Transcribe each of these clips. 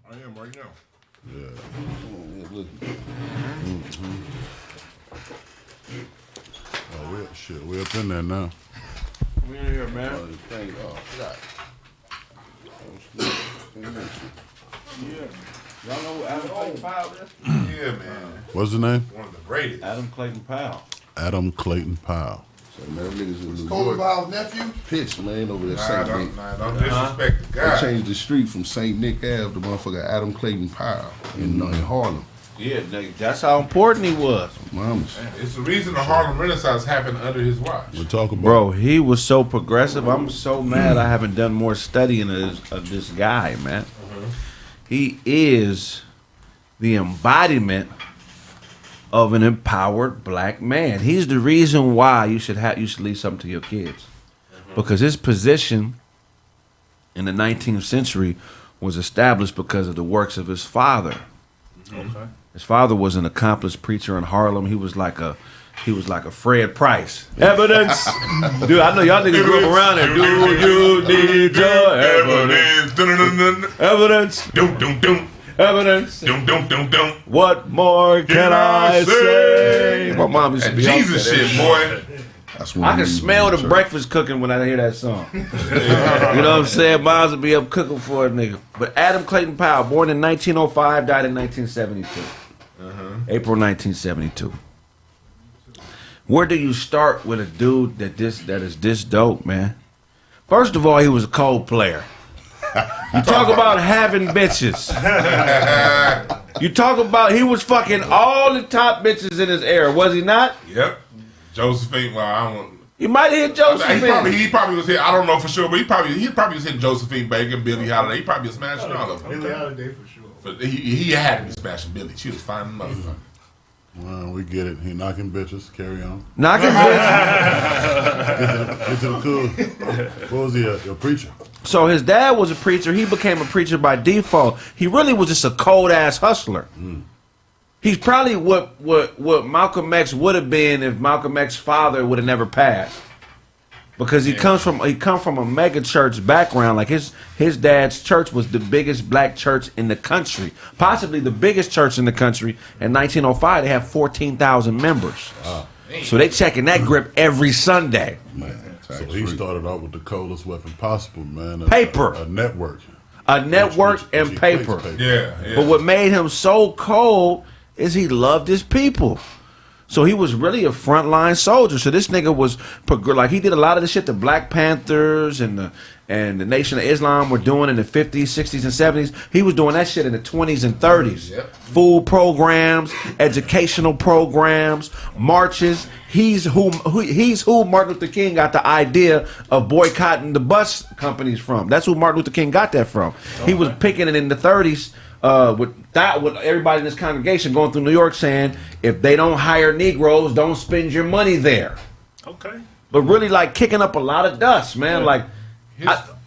I am right now. Yeah. Oh, we up in there now. We in here, man. Yeah. Y'all know who Adam Clayton Powell is? Yeah, man. What's the name? One of the greatest. Adam Clayton Powell. Adam Clayton Powell. So, man, niggas in New Kobe York. Powell's nephew? Pissed, man, over there. Don't disrespect the They guy. changed the street from St. Nick Ave to motherfucker Adam Clayton Powell in Harlem. Yeah, that's how important he was. Mamas. It's the reason the Harlem Renaissance happened under his watch. We'll talk about Bro, he was so progressive. I'm so mad I haven't done more studying of this guy, man. He is the embodiment of an empowered black man. He's the reason why you should leave something to your kids. Because his position in the 19th century was established because of the works of his father. Okay. His father was an accomplished preacher in Harlem. He was like a Fred Price. Evidence. Dude, I know y'all niggas grew up around there. Do you need your evidence? Evidence. Dum. Evidence. Dum. What more can I say? My mom used to That be Jesus up there. shit, boy. That's when I we can was smell in the church. breakfast cooking when I hear that song. You know what I'm saying? Moms would be up cooking for a nigga. But Adam Clayton Powell, born in 1905, died in 1972. April 1972. Where do you start with a dude that is this dope, man? First of all, he was a cold player. You talk about having bitches. You talk about he was fucking all the top bitches in his era, was he not? Yep. Josephine, well, I don't. He might have hit Josephine. He probably was hit. I don't know for sure, but he probably was hitting Josephine Baker, Billie Holiday. He probably was smashing all of them. Billie Holiday for sure. But he had to be smashing Billie. She was fine motherfucker. Well, we get it. He knocking bitches. Carry on. Knocking bitches. Get to the cool. What was he? A preacher? So his dad was a preacher. He became a preacher by default. He really was just a cold ass hustler. He's probably what Malcolm X would have been if Malcolm X's father would have never passed. Because he comes from a mega church background. Like his dad's church was the biggest black church in the country, possibly the biggest church in the country. In 1905, they have 14,000 members. Wow. So they checking that grip every Sunday. Man. So he started out with the coldest weapon possible, man. Paper. A network. A network and paper. Yeah. But what made him so cold is he loved his people. So he was really a frontline soldier. So this nigga was like, he did a lot of the shit the Black Panthers and the Nation of Islam were doing in the 50s, 60s, and 70s. He was doing that shit in the 20s and 30s. Yep. Food programs, educational programs, marches. He's who Martin Luther King got the idea of boycotting the bus companies from. That's who Martin Luther King got that from. He was picking it in the 30s. With everybody in this congregation going through New York saying, if they don't hire Negroes, don't spend your money there. Okay. But really, like, kicking up a lot of dust, man. Yeah. Like,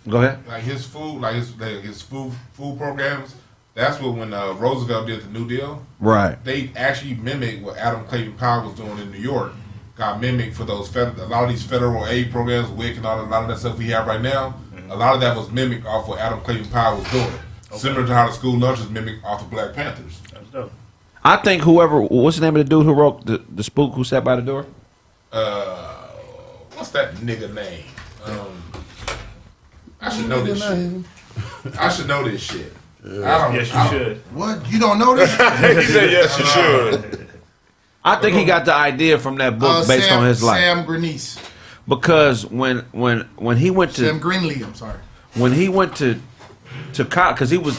go ahead. Like his food, his food programs. That's what when Roosevelt did the New Deal. Right. They actually mimicked what Adam Clayton Powell was doing in New York. Got mimicked for those a lot of these federal aid programs, WIC, and a lot of that stuff we have right now. A lot of that was mimicked off what Adam Clayton Powell was doing. Okay. Similar to how the school lunches mimicked off the Black Panthers. That's dope. I think what's the name of the dude who wrote the spook who sat by the door? What's that nigga name? I should know this shit. I should know this shit. Yes, you should. What? You don't know this? He said yes, you should. I think he got the idea from that book based on his life. Sam Grenice. Because when he went to Sam Greenlee, I'm sorry. when he went to college, because it was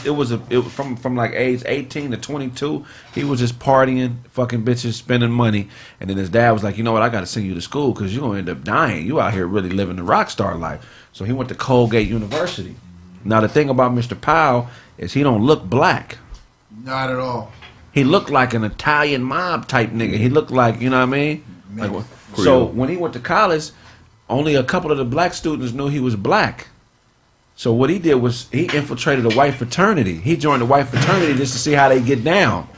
from like age 18 to 22, he was just partying, fucking bitches, spending money, and then his dad was like, you know what, I got to send you to school because you're gonna end up dying. You out here really living the rock star life. So he went to Colgate University. Now the thing about Mr. Powell is he don't look black. Not at all. He looked like an Italian mob type nigga. He looked like, you know what I mean? Like, so when he went to college, only a couple of the black students knew he was black. So what he did was he infiltrated a white fraternity. He joined the white fraternity just to see how they get down.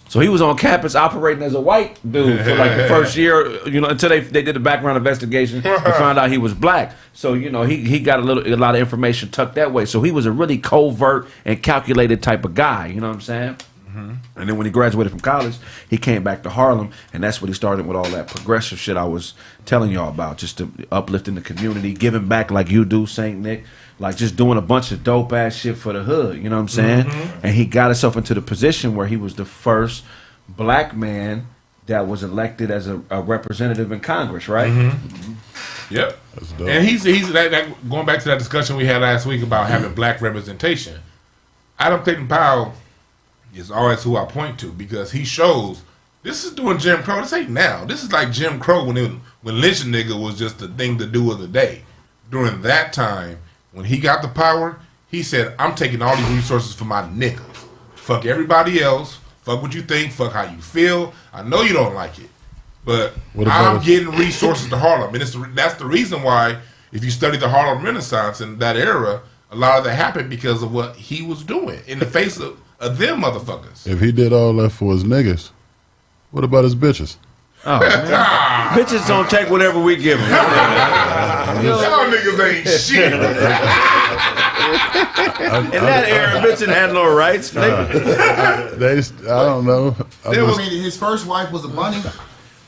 So he was on campus operating as a white dude for like the first year, until they did the background investigation and found out he was black. So, he got a lot of information tucked that way. So he was a really covert and calculated type of guy, you know what I'm saying? Mm-hmm. And then when he graduated from college, he came back to Harlem, and that's what he started with all that progressive shit I was telling y'all about, just to uplifting the community, giving back like you do, St. Nick. Like just doing a bunch of dope ass shit for the hood, you know what I'm saying? Mm-hmm. And he got himself into the position where he was the first black man that was elected as a representative in Congress, right? Mm-hmm. Yep. And he's going back to that discussion we had last week about having black representation. Adam Clayton Powell is always who I point to because he shows this is doing Jim Crow. This ain't now. This is like Jim Crow when lynching nigga was just the thing to do of the day. During that time, when he got the power, he said, I'm taking all these resources for my niggas. Fuck everybody else. Fuck what you think. Fuck how you feel. I know you don't like it. But I'm getting resources to Harlem. And that's the reason why, if you study the Harlem Renaissance in that era, a lot of that happened because of what he was doing in the face of them motherfuckers. If he did all that for his niggas, what about his bitches? Oh, man. Bitches don't take whatever we give them. Y'all niggas ain't shit. In that era, bitches had no rights. I don't know. His first wife was a bunny.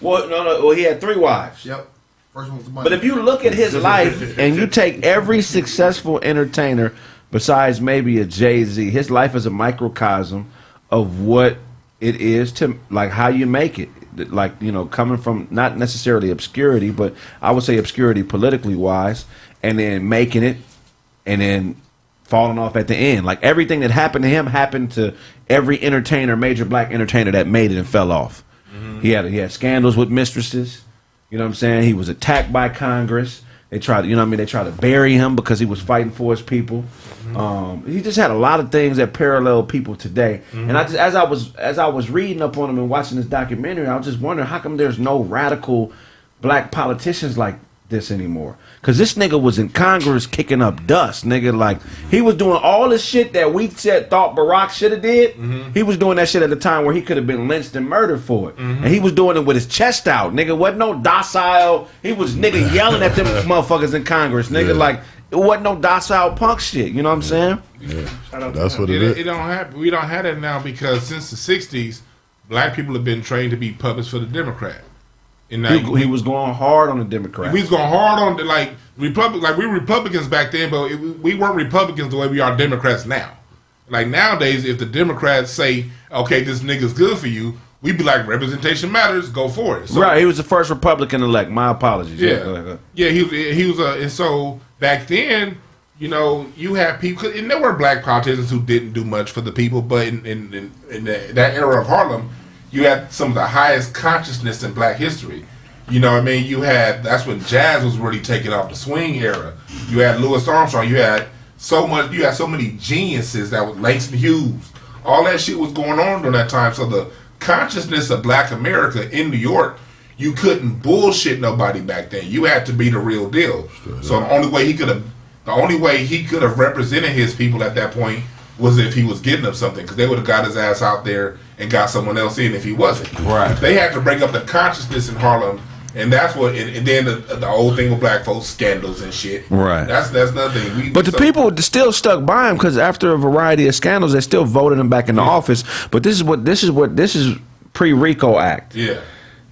Well, no. Well, he had 3 wives. Yep. First one was a bunny. But if you look at his life and you take every successful entertainer besides maybe a Jay-Z, his life is a microcosm of what it is to, like, how you make it. Like, coming from not necessarily obscurity, but I would say obscurity politically wise, and then making it, and then falling off at the end. Like, everything that happened to him happened to every entertainer, major black entertainer that made it and fell off. Mm-hmm. He had scandals with mistresses. You know what I'm saying? He was attacked by Congress. They tried, they tried to bury him because he was fighting for his people. Mm-hmm. He just had a lot of things that parallel people today. Mm-hmm. And as I was reading up on him and watching this documentary, I was just wondering how come there's no radical black politicians like this anymore? Because this nigga was in Congress kicking up dust, nigga. Like, he was doing all the shit that we thought Barack should have did. Mm-hmm. He was doing that shit at a time where he could have been lynched and murdered for it. Mm-hmm. And he was doing it with his chest out, nigga. Wasn't no docile. He was nigga yelling at them motherfuckers in Congress, nigga. Yeah. Like, it wasn't no docile punk shit. You know what I'm saying? Yeah. That's what it is. It don't happen. We don't have that now because since the 60s, black people have been trained to be puppets for the Democrat. And he was going hard on the Democrats. We was going hard on we were Republicans back then, but we weren't Republicans the way we are Democrats now. Like nowadays, if the Democrats say, "Okay, this nigga's good for you," we'd be like, "Representation matters, go for it." So, right, he was the first Republican elect. My apologies. Yeah, he was and so back then, you had people, and there were black politicians who didn't do much for the people, but in that era of Harlem, you had some of the highest consciousness in black history. You know what I mean? That's when jazz was really taking off, the swing era. You had Louis Armstrong. You had so many geniuses that was Langston Hughes. All that shit was going on during that time. So the consciousness of black America in New York, you couldn't bullshit nobody back then. You had to be the real deal. So the only way he could have represented his people at that point was if he was getting them something, because they would have got his ass out there and got someone else in if he wasn't. Right. They had to break up the consciousness in Harlem, and that's what. And then the old thing with black folks, scandals and shit. Right. That's nothing. But the people still stuck by him because after a variety of scandals, they still voted him back into office. But this is pre-RICO Act. Yeah.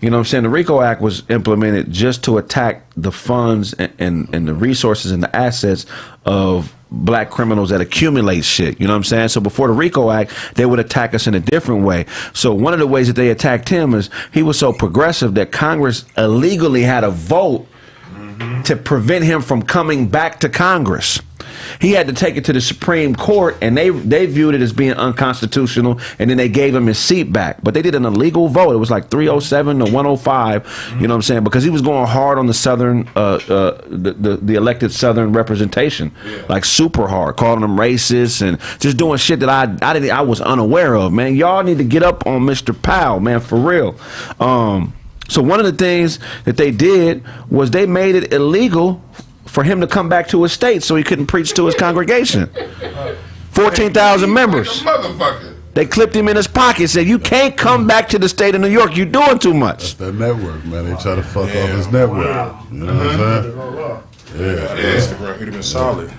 You know what I'm saying? The RICO Act was implemented just to attack the funds and the resources and the assets of black criminals that accumulate shit. You know what I'm saying? So before the RICO Act, they would attack us in a different way. So one of the ways that they attacked him is he was so progressive that Congress illegally had a vote to prevent him from coming back to Congress. He had to take it to the Supreme Court, and they viewed it as being unconstitutional, and then they gave him his seat back. But they did an illegal vote. It was like 307 to 105, you know what I'm saying? Because he was going hard on the Southern, the elected Southern representation, like super hard, calling them racist and just doing shit that I was unaware of, man. Y'all need to get up on Mr. Powell, man, for real. So one of the things that they did was they made it illegal for him to come back to his state so he couldn't preach to his congregation. 14,000 members. Motherfucker. They clipped him in his pocket. Said, "You can't come back to the state of New York. You're doing too much." That network, man. They try to fuck off his network. You know what I'm saying? Yeah. Instagram, he'd have been solid.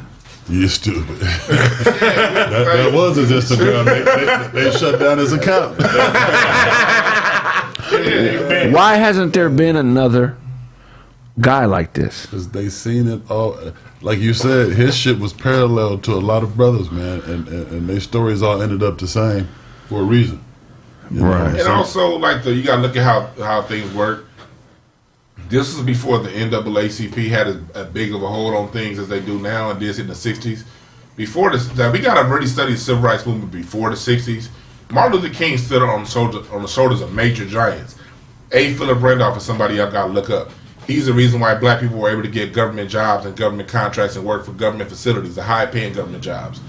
You stupid. that wasn't just a girl. They shut down his account. Why hasn't there been another guy like this? Because they seen it all. Like you said, his shit was parallel to a lot of brothers, man. And their stories all ended up the same for a reason. You know? Right. And also, like, you got to look at how things work. This is before the NAACP had as big of a hold on things as they do now, and this in the 60s. Before this, we got to really study the civil rights movement before the 60s. Martin Luther King stood on the shoulders of major giants. A. Philip Randolph is somebody I've got to look up. He's the reason why black people were able to get government jobs and government contracts and work for government facilities, the high-paying government jobs.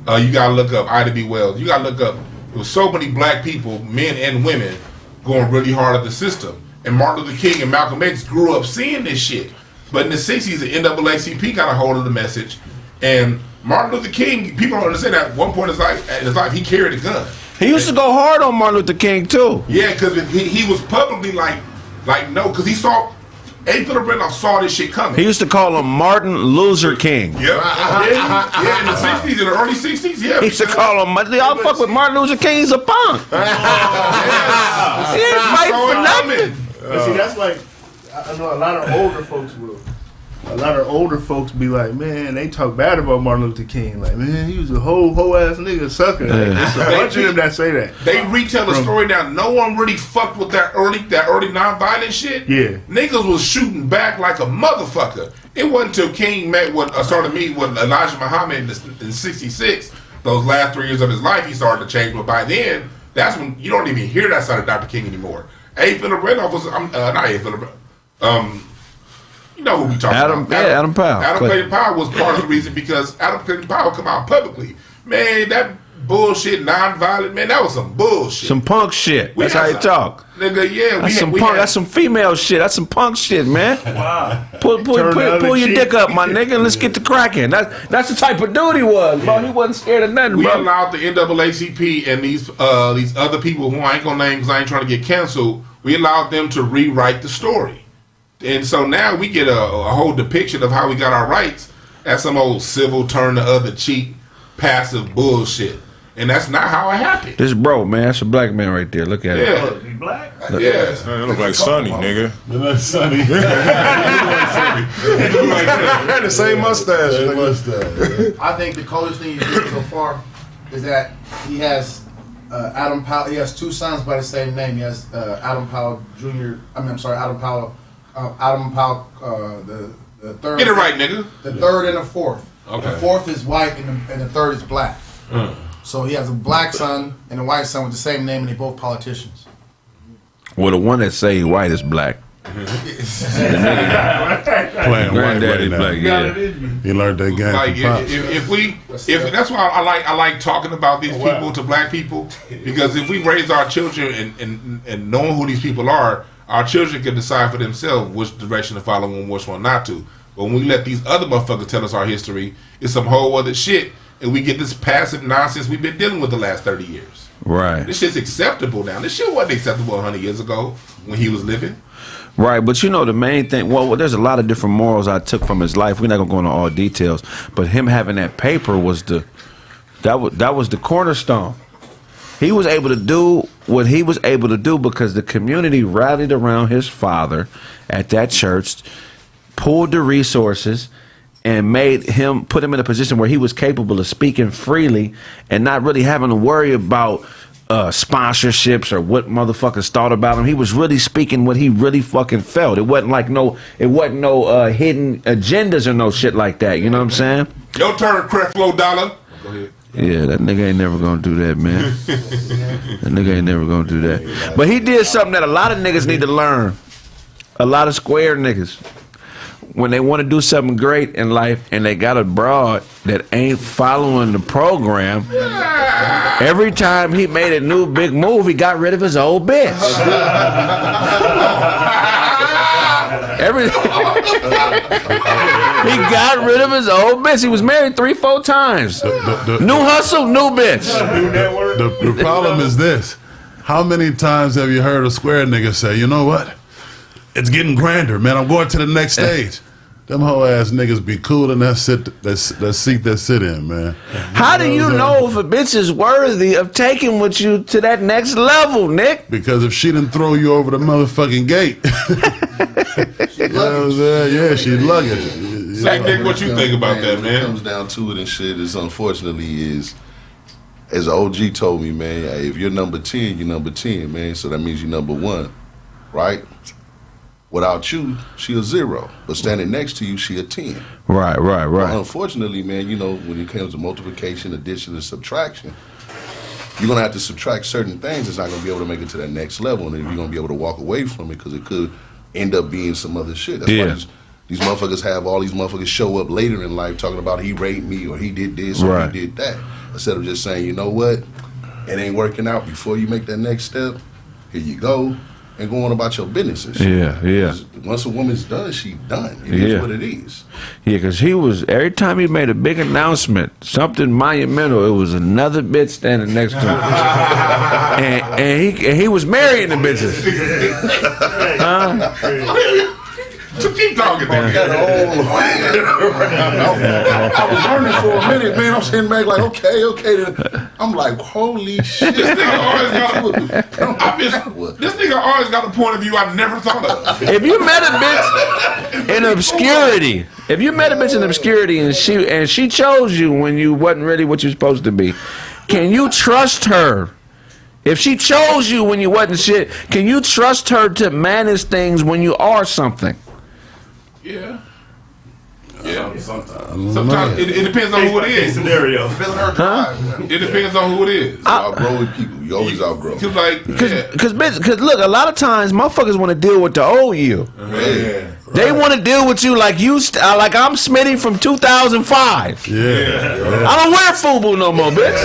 You got to look up Ida B. Wells. You got to look up, there was so many black people, men and women, going really hard at the system. And Martin Luther King and Malcolm X grew up seeing this shit. But in the 60s, the NAACP got a hold of the message. And Martin Luther King, people don't understand that at one point in his life, he carried a gun. He used to go hard on Martin Luther King, too. Yeah, because he was publicly like no, because he saw, A. Philip Randolph saw this shit coming. He used to call him Martin Loser King. Yeah, in the 60s, in the early 60s, yeah. He used to call him, y'all fuck with Martin Luther King, he's a punk. He ain't fighting for nothing. But see, that's like, I know a lot of older folks will. A lot of older folks be like, man, they talk bad about Martin Luther King. Like, man, he was a whole ass nigga sucker. Like, there's a bunch of them that say that. They retell the story now. No one really fucked with that early nonviolent shit. Yeah. Niggas was shooting back like a motherfucker. It wasn't until King started meeting with Elijah Muhammad in 66, those last 3 years of his life, he started to change. But by then, that's when you don't even hear that side of Dr. King anymore. A. Philip Randolph was, not A. Philip, you know who we talking about. Adam Powell. Adam Clayton Powell was part of the reason because Adam Clayton Powell come out publicly. Man, that bullshit, nonviolent, man, that was some bullshit. Some punk shit. That's how you talk. Nigga, yeah. That's some female shit. That's some punk shit, man. Wow. Pull your dick up, my nigga, and let's get to cracking. That's the type of dude he was, bro. He wasn't scared of nothing, we bro. allowed the NAACP and these other people who I ain't gonna name because I ain't trying to get canceled, we allowed them to rewrite the story. And so now we get a whole depiction of how we got our rights as some old civil turn the other cheek, passive bullshit. And that's not how it happened. This bro, man, that's a black man right there. Look at it. Yeah. He black? Yeah. Man, it look like Sonny, nigga. That's Sonny. Had the same mustache. That nigga. mustache. I think the coolest thing he's doing so far is that he has Adam Powell. He has two sons by the same name. He has Adam Powell Jr. Adam Powell, the third. Get it right, nigga. The third and the fourth. Okay. The fourth is white and the third is black. So he has a black son and a white son with the same name, and they're both politicians. Well, the one that say white is black. Playing white Granddaddy right now. black, yeah. He learned that game Like from Pops. if that's why I like talking about these people to black people, because if we raise our children and knowing who these people are, our children can decide for themselves which direction to follow and which one not to. But when we let these other motherfuckers tell us our history, it's some whole other shit, and we get this passive nonsense we've been dealing with the last 30 years. Right. This shit's acceptable now. This shit wasn't acceptable 100 years ago when he was living. Right, but you know the main thing. Well, there's a lot of different morals I took from his life. We're not gonna go into all details, but him having that paper was the cornerstone. He was able to do what he was able to do because the community rallied around his father at that church, pulled the resources, and put him in a position where he was capable of speaking freely and not really having to worry about sponsorships or what motherfuckers thought about him. He was really speaking what he really fucking felt. It wasn't no hidden agendas or no shit like that. You know what I'm saying? Your turn, Creflo Dollar. Go ahead. Yeah, that nigga ain't never gonna do that, man. That nigga ain't never gonna do that. But he did something that a lot of niggas need to learn. A lot of square niggas. When they want to do something great in life and they got a broad that ain't following the program, every time he made a new big move, he got rid of his old bitch. He got rid of his old bitch. He was married 3-4 times. New hustle, new bitch. The problem is this. How many times have you heard a square nigga say, you know what? It's getting grander, man. I'm going to the next stage. Them whole ass niggas be cool in that seat they sit in, man. How do you know if a bitch is worthy of taking with you to that next level, Nick? Because if she didn't throw you over the motherfucking gate, you know what I'm saying? Yeah, she'd luggage. Zach, Nick, what you think about that, When it man? comes down to it and shit, is unfortunately is, as OG told me, man, hey, if you're number 10, you're number 10, man. So that means you're number 1, right? Without you, she a 0. But standing next to you, she a 10. Right. Well, unfortunately, man, you know, when it comes to multiplication, addition, and subtraction, you're going to have to subtract certain things that's not going to be able to make it to that next level. And then you're going to be able to walk away from it because it could end up being some other shit. That's why these motherfuckers have all these motherfuckers show up later in life talking about he raped me or he did this or he did that. Instead of just saying, you know what, it ain't working out. Before you make that next step, here you go. And go on about your businesses. Yeah. Once a woman's done, she done. It is what it is. Yeah, because he was, every time he made a big announcement, something monumental, it was another bitch standing next to him. and he was marrying the bitches. So keep talking, man. I was learning for a minute, man. I'm sitting back like, okay. I'm like, holy shit. This nigga always got a point of view I never thought of. If you met a bitch in obscurity, and she chose you when you wasn't really what you're supposed to be, can you trust her? If she chose you when you wasn't shit, can you trust her to manage things when you are something? Yeah. Sometimes it depends on who it is. Scenario. It depends on who it is. Outgrow with people. You always outgrow. Because look, a lot of times motherfuckers want to deal with the old you. Yeah. They want to deal with you like like I'm Smitty from 2005. Yeah. I don't wear FUBU no more, bitch.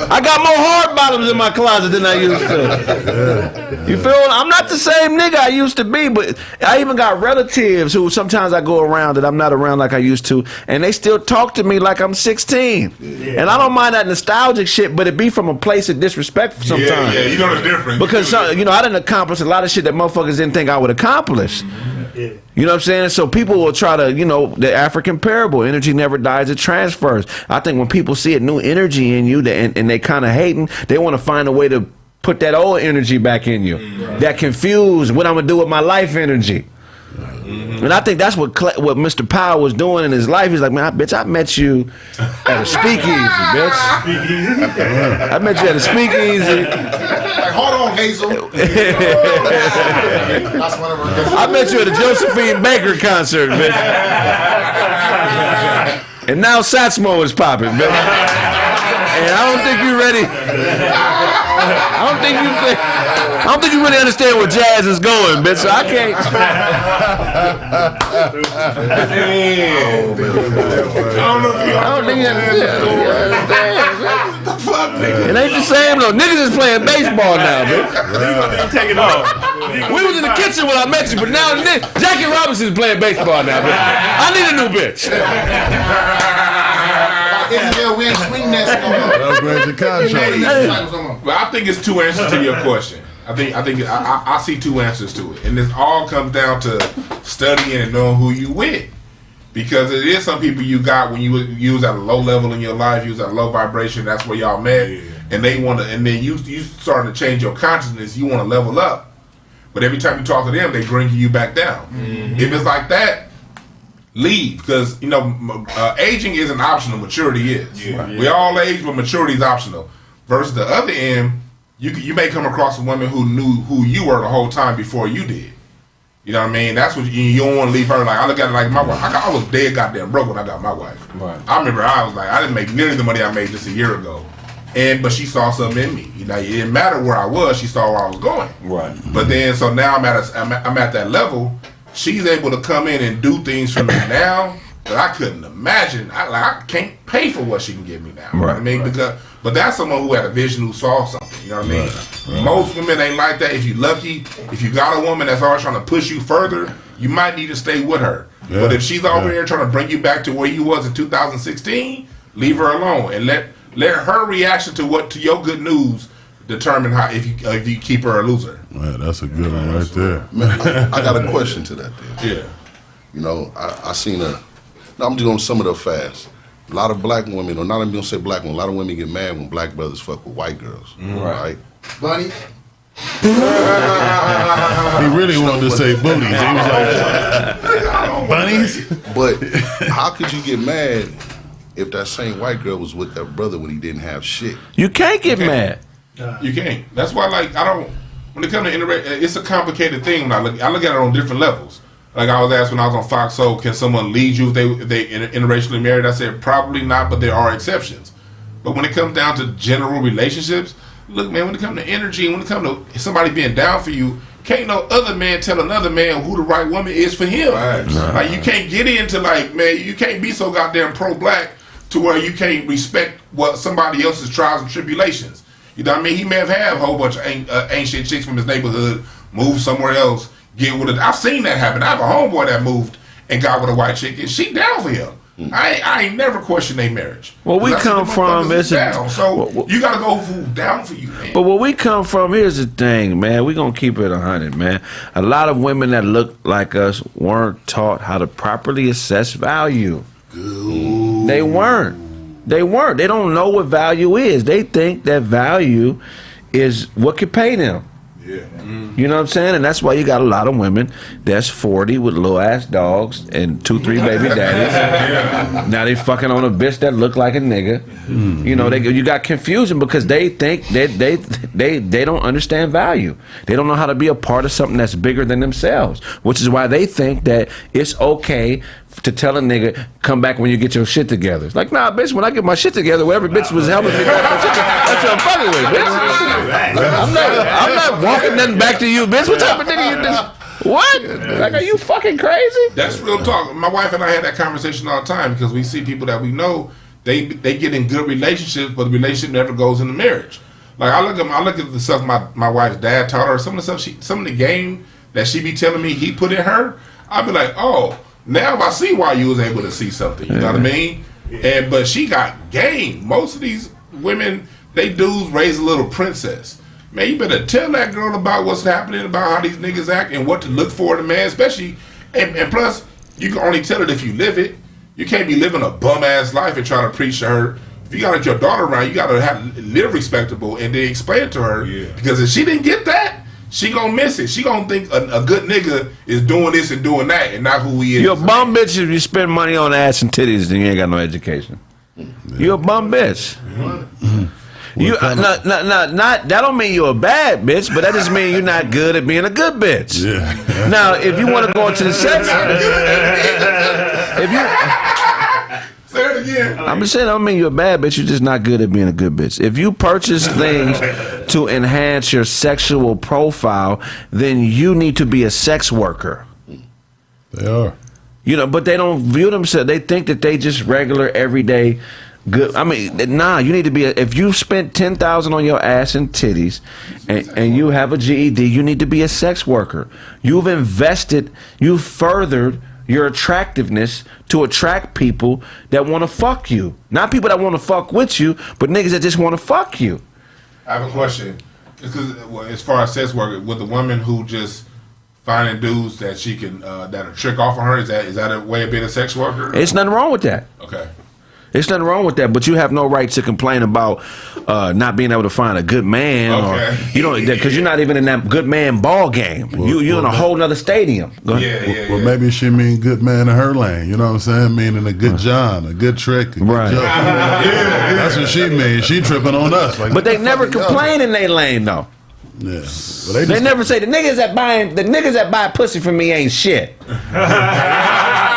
I got more hard bottoms in my closet than I used to. You feel? I'm not the same nigga I used to be, but I even got relatives who sometimes I go around that I'm not around like I used to, and they still talk to me like I'm 16. Yeah. And I don't mind that nostalgic shit, but it be from a place of disrespect sometimes. Yeah, you know the difference. Because I didn't accomplish a lot of shit that motherfuckers didn't think I would accomplish. Yeah. You know what I'm saying? So people will try to, the African parable, energy never dies, it transfers. I think when people see a new energy in you and they kind of hating, they want to find a way to put that old energy back in you. Right. That confused what I'm going to do with my life energy. Mm-hmm. And I think that's what Mr. Powell was doing in his life. He's like, man, bitch, I met you at a speakeasy, bitch. I met you at a speakeasy. Hold on, Hazel. I met you at a Josephine Baker concert, bitch. And now Satsmo is popping, bitch. And I don't think you're ready. I don't think you really understand where jazz is going, bitch. So I can't. I don't think you understand. It ain't the same though. Niggas is playing baseball now, bitch. Take it off. We was in the kitchen when I met you, but now Jackie Robinson is playing baseball now, bitch. I need a new bitch. We ain't swing that Well, I think it's two answers to your question. I see two answers to it, and this all comes down to studying and knowing who you with. Because it is some people you got when you was at a low level in your life, you was at a low vibration. That's where y'all met, and they want to, and then you starting to change your consciousness. You want to level up, but every time you talk to them, they bring you back down. Mm-hmm. If it's like that, leave, because aging isn't optional, maturity is. We all age, but maturity is optional. Versus the other end, you may come across a woman who knew who you were the whole time before you did. You know what I mean? That's what you don't want to leave her like. I look at it like my wife. I was dead goddamn broke when I got my wife. Right. I remember I was like, I didn't make nearly the money I made just a year ago, but she saw something in me. It didn't matter where I was. She saw where I was going. Right. But then, so now I'm at that level. She's able to come in and do things for me now that I couldn't imagine. I can't pay for what she can give me now. Right. You know what I mean? But that's someone who had a vision, who saw something. You know what I mean? Right. Most women ain't like that. If you're lucky, if you got a woman that's always trying to push you further, you might need to stay with her. Yeah. But if she's over here trying to bring you back to where you was in 2016, leave her alone and let her reaction to your good news determine how if you keep her or lose her. Man, that's a good one right there. Man, I got a question to that then. Yeah. You know, I seen I'm doing some of the fast. A lot of black women, or not even gonna say black women, a lot of women get mad when black brothers fuck with white girls. Right? Bunny. He really wanted to say booties. He was like, bunnies? But how could you get mad if that same white girl was with that brother when he didn't have shit? You can't get mad. You can't. That's why, like, I don't. When it comes to it's a complicated thing. When I look at it on different levels. Like I was asked when I was on Fox, so can someone lead you if they interracially married? I said probably not, but there are exceptions. But when it comes down to general relationships, look, man, when it comes to energy, when it comes to somebody being down for you, can't no other man tell another man who the right woman is for him. Right. Like you can't get into like, man, you can't be so goddamn pro-black to where you can't respect what somebody else's trials and tribulations. You know what I mean? He may have had a whole bunch of ancient chicks from his neighborhood, move somewhere else, get with it. I've seen that happen. I have a homeboy that moved and got with a white chick, and she down for him. I ain't never questioned their marriage. Where we come from is down. So you gotta go who down for you, man. But where we come from, here's the thing, man. We gonna keep it 100, man. A lot of women that look like us weren't taught how to properly assess value. Ooh. They weren't. They don't know what value is. They think that value is what could pay them. Yeah. You know what I'm saying? And that's why you got a lot of women that's 40 with little ass dogs and 2-3 baby daddies. Yeah. Now they fucking on a bitch that look like a nigga. Mm-hmm. You know, you got confusion because they think they don't understand value. They don't know how to be a part of something that's bigger than themselves, which is why they think that it's okay to tell a nigga, come back when you get your shit together. It's like, nah, bitch, when I get my shit together, whatever bitch was helping me get my shit together, that's what I'm fucking with, bitch. I'm not walking nothing back to you, bitch. What type of nigga you this? What? Like, are you fucking crazy? That's real talk. My wife and I had that conversation all the time because we see people that we know, they get in good relationships, but the relationship never goes into marriage. Like I look at the stuff my wife's dad taught her, some of the stuff some of the game that she be telling me he put in her, I'd be like, oh, now I see why you was able to see something. You know what I mean? But she got game. Most of these women, they dudes raise a little princess. Man, you better tell that girl about what's happening, about how these niggas act, and what to look for in a man, especially. And plus, you can only tell it if you live it. You can't be living a bum ass life and trying to preach to her. If you got your daughter around, you got to live respectable and then explain it to her. Yeah. Because if she didn't get that, she gonna miss it. She gonna think a good nigga is doing this and doing that and not who he is. You're a bum bitch if you spend money on ass and titties and you ain't got no education. Yeah. You're a bum bitch. Mm-hmm. You not that don't mean you're a bad bitch, but that just means you're not good at being a good bitch. Yeah. Now, if you want to go into the sex, if you say it again. I'm just saying, I don't mean you're a bad bitch. You're just not good at being a good bitch. If you purchase things to enhance your sexual profile, then you need to be a sex worker. They are. You know, but they don't view themselves. They think that they just regular, everyday, good. I mean, nah. You need to be. If you spent $10,000 on your ass and titties, and you have a GED, you need to be a sex worker. You've invested. You've furthered your attractiveness to attract people that want to fuck you. Not people that want to fuck with you, but niggas that just want to fuck you. I have a question. Because as far as sex work, with the woman who just finding dudes that she can that'll trick off on her, is that a way of being a sex worker? It's nothing wrong with that. Okay. There's nothing wrong with that, but you have no right to complain about not being able to find a good man, or you know, because you're not even in that good man ball game. You're in a whole nother stadium. Well, maybe she mean good man in her lane. You know what I'm saying? Meaning a good John, a good trick, a good joke. That's what she means. She tripping on us. Like, but they never complain in their lane though. Yeah, they never say the niggas that buy pussy from me ain't shit.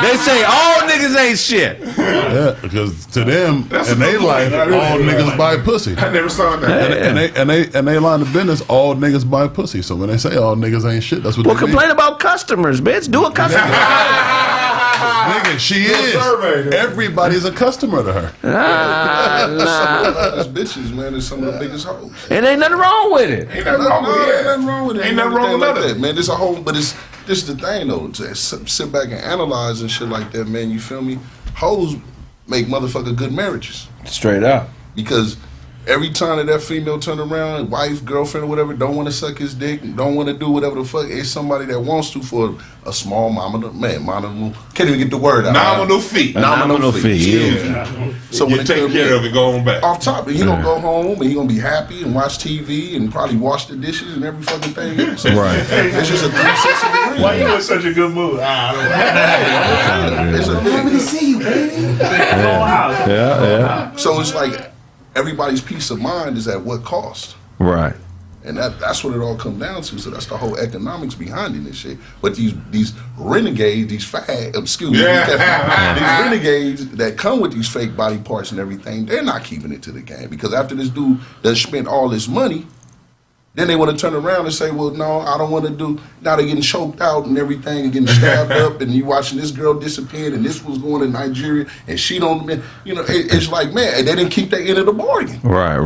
They say all niggas ain't shit. Yeah, because to them, in their life, all niggas buy pussy. I never saw that. And they line of business, all niggas buy pussy. So when they say all niggas ain't shit, that's what they mean. Complain about customers, bitch. Do a customer. Nigga, she is. Everybody's a customer to her. Some of the hottest bitches, man, is some of the biggest hoes. And ain't nothing wrong with it. Ain't nothing wrong with it. Ain't nothing wrong with that, man. There's a whole, but this is the thing though. To sit back and analyze and shit like that, man. You feel me? Hoes make motherfucker good marriages Straight up. because every time that female turn around, wife, girlfriend, or whatever, don't want to suck his dick, don't want to do whatever the fuck, it's somebody that wants to for a small nominal, can't even get the word out. Nominal fee. Nominal fee, yeah. So You when take care of it, go on back. off top, he gonna go home and he gonna be happy and watch TV and probably wash the dishes and every fucking thing. So Right. it's just a 360 degree. Why you in such a good mood? It's a Let me see you, baby. Yeah. So it's like everybody's peace of mind is at what cost? Right. And that's what it all comes down to. So that's the whole economics behind it and shit. But these renegades, these these renegades that come with these fake body parts and everything, they're not keeping it to the game. Because after this dude that spent all this money, then they want to turn around and say, well, no, I don't want to do. Now they're getting choked out and everything and getting stabbed up, and you watching this girl disappear, and this was going to Nigeria, and she don't, it's like, man, they didn't keep their end of the bargain. Right.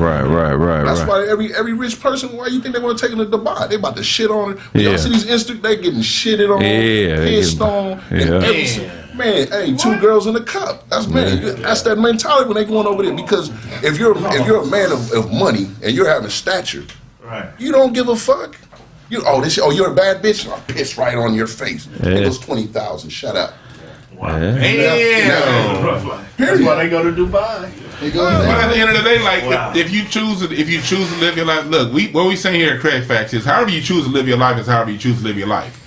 That's why every rich person, why you think they want to take them to Dubai? They about to shit on it. Yeah. Y'all see these they getting shitted on, pissed on, and man, hey, 2 girls in a cup. That's that's that mentality when they going over there. Because if you're a man of money and you're having stature, you don't give a fuck. You're a bad bitch. I'll piss right on your face. It was 20,000. Shut up. Damn. That's why they go to Dubai. But at the end of the day, like if you choose to live your life, look, what we saying here at Kraig Facts is however you choose to live your life is however you choose to live your life.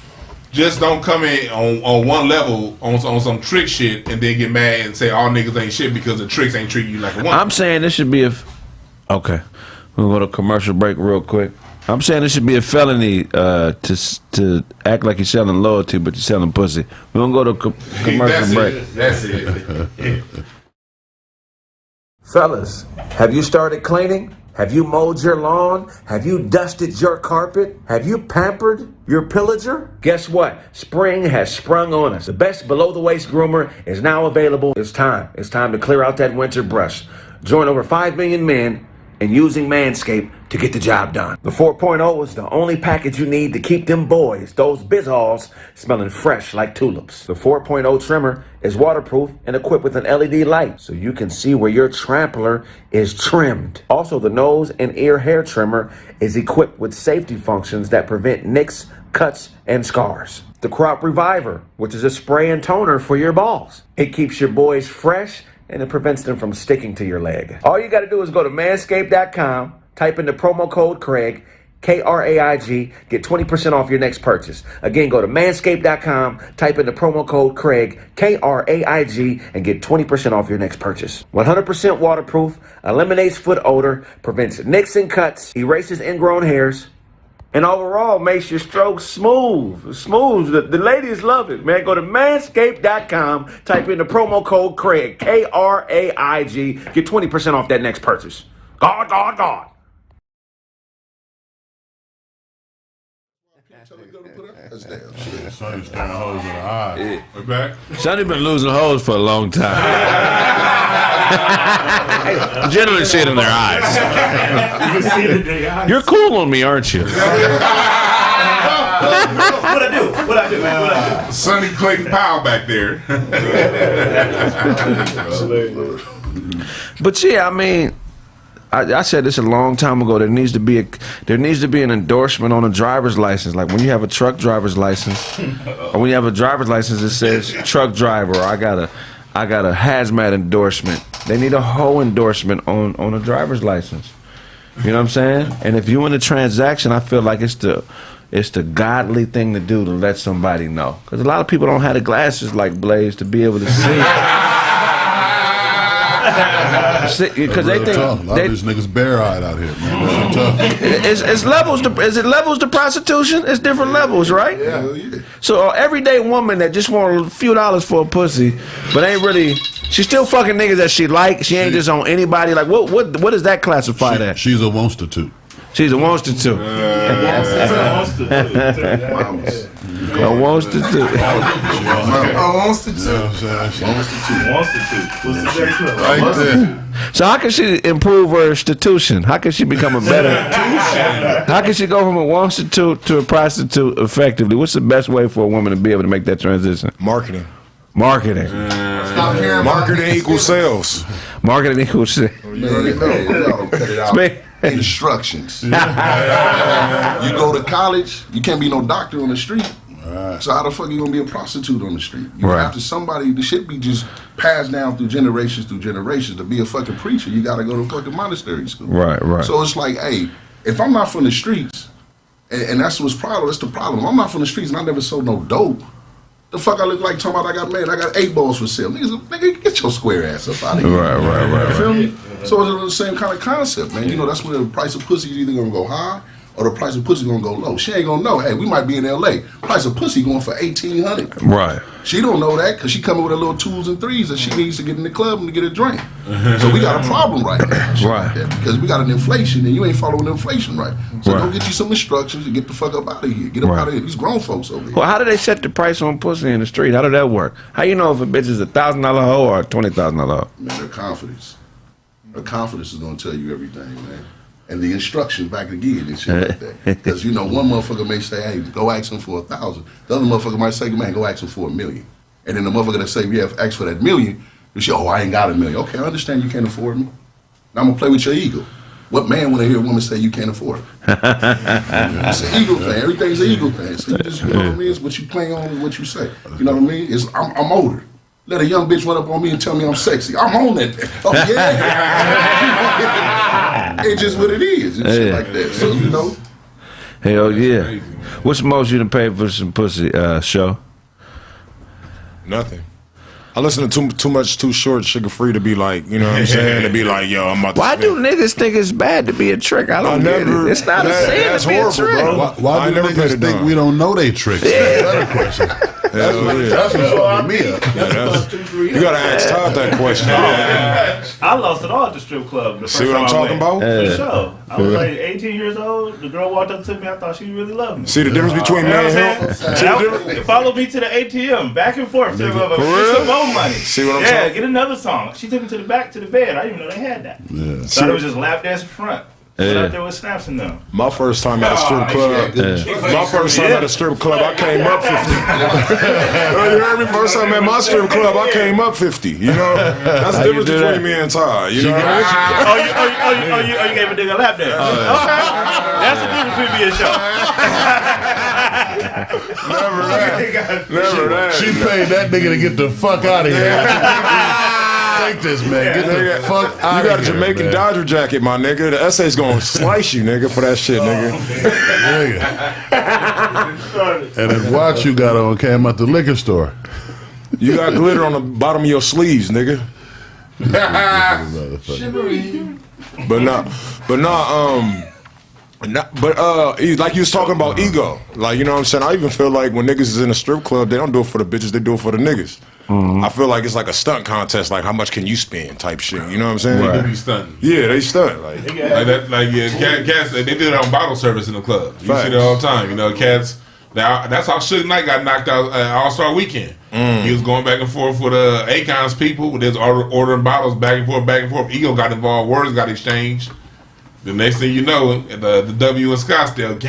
Just don't come in on one level on some trick shit and then get mad and say all niggas ain't shit because the tricks ain't treating you like a woman. I'm saying this should be okay. We'll go to commercial break real quick. I'm saying it should be a felony to act like you're selling loyalty, but you're selling pussy. We're going to go to commercial break. That's it. Fellas, have you started cleaning? Have you mowed your lawn? Have you dusted your carpet? Have you pampered your pillager? Guess what? Spring has sprung on us. The best below-the-waist groomer is now available. It's time. It's time to clear out that winter brush. Join over 5 million men in using Manscaped to get the job done. The 4.0 is the only package you need to keep them boys, those bizzalls, smelling fresh like tulips. The 4.0 trimmer is waterproof and equipped with an LED light so you can see where your trampler is trimmed. Also, the nose and ear hair trimmer is equipped with safety functions that prevent nicks, cuts, and scars. The Crop Reviver, which is a spray and toner for your balls. It keeps your boys fresh and it prevents them from sticking to your leg. All you got to do is go to manscaped.com, type in the promo code Kraig, Kraig, get 20% off your next purchase. Again, go to manscaped.com, type in the promo code Kraig, Kraig, and get 20% off your next purchase. 100% waterproof, eliminates foot odor, prevents nicks and cuts, erases ingrown hairs, and overall makes your strokes smooth. Smooth. The ladies love it, man. Go to manscaped.com, type in the promo code Kraig, Kraig, get 20% off that next purchase. God. Sonny's staring hoes in the eye. We're back. Sonny been losing hoes for a long time. Generally see it in their eyes. You're cool on me, aren't you? What I do? Sonny Clayton Powell back there. But yeah, I mean, I said this a long time ago. There needs to be an endorsement on a driver's license. Like when you have a truck driver's license, or when you have a driver's license that says truck driver, or I got a hazmat endorsement. They need a whole endorsement on a driver's license. You know what I'm saying? And if you in a transaction, I feel like it's the godly thing to do to let somebody know. Because a lot of people don't have the glasses like Blaze to be able to see. Because they think a lot of these niggas bare-eyed out here, man. it's levels to, is it levels to prostitution? It's different levels, right? Yeah. So everyday woman that just want a few dollars for a pussy, but ain't really, she's still fucking niggas that she like. She ain't just on anybody. Like what does that classify that? She's a wonstitute. She's a monster too. I wants to do. Wants to You know what I'm saying? Wants to. What's the next one? Right there. So how can she improve her institution? How can she become a better? How can she go from a prostitute to a prostitute effectively? What's the best way for a woman to be able to make that transition? Marketing. Marketing. Stop caring about Marketing equals sales. Marketing equals. You already know. Y'all cut it out. Man. Instructions. You go to college, you can't be no doctor on the street. So how the fuck you gonna be a prostitute on the street? You Right. have to somebody. The shit be just passed down through generations. To be a fucking preacher, you gotta go to fucking monastery school. Right. So it's like, hey, if I'm not from the streets, and that's what's problem. That's the problem. I'm not from the streets, and I never sold no dope. The fuck I look like talking about I got 8 balls for sale. Nigga, get your square ass up out of here. Right. You feel me? So it's the same kind of concept, man. You know, that's where the price of pussy is either gonna go high or the price of pussy gonna go low. She ain't gonna know. Hey, we might be in LA. Price of pussy going for $1,800. Right. She don't know that because she coming with her little 2s and 3s that she needs to get in the club and to get a drink. So we got a problem right now. Right. Because we got an inflation and you ain't following the inflation right. So Right. go get you some instructions and get the fuck up out of here. Get up Right. out of here. These grown folks over here. Well, how do they set the price on pussy in the street? How do that work? How you know if a bitch is $1,000 hoe or $20,000 hoe? Man, their confidence. Their confidence is gonna tell you everything, man. And the instruction back again and shit like that. Because you know, one motherfucker may say, "Hey, go ask him for 1,000." The other motherfucker might say, "Man, go ask him for 1,000,000." And then the motherfucker that say, "Yeah, ask for that 1,000,000," you say, "Oh, I ain't got 1,000,000." Okay, I understand you can't afford me. Now I'm gonna play with your ego. What man want to hear a woman say you can't afford it? It's an ego thing. Everything's an ego thing. So you just, you know what I mean? It's what you playing on is what you say. You know what I mean? It's I'm older. Let a young bitch run up on me and tell me I'm sexy. I'm on that. Oh yeah. It's just what it is. And shit like that. So you know. Hell yeah. What's the most you done paid for some pussy show? Nothing. I listen to too much Too Short, Sugar Free to be like, you know what I'm saying? To be like, yo, I'm about to Why do spend. niggas think it's bad to be a trick? I don't get it. It's not a sin That's to be a horrible, trick. bro. Why I do never paid niggas it think down. we don't know they tricks? That's a better question. Hell yeah. That's what's fucking me up. You gotta ask Todd that question. I lost it all at the strip club. The See first what I'm time I talking went. about? For sure. I was like 18 years old. The girl walked up to me. I thought she really loved me. See the difference between You know man what and I'm him? saying? And I followed me to the ATM, back and forth. To get some more money. See what I'm Yeah, saying? get another song. She took me to the back to the bed. I didn't even know they had that. Yeah. Thought it was just lap dance in front. Went out there with snaps in them. My first time at a strip club. My first time at a strip club, I came up 50. You heard me? First time at my strip club, I came up 50. You know, that's the difference between me and Todd. You know what I mean? You gave a nigga a lap dance. Okay. That's the difference between me and Show. Never that. She paid that nigga to get the fuck out of here. Take this, man. Get the fuck out of here. You got a Jamaican man. Dodger jacket, my nigga. The essay's gonna slice you, nigga, for that shit, nigga. Nigga. And that watch you got on came out the liquor store. You got glitter on the bottom of your sleeves, nigga. Like you was talking about ego. Like, you know what I'm saying? I even feel like when niggas is in a strip club, they don't do it for the bitches, they do it for the niggas. I feel like it's like a stunt contest, like how much can you spend type shit. You know what I'm saying? They be stunting. Yeah, they stunt. Like Cats, they did it on bottle service in the club. You see that all the time. You know, cats. That's how Suge Knight got knocked out All-Star Weekend. He was going back and forth with Akon's people. They was ordering bottles back and forth. Ego got involved. Words got exchanged. The next thing you know, the W in Scottsdale,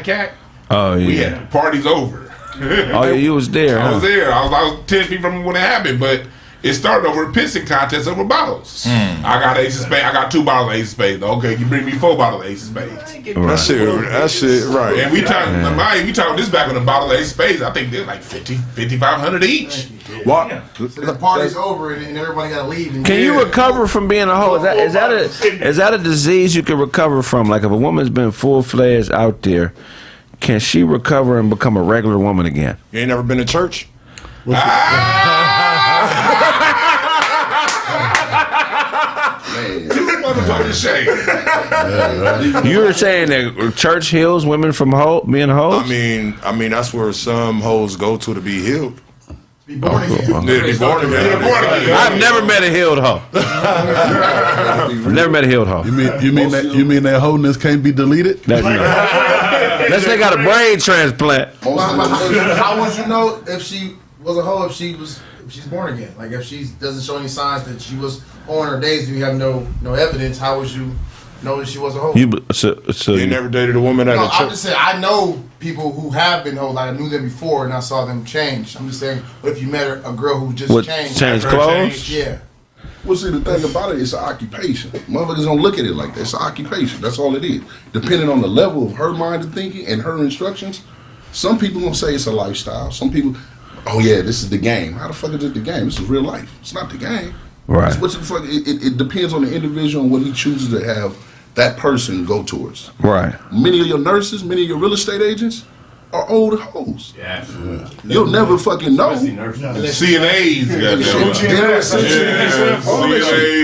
cat. Oh yeah. We had the parties over. Oh yeah, you was there. I was Huh? there. I was 10 feet from when it happened, but it started over a pissing contest over bottles. I got Ace of Spades. I got 2 bottles of Ace of Spades. Okay, you bring me 4 bottles of Ace of Spades. that shit, right. And we talking this back on a bottle of Ace of Spades. I think they're like 5,500 each. What? So the party's over and everybody got to leave. And Can you recover from being a hoe? Is that a disease you can recover from? Like if a woman's been full-fledged out there, can she recover and become a regular woman again? You ain't never been to church? Motherfucking shame. You were saying that church heals women from being hoes? I mean that's where some hoes go to be healed. be born again. Yeah, be born again. I've never met a healed hoe. I've never met a healed hoe. You mean that holiness can't be deleted? That's Unless they got a brain transplant. How would you know if she was a hoe if she's born again? Like if she doesn't show any signs that she was on her days, you have no evidence. How would you know that she was a hoe? You never dated a woman at a church? I'm just saying I know people who have been hoes. Like I knew them before and I saw them change. I'm just saying, what if you met a girl who just changed? Change clothes? Yeah. Well, see, the thing about it, it's an occupation. Motherfuckers don't look at it like that. It's an occupation. That's all it is. Depending on the level of her mind of thinking and her instructions, some people gonna say it's a lifestyle. Some people, oh yeah, this is the game. How the fuck is it the game? This is real life. It's not the game. Right. What's the fuck? It depends on the individual and what he chooses to have that person go towards. Right. Many of your nurses, many of your real estate agents are old hoes. Yeah. You'll never fucking know. CNAs, CNAs,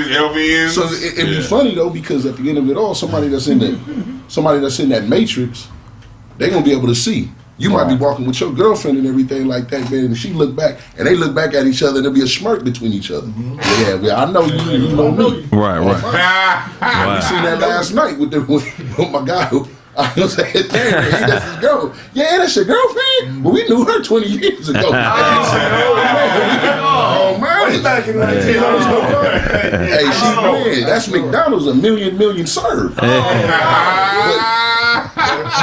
LVNs. So it'd be funny though, because at the end of it all, somebody that's in that matrix, they gonna be able to see. You might be walking with your girlfriend and everything like that, man, and she look back, and they look back at each other, and there'll be a smirk between each other. Yeah, I know you, you know me. Right. We seen that last night with my guy who, I was saying, damn, that's his girl. Yeah, that's your girlfriend? Well, we knew her 20 years ago. Oh, man. Back in Hey, she man, that's McDonald's, a million served.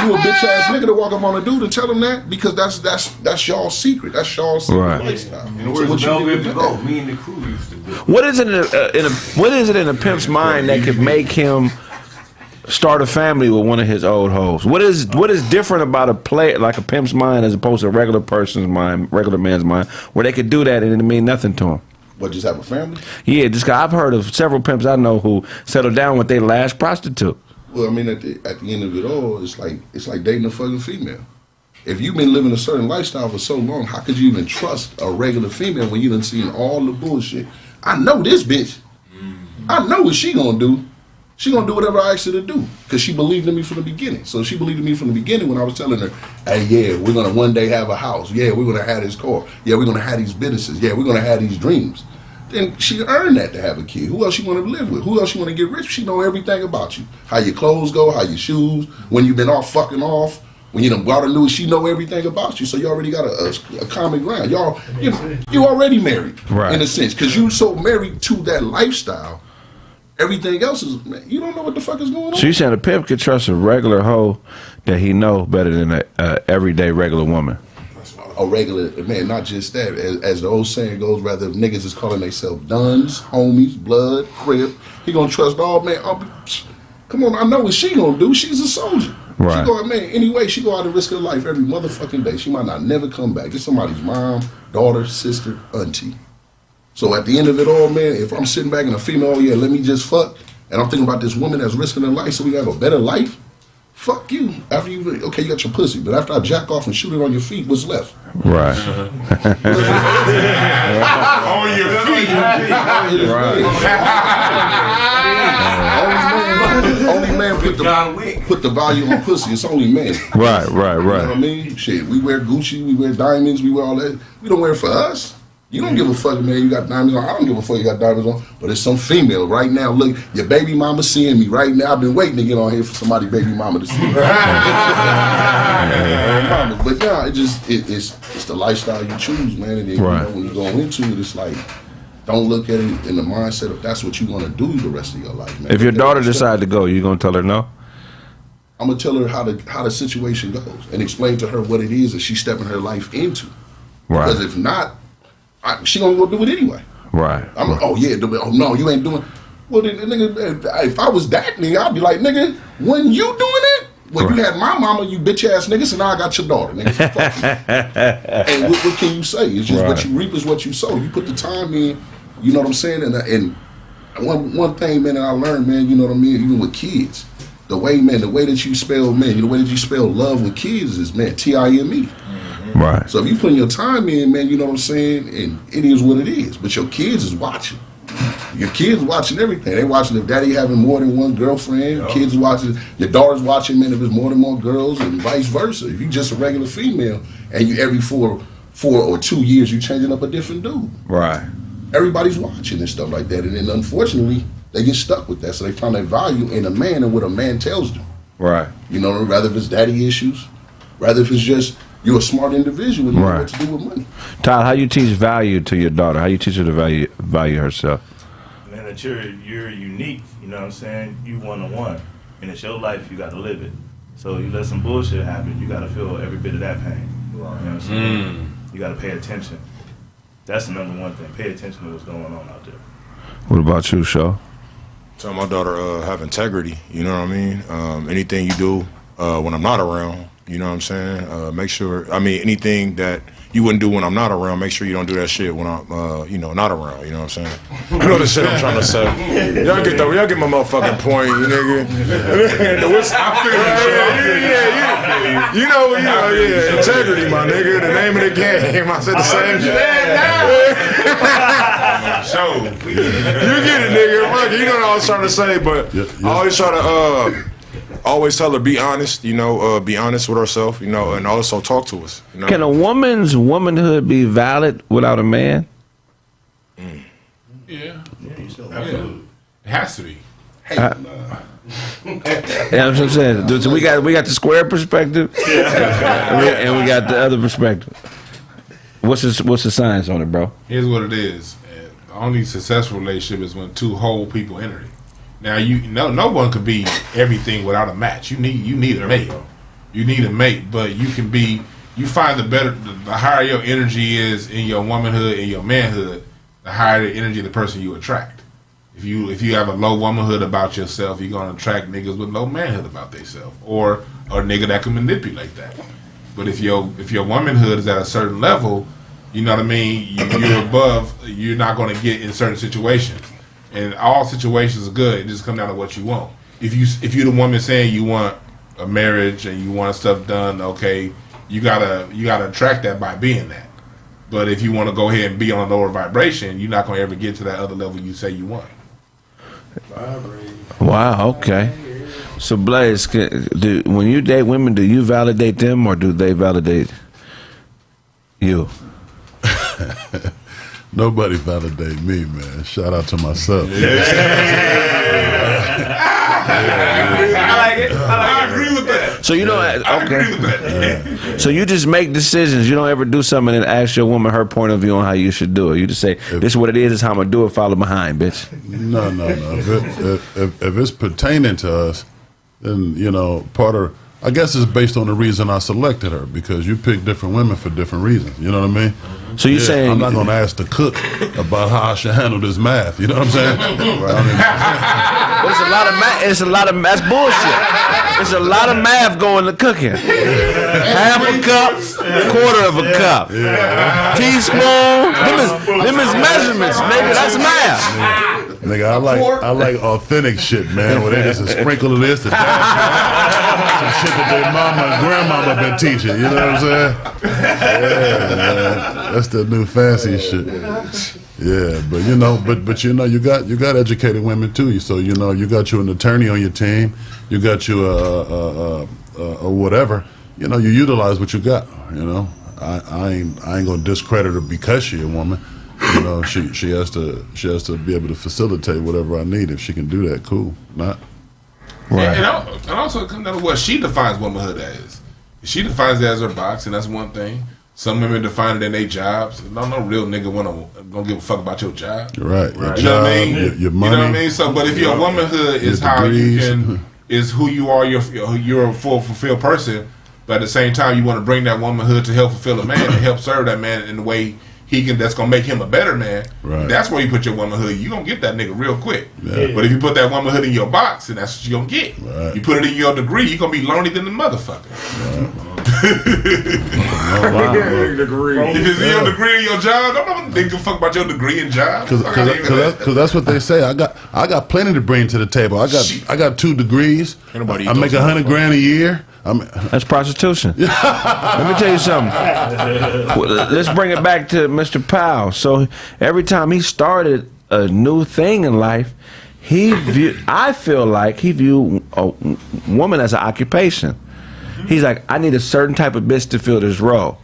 You a bitch ass nigga to walk up on a dude and tell him that, because that's y'all's secret. That's y'all's secret lifestyle. And where's the Belgrade to go? Me and the crew used to do. What is it in a pimp's mind that could make him start a family with one of his old hoes? What is different about a pimp's mind as opposed to a regular person's mind, regular man's mind, where they could do that and it mean nothing to him? What, just have a family? Yeah, I've heard of several pimps I know who settled down with their last prostitute. Well, I mean, at the end of it all, it's like dating a fucking female. If you've been living a certain lifestyle for so long, how could you even trust a regular female when you done seen all the bullshit? I know this bitch. I know what she gonna do. She gonna do whatever I asked her to do, because she believed in me from the beginning. So she believed in me from the beginning when I was telling her, hey, yeah, we're gonna one day have a house. Yeah, we're gonna have this car. Yeah, we're gonna have these businesses. Yeah, we're gonna have these dreams. Then she earned that to have a kid. Who else you want to live with? Who else you want to get rich? She know everything about you. How your clothes go, how your shoes, when you've been off fucking off, when you done bought a new, she know everything about you. So you already got a common ground. You already married, right, in a sense, because you so married to that lifestyle. Everything else is, man, you don't know what the fuck is going on. So you saying a pimp could trust a regular hoe that he know better than a everyday regular woman? A regular man, not just that. As the old saying goes, rather if niggas is calling themselves duns, homies, blood, crib, he gonna trust all, man. Come on, I know what she gonna do. She's a soldier. Right. She go, man, anyway, she go out and risk her life every motherfucking day. She might not never come back. It's somebody's mom, daughter, sister, auntie. So at the end of it all, man, if I'm sitting back and a female, oh yeah, let me just fuck, and I'm thinking about this woman that's risking her life so we have a better life, fuck you. After you got your pussy, but after I jack off and shoot it on your feet, what's left? Right. On your feet. Only man put the value on pussy. It's only man. Right. You know what I mean? Shit, we wear Gucci, we wear diamonds, we wear all that. We don't wear it for us. You don't give a fuck, man, you got diamonds on. I don't give a fuck you got diamonds on. But it's some female right now. Look, your baby mama seeing me right now. I've been waiting to get on here for somebody baby mama to see me. But nah, it's the lifestyle you choose, man. And then, right, when you go into it, it's like, don't look at it in the mindset of that's what you want to do the rest of your life, man. If your daughter decides to go, you gonna tell her no? I'm gonna tell her how the situation goes and explain to her what it is that she's stepping her life into. Right. Because if not, she gonna go do it anyway. Right. I'm like, oh yeah, oh no, you ain't doing. Well, then, nigga, if I was that nigga, I'd be like, nigga, when you doing it, well, you had my mama, you bitch ass nigga, so now I got your daughter, nigga. So fuck you. And what can you say? It's just what you reap is what you sow. You put the time in, you know what I'm saying? And one thing, man, that I learned, man, you know what I mean, even with kids, the way that you spell, man, the way that you spell love with kids is, man, Time. Right. So if you putting your time in, man, you know what I'm saying, and it is what it is. But your kids is watching. Your kids watching everything. They watching if daddy having more than one girlfriend. Yep. Kids watching. Your daughter's watching, man, if it's more than one girls, and vice versa. If you just a regular female, and you every four or 2 years you changing up a different dude. Right. Everybody's watching and stuff like that, and then unfortunately they get stuck with that. So they find their value in a man and what a man tells them. Right. You know, rather if it's daddy issues, rather if it's just you're a smart individual and you know what to do with money. Tyler, how you teach value to your daughter? How you teach her to value herself? Man, that you're unique. You know what I'm saying? You one-on-one, and it's your life. You got to live it. So you let some bullshit happen, you got to feel every bit of that pain. You know what I'm saying? You got to pay attention. That's the number one thing. Pay attention to what's going on out there. What about you, Shaw? Tell my daughter have integrity. You know what I mean? Anything you do when I'm not around, you know what I'm saying? Make sure. I mean, anything that you wouldn't do when I'm not around, make sure you don't do that shit when I'm, not around. You know what I'm saying? You know the shit I'm trying to say. Y'all get my motherfucking point, you nigga. Integrity, my nigga. The name of the game. I said the same shit. You get it, nigga. Fuck it. You know what I was trying to say, but I always try to always tell her be honest, be honest with herself, and also talk to us. You know? Can a woman's womanhood be valid without a man? Yeah. Absolutely. It has to be. Yeah, that's what I'm saying. So we got the square perspective, and we got the other perspective. What's the science on it, bro? Here's what it is. The only successful relationship is when two whole people enter it. Now no one could be everything without a match. You need a mate. You need a mate, but you find the higher your energy is in your womanhood and your manhood, the higher the energy of the person you attract. If you have a low womanhood about yourself, you're gonna attract niggas with low manhood about themselves, or a nigga that can manipulate that. But if your womanhood is at a certain level, you know what I mean, you're above. You're not gonna get in certain situations. And all situations are good. It just comes down to what you want. If you're the woman saying you want a marriage and you want stuff done, okay, you gotta attract that by being that. But if you want to go ahead and be on a lower vibration, you're not gonna ever get to that other level you say you want. Wow. Okay. So Blaze, when you date women, do you validate them or do they validate you? Nobody validate me, man. Shout out to myself. I like it. I agree with that. So I agree with that. So you just make decisions. You don't ever do something and ask your woman her point of view on how you should do it. You just say, "This is what it is. This is how I'm gonna do it. Follow behind, bitch." No. If it's pertaining to us, then I guess it's based on the reason I selected her, because you pick different women for different reasons. You know what I mean? So you're saying I'm not going to ask the cook about how I should handle this math. You know what I'm saying? But it's a lot of math. That's bullshit. It's a lot of math going to cooking. Half a cup, quarter of a cup, teaspoon. Them is measurements, nigga. That's math. Nigga, I like authentic shit, man. Where they just a sprinkle of this, some shit that their mama and grandmama been teaching. You know what I'm saying? Yeah, man. That's the new fancy shit. Yeah, but you got educated women too. So you got you an attorney on your team. You got you a whatever. You utilize what you got. I ain't gonna discredit her because she a woman. She has to be able to facilitate whatever I need. If she can do that, cool. Not right. And also it comes down to what she defines womanhood as. If she defines it as her box, and that's one thing. Some women define it in their jobs. No real nigga gonna give a fuck about your job. Right. You know what I mean? Your money. You know what I mean? So, but if your womanhood is how you can, is who you are, you're a full fulfilled person. But at the same time, you want to bring that womanhood to help fulfill a man and help serve that man in the way that's gonna make him a better man. Right. That's where you put your womanhood. You gonna get that nigga real quick. Yeah. But if you put that womanhood in your box, then that's what you gonna get. Right. You put it in your degree, you gonna be lonely than the motherfucker. Right. Degree. If it's in your degree in your job, don't think a fuck about your degree and job. Because that's what they say. I got plenty to bring to the table. I got 2 degrees. I make $100,000 a year. That's prostitution. Let me tell you something. Let's bring it back to Mr. Powell. So every time he started a new thing in life, I feel like he viewed a woman as an occupation. He's like, I need a certain type of bitch to fill this role.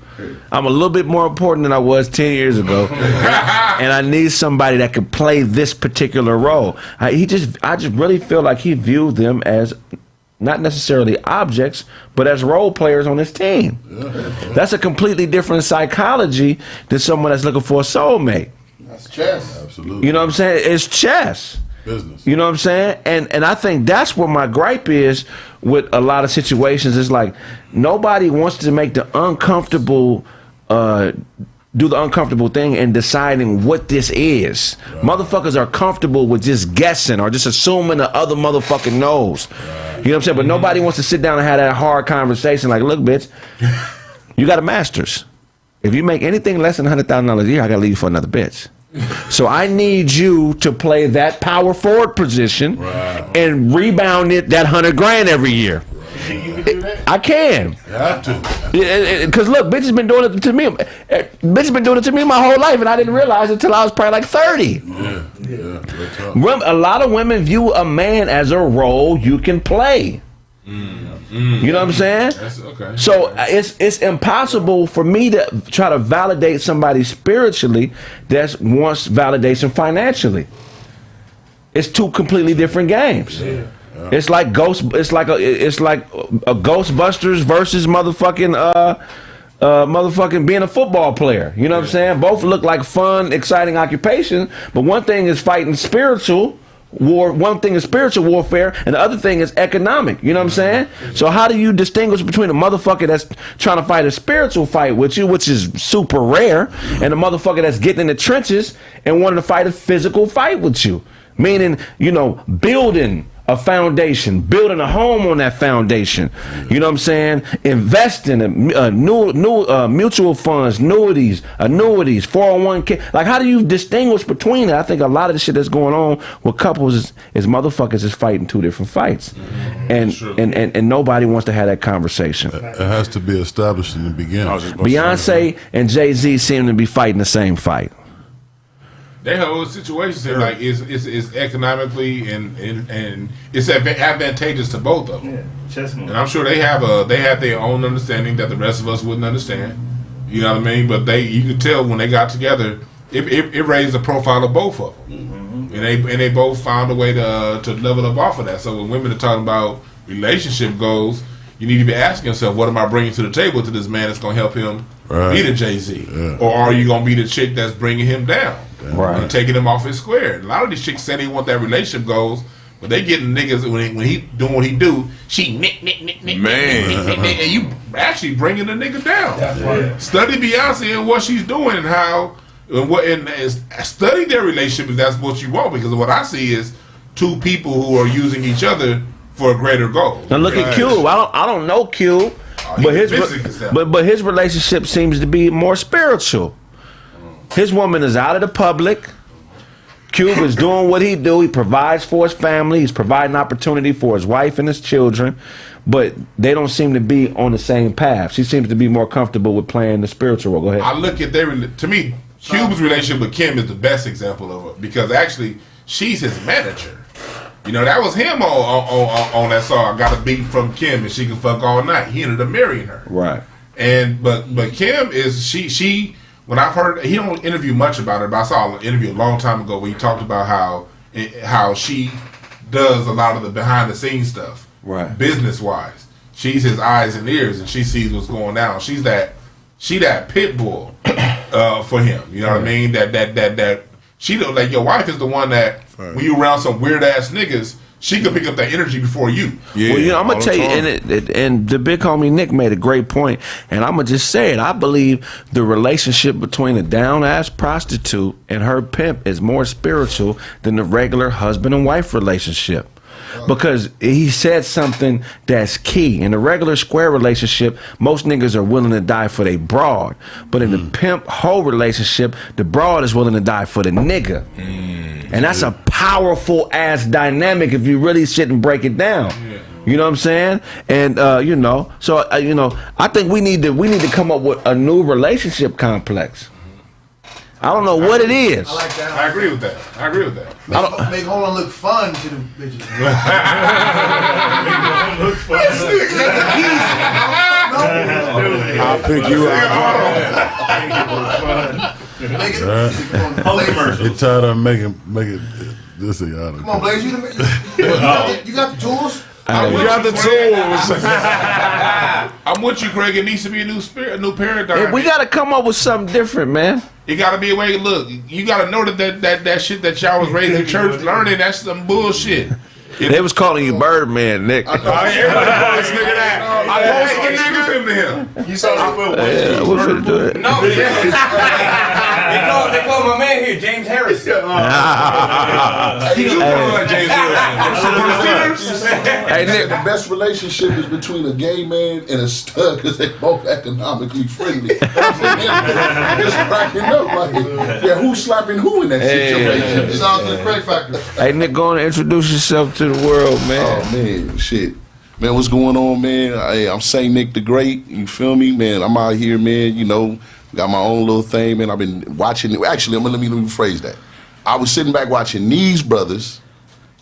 I'm a little bit more important than I was 10 years ago, and I need somebody that can play this particular role. I just really feel like he viewed them as not necessarily objects, but as role players on his team. That's a completely different psychology than someone that's looking for a soulmate. That's chess. Absolutely. You know what I'm saying? It's chess. Business. You know what I'm saying? And I think that's where my gripe is with a lot of situations. It's like nobody wants to make the uncomfortable, do the uncomfortable thing in deciding what this is. Right. Motherfuckers are comfortable with just guessing or just assuming the other motherfucker knows. Right. You know what I'm saying? But nobody wants to sit down and have that hard conversation like, look, bitch, you got a master's. If you make anything less than $100,000 a year, I got to leave you for another bitch. So I need you to play that power forward position and rebound it that $100,000 every year. I can. You have to. Because look, bitch has been doing it to me. Bitch has been doing it to me my whole life, and I didn't realize it until I was probably like 30. A lot of women view a man as a role you can play. You know what I'm saying? Okay. So it's impossible for me to try to validate somebody spiritually that wants validation financially. It's two completely different games. Yeah. It's like a Ghostbusters versus motherfucking being a football player. You know what I'm saying? Both look like fun, exciting occupation, but one thing is fighting spiritual war, one thing is spiritual warfare, and the other thing is economic. You know what I'm saying? So how do you distinguish between a motherfucker that's trying to fight a spiritual fight with you, which is super rare, and a motherfucker that's getting in the trenches and wanting to fight a physical fight with you? Meaning, building a foundation, building a home on that foundation. You know what I'm saying? Investing in mutual funds, annuities, 401k. Like, how do you distinguish between it? I think a lot of the shit that's going on with couples is motherfuckers is fighting two different fights, and nobody wants to have that conversation. It has to be established in the beginning. Beyonce and Jay-Z seem to be fighting the same fight. Their whole situation is economically and it's advantageous to both of them. Yeah, chestnut. And I'm sure they have their own understanding that the rest of us wouldn't understand. You know what I mean? But you could tell when they got together, it raised the profile of both of them, and they both found a way to level up off of that. So when women are talking about relationship goals, you need to be asking yourself, what am I bringing to the table to this man that's going to help him be the Jay-Z? Yeah. Or are you going to be the chick that's bringing him down? Right. And taking him off his square. A lot of these chicks say they want that relationship goals, but they getting niggas when he doing what he do, she nick, and you actually bringing the nigga down. Right. Study Beyonce and what she's doing and how, and study their relationship if that's what you want, because what I see is two people who are using each other for a greater goal. Now look at Cube. I don't know Cube, but his relationship seems to be more spiritual. His woman is out of the public. Cube is doing what he do. He provides for his family. He's providing opportunity for his wife and his children. But they don't seem to be on the same path. She seems to be more comfortable with playing the spiritual role. Go ahead. I look at to me, Cube's relationship with Kim is the best example of it, because actually she's his manager. That was him on that song. I got a beat from Kim and she can fuck all night. He ended up marrying her. Right. But Kim is she. When I've heard, he don't interview much about it, but I saw an interview a long time ago where he talked about how she does a lot of the behind the scenes stuff, right? Business wise, she's his eyes and ears, and she sees what's going down. She that pit bull for him. You know what I mean? That she like your wife is the one that when you around some weird ass niggas, she could pick up that energy before you. Yeah, well, I'm gonna tell you, and the big homie Nick made a great point, and I'm gonna just say it. I believe the relationship between a down ass prostitute and her pimp is more spiritual than the regular husband and wife relationship. Because he said something that's key. In a regular square relationship, most niggas are willing to die for their broad. But in the pimp hoe relationship, the broad is willing to die for the nigga. And that's a powerful ass dynamic if you really sit and break it down. You know what I'm saying? And so I think we need to come up with a new relationship complex. I don't know what it is. I like that. I agree with that. Make Holland look fun to the bitches. Look fun. I'll pick you up. They tired of making this a y'all. Come on, Blaze. You got the tools. You got the tools. I'm with you, Craig. It needs to be a new paradigm. Hey, we got to come up with something different, man. It got to be a way. Look, you got to know that shit that y'all was raised in church learning. That's some bullshit. They was calling you Birdman, Nick. Everybody call this nigga that. I posted the nigga. Him to him. You saw that foot. Yeah, we're finna do it. No, they call my man here James Harris. He was calling James Harrison. Hey, Nick. The best relationship is between a gay man and a stud because they both economically friendly. Just cracking up like, yeah, who's slapping who in that situation? Sounds like Kraig Facts. Hey, Nick, go on and introduce yourself to the world, man. Oh, man, shit. Man, what's going on, man? Hey, I'm Saint Nick the Great. You feel me, man? I'm out here, man. You know, got my own little thing, man. I've been watching. Actually, let me rephrase that. I was sitting back watching these brothers,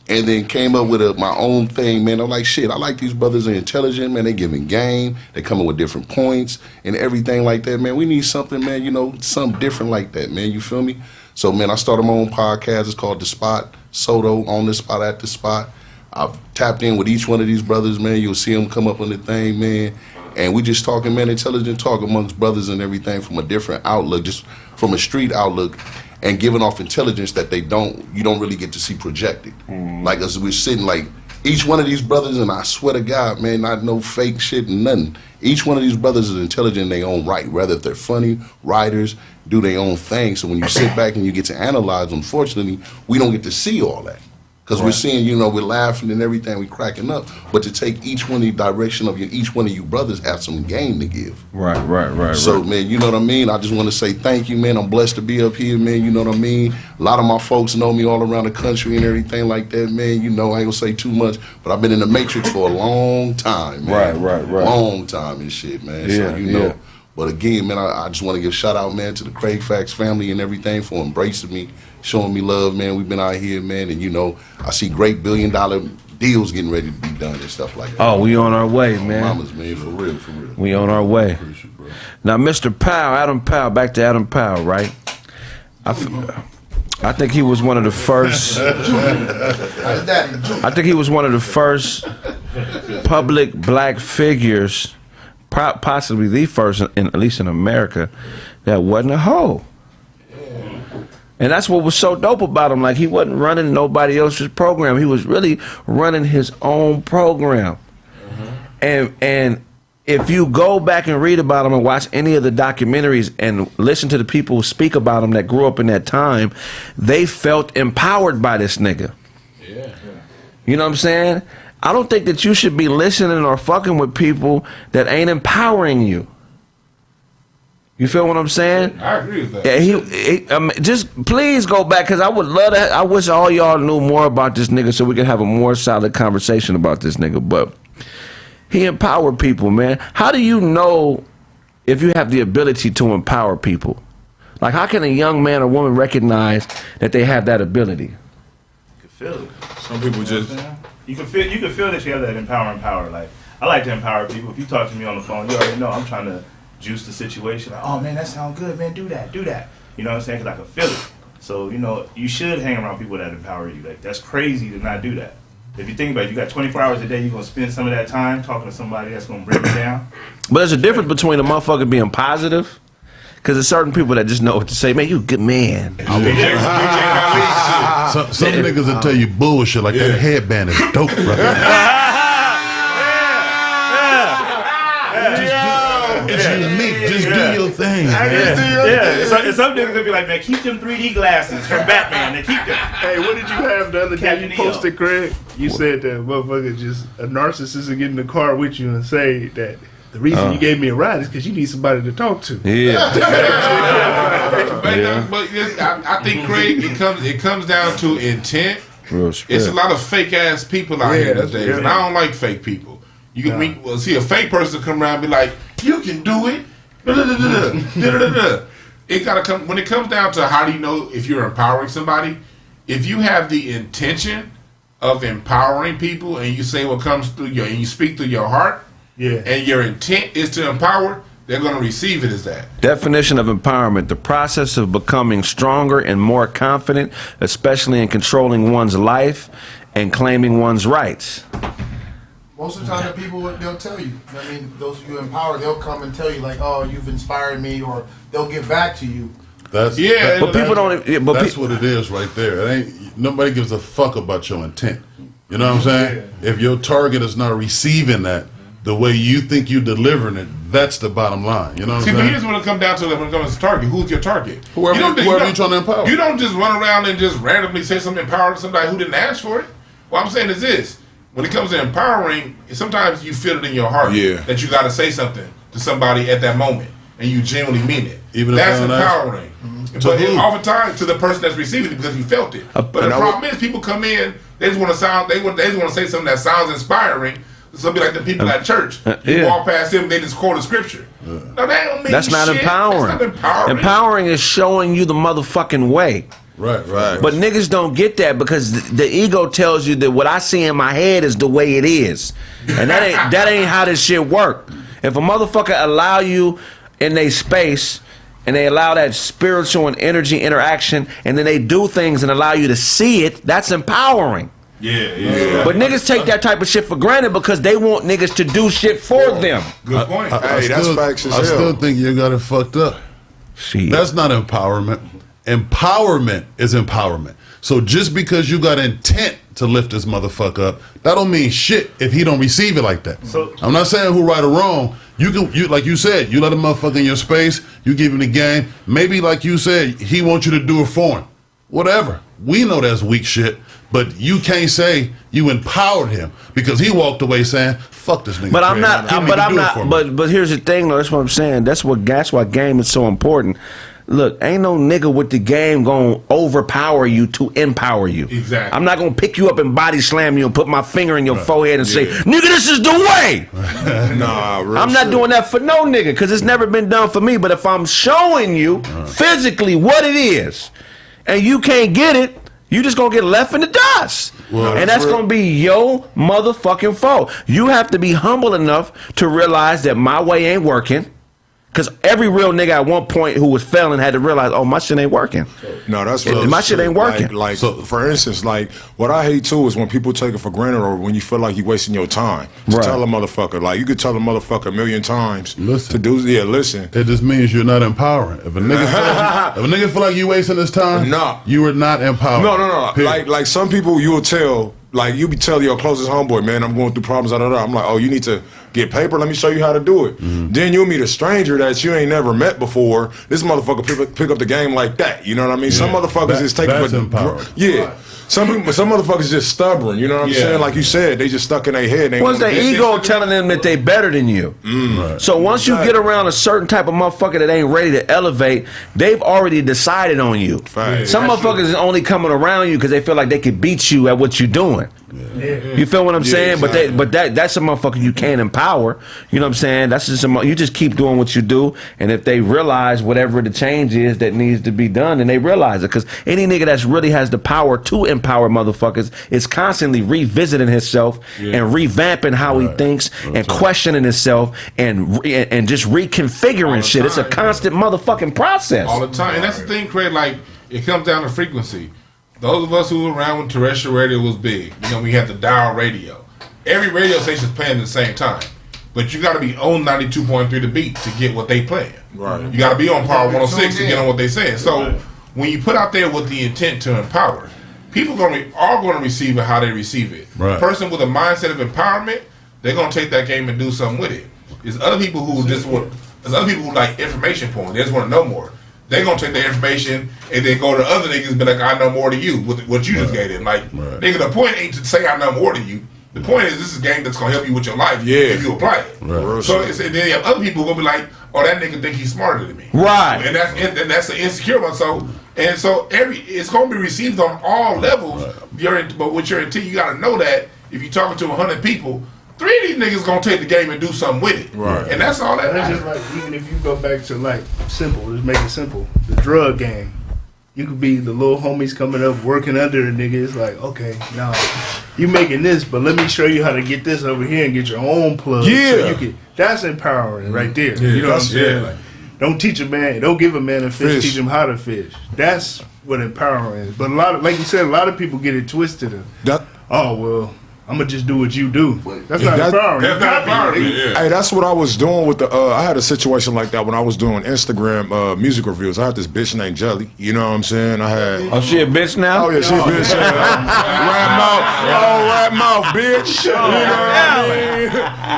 and then came up with my own thing, man. I'm like, shit, I like these brothers. They're intelligent, man. They giving game. They coming with different points and everything like that, man. We need something, man. You know, something different like that, man. You feel me? So, man, I started my own podcast. It's called The Spot. Soto on the spot at the spot. I've tapped in with each one of these brothers, man. You'll see them come up on the thing, man. And we just talking, man, intelligent talk amongst brothers and everything from a different outlook, just from a street outlook, and giving off intelligence that you don't really get to see projected. Like as we're sitting, like each one of these brothers, and I swear to God, man, not no fake shit and nothing. Each one of these brothers is intelligent in their own right, whether if they're funny, writers, do their own thing. So when you sit back and you get to analyze, unfortunately, we don't get to see all that. Because we're seeing, you know, we're laughing and everything, we're cracking up. But to take each one of the direction of each one of you brothers have some game to give. Right. So, man, you know what I mean? I just want to say thank you, man. I'm blessed to be up here, man. You know what I mean? A lot of my folks know me all around the country and everything like that, man. You know, I ain't going to say too much, but I've been in the Matrix for a long time, man. Right. Long time and shit, man. Yeah, so, you know. But again, man, I just want to give a shout out, man, to the Kraig Facts family and everything for embracing me, showing me love, man. We've been out here, man, and, you know, I see great billion-dollar deals getting ready to be done and stuff like that. Oh, we on our way, man. Mamas, man, for real. We on our way. Appreciate it, bro. Now, Mr. Powell, Adam Powell, back to Adam Powell, right? I think he was one of the first. I think he was one of the first public black figures, possibly the first, at least in America, that wasn't a hoe. And that's what was so dope about him. Like, he wasn't running nobody else's program. He was really running his own program. And if you go back and read about him and watch any of the documentaries and listen to the people who speak about him that grew up in that time, they felt empowered by this nigga. Yeah. You know what I'm saying? I don't think that you should be listening or fucking with people that ain't empowering you. You feel what I'm saying? I agree with that. Yeah, just please go back, because I would love to. I wish all y'all knew more about this nigga so we could have a more solid conversation about this nigga. But he empowered people, man. How do you know if you have the ability to empower people? Like, how can a young man or woman recognize that they have that ability? You can feel it. Some people just. You can feel that you have that empowering power. Like, I like to empower people. If you talk to me on the phone, you already know I'm trying to juice the situation. Like, oh man, that sounds good, man. Do that. You know what I'm saying? Because I can feel it. So, you know, you should hang around people that empower you. Like, that's crazy to not do that. If you think about it, you got 24 hours a day, you're going to spend some of that time talking to somebody that's going to break you down. But there's a difference between a motherfucker being positive, because there's certain people that just know what to say. Man, you a good man. Some niggas will tell you bullshit like that headband is dope, brother. It's unique. Just do your thing. So some niggas will be like, man, keep them 3D glasses from Batman. They keep them. Hey, what did you have the other day? You posted, Craig. You said that motherfucker just a narcissist will get in the car with you and say that the reason you gave me a ride is because you need somebody to talk to. Yeah. But I think, Craig, it comes down to intent. It's a lot of fake ass people out here these days, and I don't like fake people. You can see a fake person come around and be like, "You can do it." It gotta come when it comes down to how do you know if you're empowering somebody? If you have the intention of empowering people and you say what comes through and you speak through your heart, and your intent is to empower, they're gonna receive it as that. Definition of empowerment: the process of becoming stronger and more confident, especially in controlling one's life and claiming one's rights. Most of the time, the people, they'll tell you. I mean, those you empower, they'll come and tell you, like, oh, you've inspired me, or they'll get back to you. That's but people don't. Yeah, but that's what it is right there. It ain't nobody gives a fuck about your intent. You know what I'm saying? Yeah. If your target is not receiving that the way you think you're delivering it, that's the bottom line. You know what I'm saying? But here's what it comes down to when it comes to target. Who's your target? Whoever you're trying to empower. You don't just run around and just randomly say something empowering to somebody who didn't ask for it. What I'm saying is this. When it comes to empowering, sometimes you feel it in your heart that you got to say something to somebody at that moment, and you genuinely mean it. Even that's empowering. But oftentimes to the person that's receiving it because you felt it. But the problem is people come in, they just want to say something that sounds inspiring. Something like the people at church. You walk past them, they just quote a scripture. No, that don't mean that's not shit. empowering. That's not empowering. Empowering is showing you the motherfucking way. Right. But niggas don't get that because the ego tells you that what I see in my head is the way it is, and that ain't how this shit work. If a motherfucker allow you in their space and they allow that spiritual and energy interaction, and then they do things and allow you to see it, that's empowering. Yeah. But niggas take that type of shit for granted because they want niggas to do shit for them. Good point. That's facts as hell. I still think you got it fucked up. Shit. That's not empowerment. Empowerment is empowerment. So just because you got intent to lift this motherfucker up, that don't mean shit if he don't receive it like that. So I'm not saying who right or wrong. You like you said, you let a motherfucker in your space, you give him the game. Maybe like you said, he wants you to do it for him. Whatever. We know that's weak shit, but you can't say you empowered him because he walked away saying, "Fuck this nigga." But I'm not. But here's the thing, though. That's what I'm saying. That's why game is so important. Look, ain't no nigga with the game gonna overpower you to empower you. Exactly. I'm not gonna pick you up and body slam you and put my finger in your forehead and say, "Nigga, this is the way." Nah, I'm not doing that for no nigga because it's never been done for me. But if I'm showing you physically what it is, and you can't get it, you just gonna get left in the dust. And that's gonna be your motherfucking fault. You have to be humble enough to realize that my way ain't working. Because every real nigga at one point who was failing had to realize, oh, my shit ain't working. No, that's real. My shit ain't working. So, for instance, like, what I hate, too, is when people take it for granted or when you feel like you're wasting your time. To tell a motherfucker. Like, you could tell a motherfucker a million times to do, listen. It just means you're not empowering. If a nigga feel like you wasting his time, you are not empowering. No. Like, some people you will tell, like, you be telling your closest homeboy, man, I'm going through problems, I'm like, oh, you need to get paper, let me show you how to do it. Then you'll meet a stranger that you ain't never met before. This motherfucker pick up the game like that. You know what I mean? Some motherfuckers just take it for empowering. Some motherfuckers just stubborn. You know what I'm saying? Like you said, they just stuck in their head. Once their ego telling them that they better than you. So once you get around a certain type of motherfucker that ain't ready to elevate, they've already decided on you. Some motherfuckers is only coming around you because they feel like they could beat you at what you're doing. You feel what I'm saying? Exactly. But that's a motherfucker you can't empower. You know what I'm saying? That's just you just keep doing what you do, and if they realize whatever the change is that needs to be done, then they realize it. Because any nigga that's really has the power to empower motherfuckers is constantly revisiting himself and revamping how he thinks and questioning himself and just reconfiguring shit. It's a constant motherfucking process all the time. And that's the thing, Kraig. Like, it comes down to frequency. Those of us who were around when terrestrial radio was big, we had the dial radio. Every radio station is playing at the same time. But you got to be on 92.3 The Beat to get what they playing. Right. You got to be on Power 106 to get on what they saying. So when you put out there with the intent to empower, people are going to receive it how they receive it. Right. A person with a mindset of empowerment, they're going to take that game and do something with it. There's other people who like information porn. They just want to know more. They're going to take their information and then go to other niggas and be like, I know more than you, with what you just gave them. Like, nigga, the point ain't to say I know more than you. The point is this is a game that's going to help you with your life if you apply it. Right. So and then you have other people going to be like, oh, that nigga think he's smarter than me. Right. And that's an insecure one. So it's going to be received on all levels. Right. But with your intent, you got to know that if you're talking to 100 people, 3 of these niggas gonna take the game and do something with it. Right. And that's all that matters. Just like, even if you go back to like simple, just make it simple. The drug game. You could be the little homies coming up working under a nigga. It's like, okay, now you making this, but let me show you how to get this over here and get your own plug. Yeah. So you can, that's empowering right there. You know what I'm saying? Like, don't give a man a fish, teach him how to fish. That's what empowering is. But a lot of, like you said, a lot of people get it twisted. I'm gonna just do what you do. That's not empowering. That's not empowering. Yeah. Hey, that's what I was doing with the. I had a situation like that when I was doing Instagram music reviews. I had this bitch named Jelly. You know what I'm saying? I had. Oh, she a bitch now? Oh yeah, she a bitch. Rat mouth. Oh, rat mouth, bitch. You know what I mean?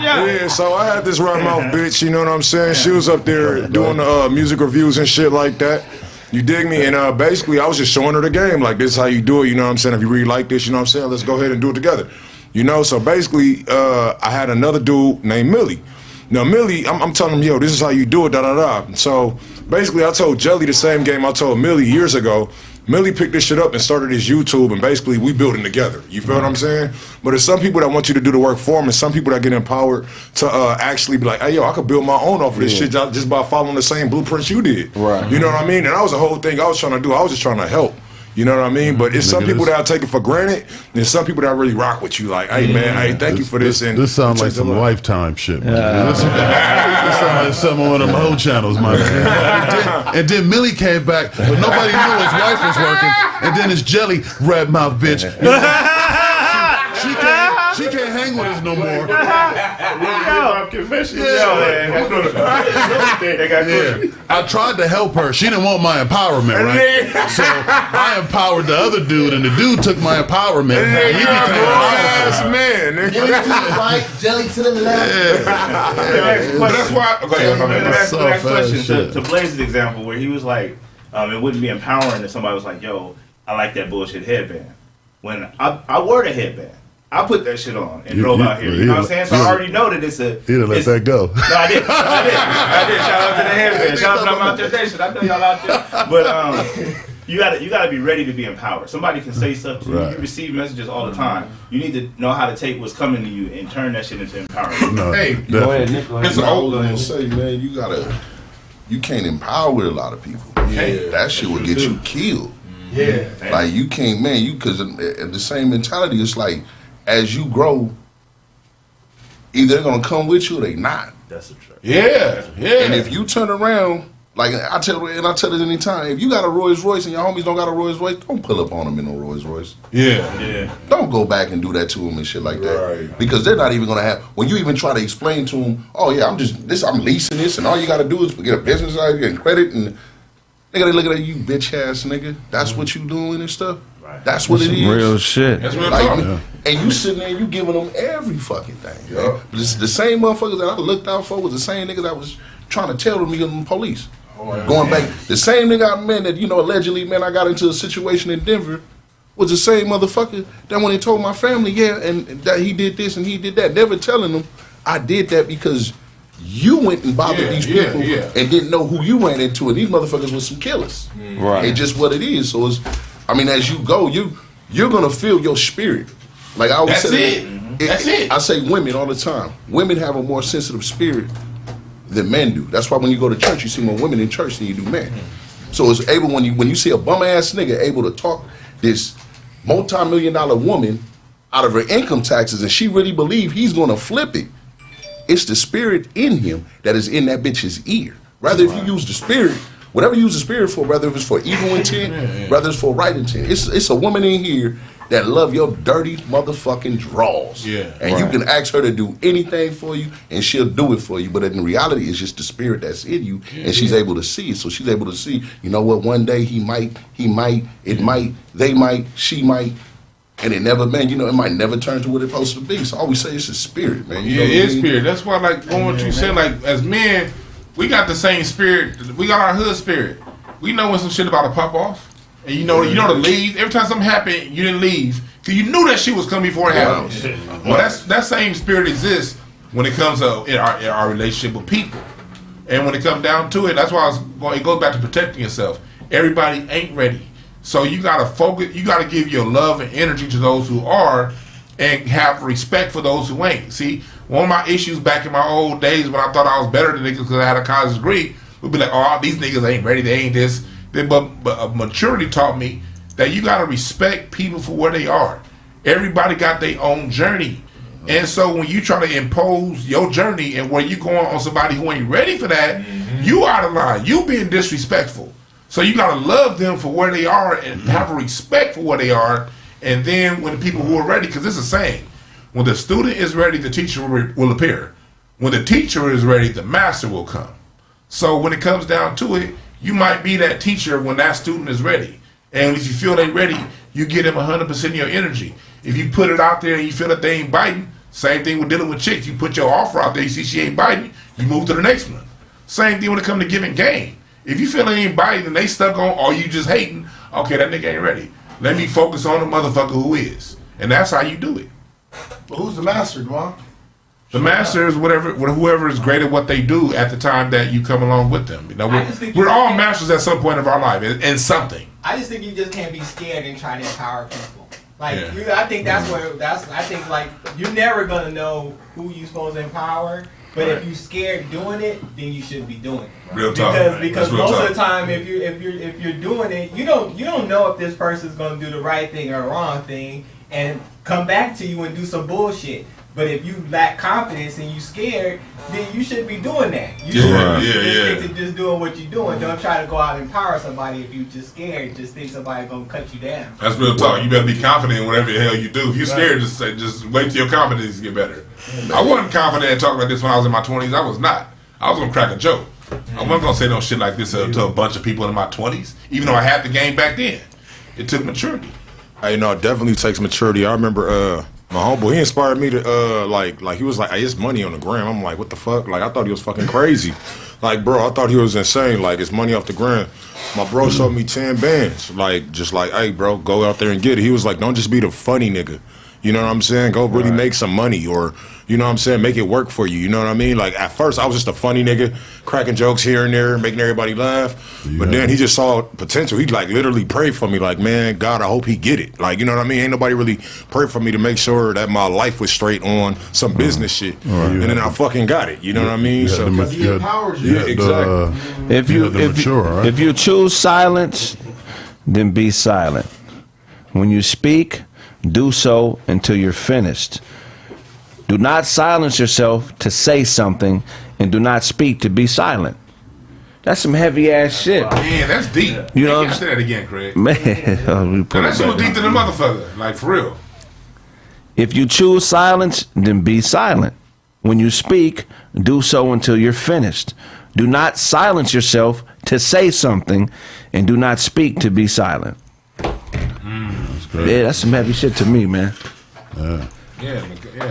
Yeah. So I had this rat mouth bitch. You know what I'm saying? She was up there doing the music reviews and shit like that. You dig me? And basically, I was just showing her the game. Like, this is how you do it. You know what I'm saying? If you really like this, you know what I'm saying? Let's go ahead and do it together. You know, so basically, I had another dude named Millie. Now, Millie, I'm telling him, yo, this is how you do it, da-da-da. So, basically, I told Jelly the same game I told Millie years ago. Millie picked this shit up and started his YouTube, and basically, we building together. You feel what I'm saying? But there's some people that want you to do the work for them, and some people that get empowered to actually be like, hey, yo, I could build my own off of this shit just by following the same blueprints you did. Right. You know what I mean? And that was the whole thing I was trying to do. I was just trying to help. You know what I mean? But it's some people that take it for granted, and there's some people that really rock with you. Like, hey, man, hey, thank you for this. And this sounds like some Lifetime shit, man. This sounds like some of one of them whole channels, man. And then Millie came back, but nobody knew his wife was working. And then his Jelly rat mouth bitch. She can't hang with us no more. I tried to help her. She didn't want my empowerment, right? So I empowered the other dude, and the dude took my empowerment. He became powerful. Man. Jelly to the right, jelly to the left. But that's why. The next question to Blaze's example, where he was like, it wouldn't be empowering if somebody was like, yo, I like that bullshit headband. When I wore the headband, I put that shit on and drove out here. You know what I'm saying? So I already know that it's a. He didn't let that go. No, I did. Shout out to the headband. Shout out to I'm out there station. I know y'all out there. But you gotta be ready to be empowered. Somebody can say stuff to you. You receive messages all the time. You need to know how to take what's coming to you and turn that shit into empowerment. No, hey, go ahead, Nick. It's an old one. Say, man, you can't empower a lot of people. Yeah, that shit will get you killed. Yeah, like you can't, man. Because the same mentality, it's like, as you grow, either they're gonna come with you or they not. That's a truth. Yeah. And if you turn around, like I tell it anytime, if you got a Rolls Royce and your homies don't got a Rolls Royce, don't pull up on them in no Rolls Royce. Yeah. Don't go back and do that to them and shit like that. Because they're not even gonna have. When you even try to explain to them, oh yeah, I'm leasing this, and all you gotta do is get a business out, get credit, and they gotta look at you, bitch ass nigga. That's what you doing and stuff. That's what it is. Real shit. That's what I'm talking. And you sitting there, you giving them every fucking thing. Yeah. The same motherfuckers that I looked out for was the same niggas that was trying to tell me on the police. Going back, the same nigga I met that, allegedly, man, I got into a situation in Denver was the same motherfucker that when they told my family, and that he did this and he did that, never telling them I did that because you went and bothered these people and didn't know who you ran into, and these motherfuckers was some killers. Right. It's just what it is. So it's, as you go, you're gonna feel your spirit. Like I always say, That's it. I say women all the time. Women have a more sensitive spirit than men do. That's why when you go to church, you see more women in church than you do men. So it's able when you see a bum ass nigga able to talk this multi-million-dollar woman out of her income taxes, and she really believe he's gonna flip it. It's the spirit in him that is in that bitch's ear. Rather, if you use the spirit, whatever you use the spirit for, whether if it's for evil intent, whether it's for right intent, it's a woman in here that love your dirty motherfucking draws. Yeah. And you can ask her to do anything for you, and she'll do it for you. But in reality, it's just the spirit that's in you, and she's able to see it. So she's able to see, you know what, one day he might, it might, they might, she might, and it never, man, it might never turn to what it's supposed to be. So I always say it's a spirit, man. It is spirit. That's why, like, going what you said, like, as men, we got the same spirit. We got our hood spirit. We know when some shit about to pop off. And you know to leave. Every time something happened, you didn't leave. Because you knew that shit was coming before it happened. Well, that same spirit exists when it comes to in our relationship with people. And when it comes down to it, that's why it goes back to protecting yourself. Everybody ain't ready. So you got to focus. You got to give your love and energy to those who are and have respect for those who ain't. See, one of my issues back in my old days when I thought I was better than niggas because I had a college degree would be like, oh, these niggas ain't ready. They ain't this. But maturity taught me that you got to respect people for where they are. Everybody got their own journey. And so when you try to impose your journey and where you going on somebody who ain't ready for that, you out of line. You being disrespectful. So you got to love them for where they are and have a respect for where they are. And then when the people who are ready, because it's a saying, When the student is ready, the teacher will appear. When the teacher is ready, the master will come. So when it comes down to it, you might be that teacher when that student is ready. And if you feel they ready, you give them 100% of your energy. If you put it out there and you feel that they ain't biting, same thing with dealing with chicks. You put your offer out there, you see she ain't biting, you move to the next one. Same thing when it comes to giving game. If you feel they ain't biting and they stuck on, or you just hating, okay, that nigga ain't ready. Let me focus on the motherfucker who is. And that's how you do it. But who's the master, Dwan? The master is whoever is great at what they do at the time that you come along with them. You know, we're all masters at some point of our life in something. I just think you just can't be scared and try to empower people. Like I think I think like you're never gonna know who you're supposed to empower. But if you're scared doing it, then you shouldn't be doing it. Real talk. Because most of the time, if you're doing it, you don't know if this person's gonna do the right thing or wrong thing, and come back to you and do some bullshit. But if you lack confidence and you scared, then you shouldn't be doing that. You should stick to just doing what you're doing. Don't try to go out and empower somebody if you're just scared. Just think somebody's gonna cut you down. That's real talk. You better be confident in whatever the hell you do. If you're scared, just wait till your confidence get better. I wasn't confident in talking about this when I was in my 20s. I was not. I was gonna crack a joke. I wasn't gonna say no shit like this to a bunch of people in my 20s, even though I had the game back then. It took maturity. Hey, no, it definitely takes maturity. I remember my homeboy, he inspired me to like he was like, hey, it's money on the gram. I'm like, what the fuck? Like, I thought he was fucking crazy. Like, bro, I thought he was insane. Like, it's money off the gram. My bro showed me 10 bands. Like, just like, hey, bro, go out there and get it. He was like, don't just be the funny nigga. You know what I'm saying? Go really make some money, or, you know what I'm saying, make it work for you. You know what I mean? Like, at first, I was just a funny nigga, cracking jokes here and there, making everybody laugh. But then he just saw potential. He, like, literally prayed for me, like, man, God, I hope he get it. Like, you know what I mean? Ain't nobody really prayed for me to make sure that my life was straight on some business shit. And then I fucking got it. You know what I mean? So he empowers you. Yeah, exactly. If you choose silence, then be silent. When you speak, do so until you're finished. Do not silence yourself to say something, and do not speak to be silent. That's some heavy ass shit. Man, that's deep. You know, say that again, Craig. Man, that's so deep to the motherfucker. Like, for real. If you choose silence, then be silent. When you speak, do so until you're finished. Do not silence yourself to say something, and do not speak to be silent. Yeah, that's some heavy shit to me, man. Yeah,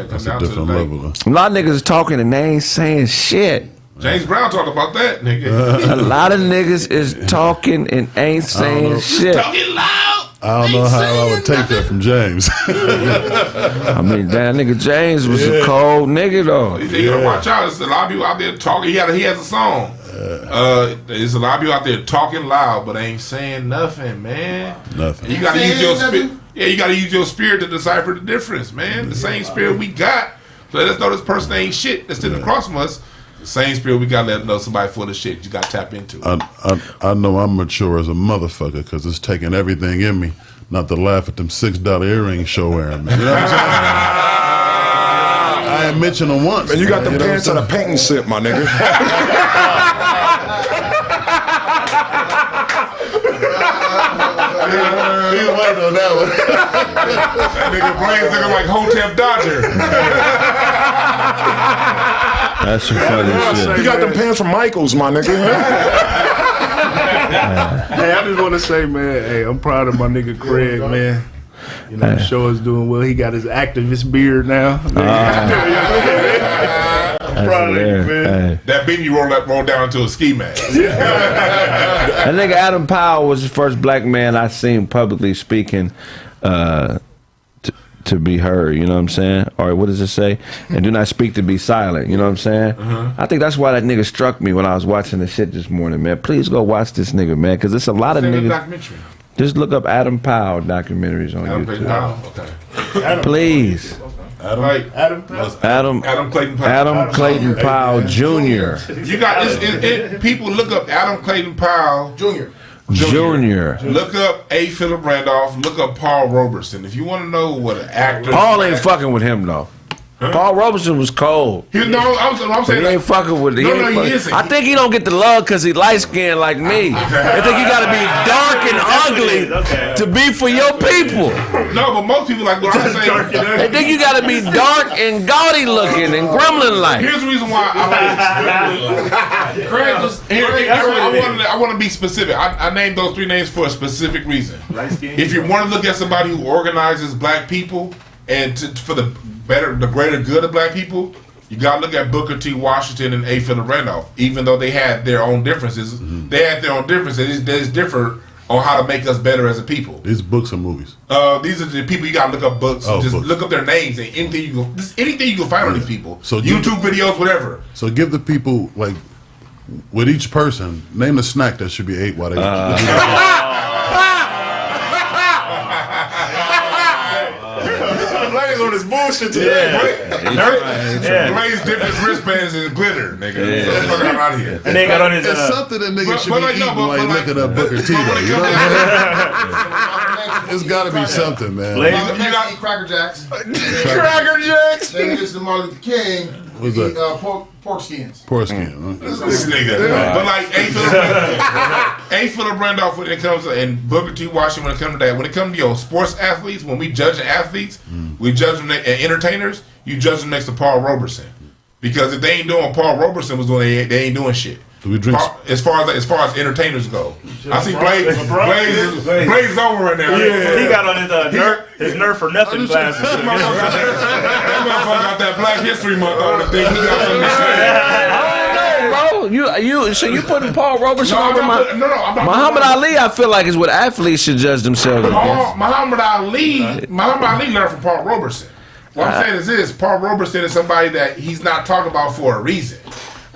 that's a different level. A lot of niggas is talking and they ain't saying shit. James Brown talked about that, nigga. A lot of niggas is talking and ain't saying shit. Talking loud. I don't know how I would take that from James. I mean, damn, nigga James was a cold nigga, though. You gotta watch out. There's a lot of people out there talking. He has a song. There's a lot of people out there talking loud, but ain't saying nothing, man. Nothing. You gotta use your spirit. Yeah, you gotta use your spirit to decipher the difference, man. The same spirit we got. So let us know this person ain't shit that's sitting across from us. The same spirit we got to let know somebody full of shit. You got to tap into. I know I'm mature as a motherfucker because it's taking everything in me not to laugh at them $6 earrings show wearing, man. You know what I'm saying? I ain't mentioned them once. And you got the pants on a painting sip, my nigga. He's waiting on that one. That nigga brains looking like Hotep Dodger. That's some funny shit. You got them pants from Michaels, my nigga. Hey, I just want to say, man, hey, I'm proud of my nigga Kraig, man. You know, the show is doing well. He got his activist beard now. I'm proud of you, man. That beanie rolled down into a ski mask. That nigga Adam Powell was the first black man I seen publicly speaking to be heard, you know what I'm saying? Or what does it say? And do not speak to be silent, you know what I'm saying? I think that's why that nigga struck me when I was watching the shit this morning, man. Please go watch this nigga, man, because it's a lot of niggas. Documentary. Just look up Adam Powell documentaries on YouTube. Okay. Please. Adam Clayton Powell. Adam Clayton Powell Jr. You got people look up Adam Clayton Powell Jr. Look up A. Philip Randolph. Look up Paul Robeson. If you want to know what an actor. Paul ain't fucking with him though. Paul Robeson was cold. I'm saying he ain't fucking with it. No, he isn't. I think he don't get the love because he light skinned like me. I think you got to be dark and ugly to be for your people. No, but most people like what I'm saying. They think you got to be dark and gaudy looking and gremlin like. Here's the reason why I like Kraig was. I want to be specific. I named those 3 names for a specific reason. If you want to look at somebody who organizes black people and for the greater good of black people, you got to look at Booker T. Washington and A. Philip Randolph. Even though they had their own differences, They differ on how to make us better as a people. These books and movies. These are the people you got to look up books. Just look up their names and anything you can find on these people. So YouTube videos, whatever. So give the people, like, with each person, name the snack that should be ate while they. Blaze on his bullshit today. Blaze dipped his wristbands in glitter, nigga. So fuck out of here. And they got on his. It's something that niggas should be eating while you looking up Booker T. Though, you know? It's got to be something, man. You got Cracker Jacks. Cracker Jacks. Then this is Martin Luther King. What's that? Pork skins. Pork skin. This nigga. But like A. Philip Randolph when it comes to, and Booker T. Washington when it comes to that. When it comes to your sports athletes, when we judge athletes, we judge them and entertainers. You judge them next to Paul Robeson, because if they ain't doing what Paul Robeson was doing, they ain't doing shit. Do we drink? As far as entertainers go, I see Blaze is over right now. Yeah. He got on his nerf for nothing glasses. That motherfucker got that Black History Month on the thing. He got something to say. Bro, so you putting Paul Robeson over I'm not Muhammad Ali? I feel like is what athletes should judge themselves against. Muhammad Ali learned from Paul Robeson. What I'm saying is this: Paul Robeson is somebody that he's not talking about for a reason.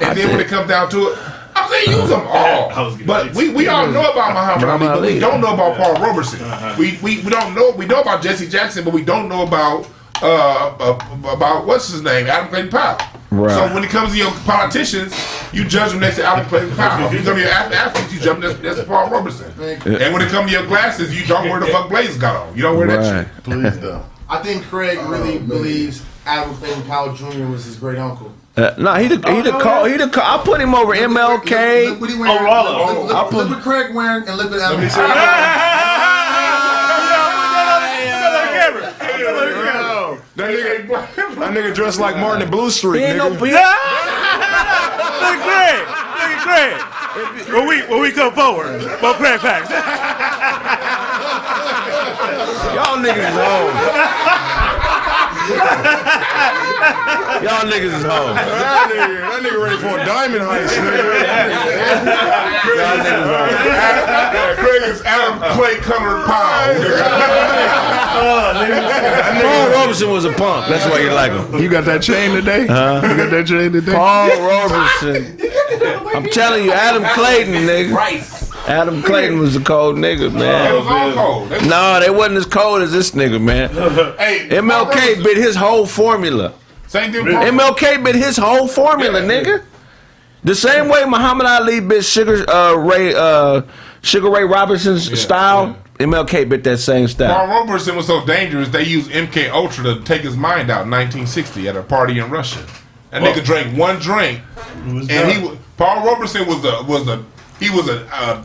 And then when it comes down to it, I'm saying use them all. But we all know about Muhammad Ali, but we don't know about Paul Robeson. We don't know. We know about Jesse Jackson, but we don't know about what's his name, Adam Clayton Powell. Right. So when it comes to your politicians, you judge them next to Adam Clayton Powell. If you come to your athletes, you judge them next to Paul Robeson. And when it comes to your glasses, you don't wear the fuck Blaze got on. You don't wear that shit. Please don't. I think Kraig really believes Adam Clayton Powell Jr. was his great uncle. No, he the I put him over MLK. Look what he wearing. Look what Kraig wearing and look at Adam. That nigga dressed like Martin and Blue Street. He ain't nigga. no Look at Kraig. When we come forward, more Kraig Facts. Y'all niggas is hoes. Y'all niggas is hoes. That nigga ready for a diamond heist, nigga. Y'all niggas is hoes. Kraig is Adam Clay colored Powell. Paul Robeson was a punk. That's why you like him. You got that chain today? You got that chain today? Paul Robeson. I'm telling you, Adam Clayton, nigga. Adam Clayton was a cold nigga, man. It was all cold. No, they wasn't as cold as this nigga, man. Hey, MLK bit his whole formula. Same thing. MLK bit his whole formula, nigga. The same way Muhammad Ali bit Sugar Ray Robinson's style. MLK bit that same style. Paul Robeson was so dangerous they used MK Ultra to take his mind out in 1960 at a party in Russia. That nigga drank one drink, and Paul Robeson was a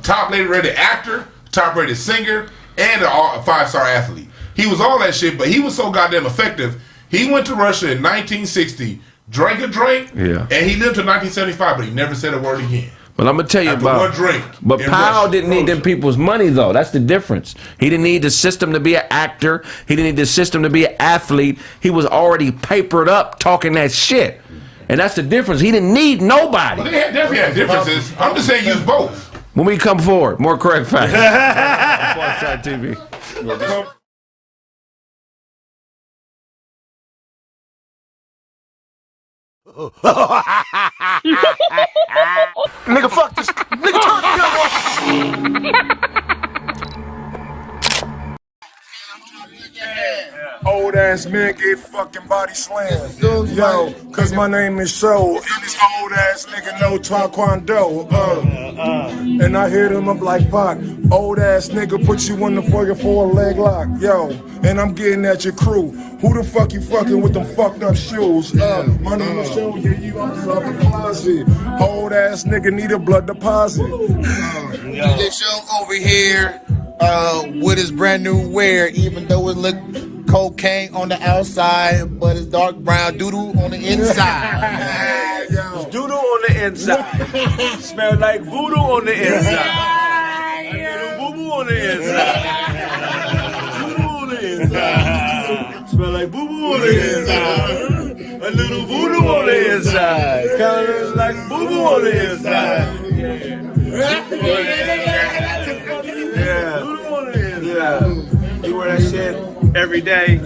top rated actor, top rated singer, and a 5-star athlete. He was all that shit, but he was so goddamn effective. He went to Russia in 1960, drank a drink, and he lived to 1975, but he never said a word again. But I'm gonna tell you about one drink. But Powell didn't need them people's money though. That's the difference. He didn't need the system to be an actor. He didn't need the system to be an athlete. He was already papered up talking that shit. And that's the difference. He didn't need nobody. Well, they definitely had differences. I'm just saying use both. When we come forward, more Kraig Facts. Pharcyde TV. Nigga, fuck this. Nigga, turn the gun off. Old ass men get fucking body slammed. Yo, cause my name is Show, and this old ass nigga know Taekwondo. And I hit him up like Pac. Old ass nigga put you in the fucking 4-leg lock, yo. And I'm getting at your crew. Who the fuck you fucking with them fucked up shoes? My name is Show, yeah, you out the closet. Old ass nigga need a blood deposit. DJ Show over here with his brand new wear, even though it look cocaine on the outside, but it's dark brown doodoo on the inside. It's doodoo on the inside. Smell like voodoo on the inside. Boo-boo on the inside. Voodoo on the inside. Smell like boo-boo on the inside. A little voodoo on the inside. Kinda like boo-boo on the inside. Yeah. Voodoo on the inside. You wear that shit every day.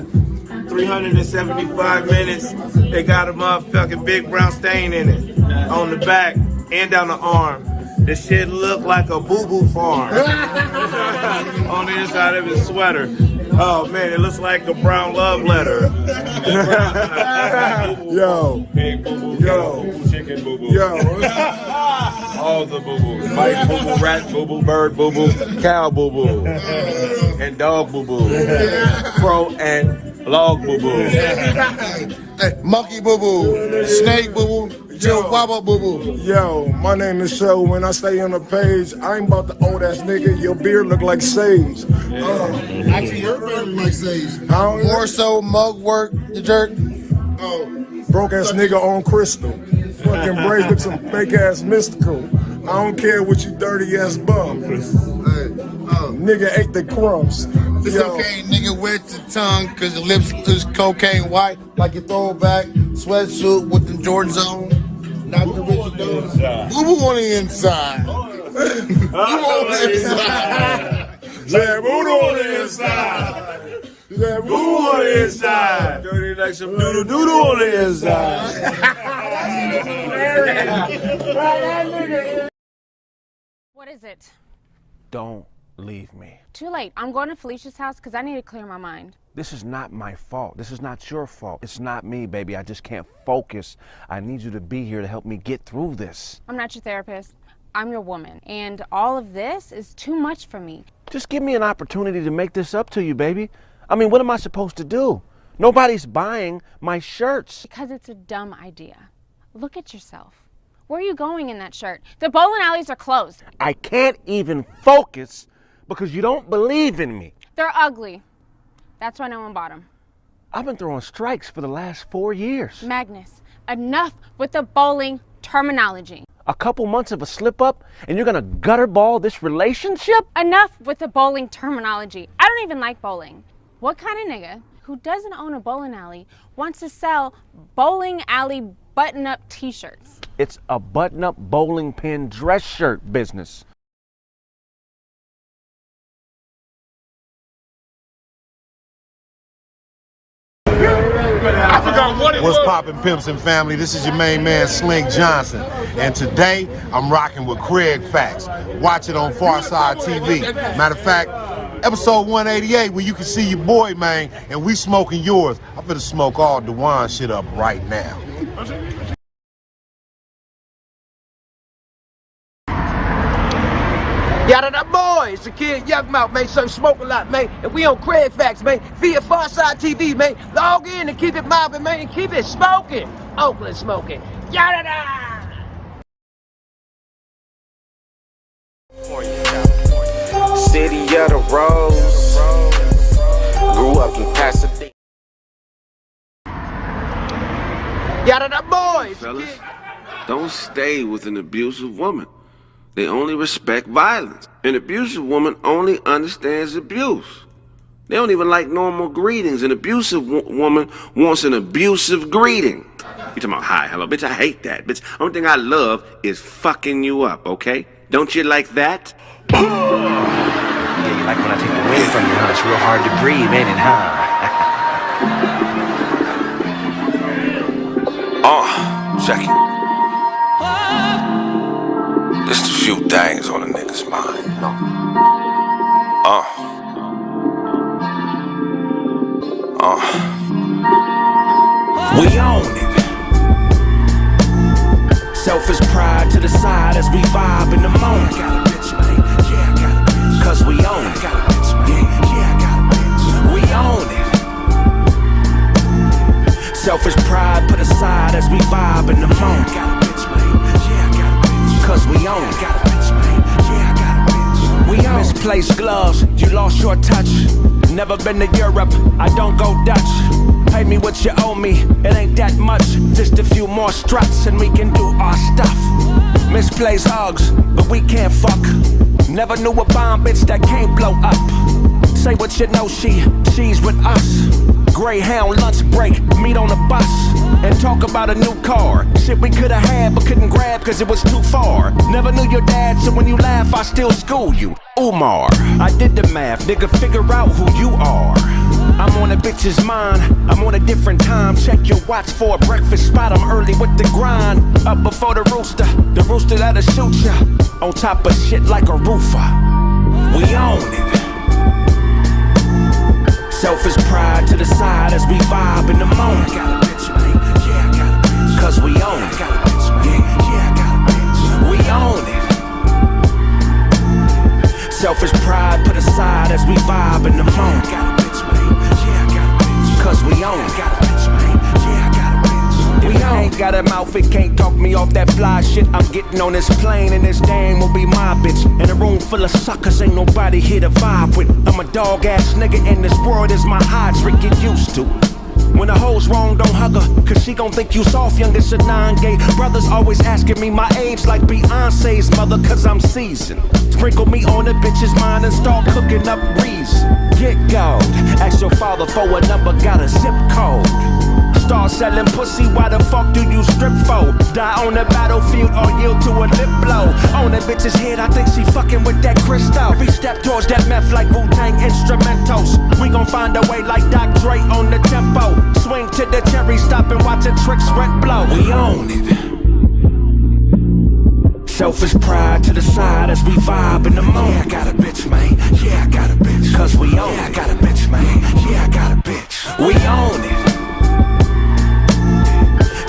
375 minutes. They got a motherfucking big brown stain in it. On the back and down the arm. This shit look like a boo-boo farm. On the inside of his sweater. Oh man, it looks like a brown love letter. Yo. Big boo-boo, Yo. chicken boo-boo. Yo. All the boo-boos. Mike boo-boo, rat boo-boo, bird boo-boo, cow boo-boo, and dog boo-boo, crow and log boo-boo. Monkey boo boo, snake boo boo, chihuahua boo boo. Yo, my name is Show. When I stay on the page, I ain't about the old ass nigga. Your beard look like sage. Actually, your beard look like sage. More so, mug work, the jerk. Broke ass nigga on crystal. Fucking braids look some fake ass mystical. I don't care what you dirty ass bum. Nigga ate the crumbs. It's okay, nigga, wet your tongue, cause your lips is cocaine white, like your throwback sweatsuit with the Jordans on. Not the Richard Jones. Boo boo on the inside. Boo boo on the inside. Yeah, voodoo on the inside. Yeah, voodoo on the inside. Dirty like some doodle on the inside. What is it? Don't leave me. Too late. I'm going to Felicia's house because I need to clear my mind. This is not my fault. This is not your fault. It's not me, baby. I just can't focus. I need you to be here to help me get through this. I'm not your therapist. I'm your woman. And all of this is too much for me. Just give me an opportunity to make this up to you, baby. I mean, what am I supposed to do? Nobody's buying my shirts. Because it's a dumb idea. Look at yourself. Where are you going in that shirt? The bowling alleys are closed. I can't even focus because you don't believe in me. They're ugly. That's why no one bought them. I've been throwing strikes for the last 4 years. Magnus, enough with the bowling terminology. A couple months of a slip up and you're gonna gutter ball this relationship? Enough with the bowling terminology. I don't even like bowling. What kind of nigga who doesn't own a bowling alley wants to sell bowling alley button-up t-shirts? It's a button-up bowling pin dress shirt business. I forgot what it was. What's poppin', pimps and family? This is your main man, Slink Johnson. And today, I'm rocking with Kraig Facts. Watch it on Pharcyde TV. Matter of fact, episode 188, where you can see your boy, man, and we smoking yours. I'm finna smoke all Dewan shit up right now. Yada da boy, it's the kid Young Mouth, man, so smoke a lot, man. And we on Kraig Facts, man, via Pharcyde TV, man. Log in and keep it mobbing, man, and keep it smoking. Oakland smoking. Yada da! City of the Rose. Grew up in Pasadena. Yada da boy, Fellas, don't stay with an abusive woman. They only respect violence. An abusive woman only understands abuse. They don't even like normal greetings. An abusive woman wants an abusive greeting. You talking about hi, hello, bitch, I hate that. Bitch, only thing I love is fucking you up, okay? Don't you like that? Yeah, you like when I take the wind from you, huh? It's real hard to breathe, ain't it, huh? Check it. Just a few things on a nigga's mind, you know? We own it. Selfish pride to the side as we vibe in the moment. Cause Misplaced gloves, you lost your touch. Never been to Europe, I don't go Dutch. Pay me what you owe me, it ain't that much. Just a few more struts and we can do our stuff. Misplaced hugs, but we can't fuck. Never knew a bomb bitch that can't blow up. Say what you know, she's with us. Greyhound lunch break, meet on the bus. And talk about a new car. Shit we could've had but couldn't grab cause it was too far. Never knew your dad, so when you laugh I still school you. Umar, I did the math, nigga, figure out who you are. I'm on a bitch's mind, I'm on a different time. Check your watch for a breakfast spot, I'm early with the grind. Up before the rooster that'll shoot ya. On top of shit like a roofer. We own it. Selfish pride to the side as we vibe in the moment. I got a bitch, man. Yeah, I got a bitch. Cause we own it. I got a bitch, man. Yeah, I got a bitch. We own it. Selfish pride put aside as we vibe in the moment. I got a bitch, man. Yeah, I got a bitch. Cause we own it. I got a bitch, man. Yeah, I got a bitch. If it ain't got a mouth, it can't talk me off that fly shit. I'm getting on this plane and this dame will be my bitch. In a room full of suckers, ain't nobody here to vibe with. I'm a dog ass nigga and this world is my hydrant, get used to. When the hoe's wrong, don't hug her, cause she gon' think you soft, youngest of 9 gay. Brothers always asking me my age like Beyonce's mother, cause I'm seasoned. Sprinkle me on the bitch's mind and start cooking up reason. Get gold, ask your father for a number, got a zip code. Start selling pussy, why the fuck do you strip for? Die on the battlefield or yield to a lip blow. On that bitch's head, I think she fucking with that crystal. Every step towards that meth like Wu-Tang instrumentals. We gon' find a way like Dr. Dre on the tempo. Swing to the cherry, stop and watch a trick sweat blow. We own it. Selfish pride to the side as we vibe in the moment. Yeah, I got a bitch, man. Yeah, I got a bitch. Cause we own it. Yeah, I got a bitch, man. Yeah, I got a bitch. We own it.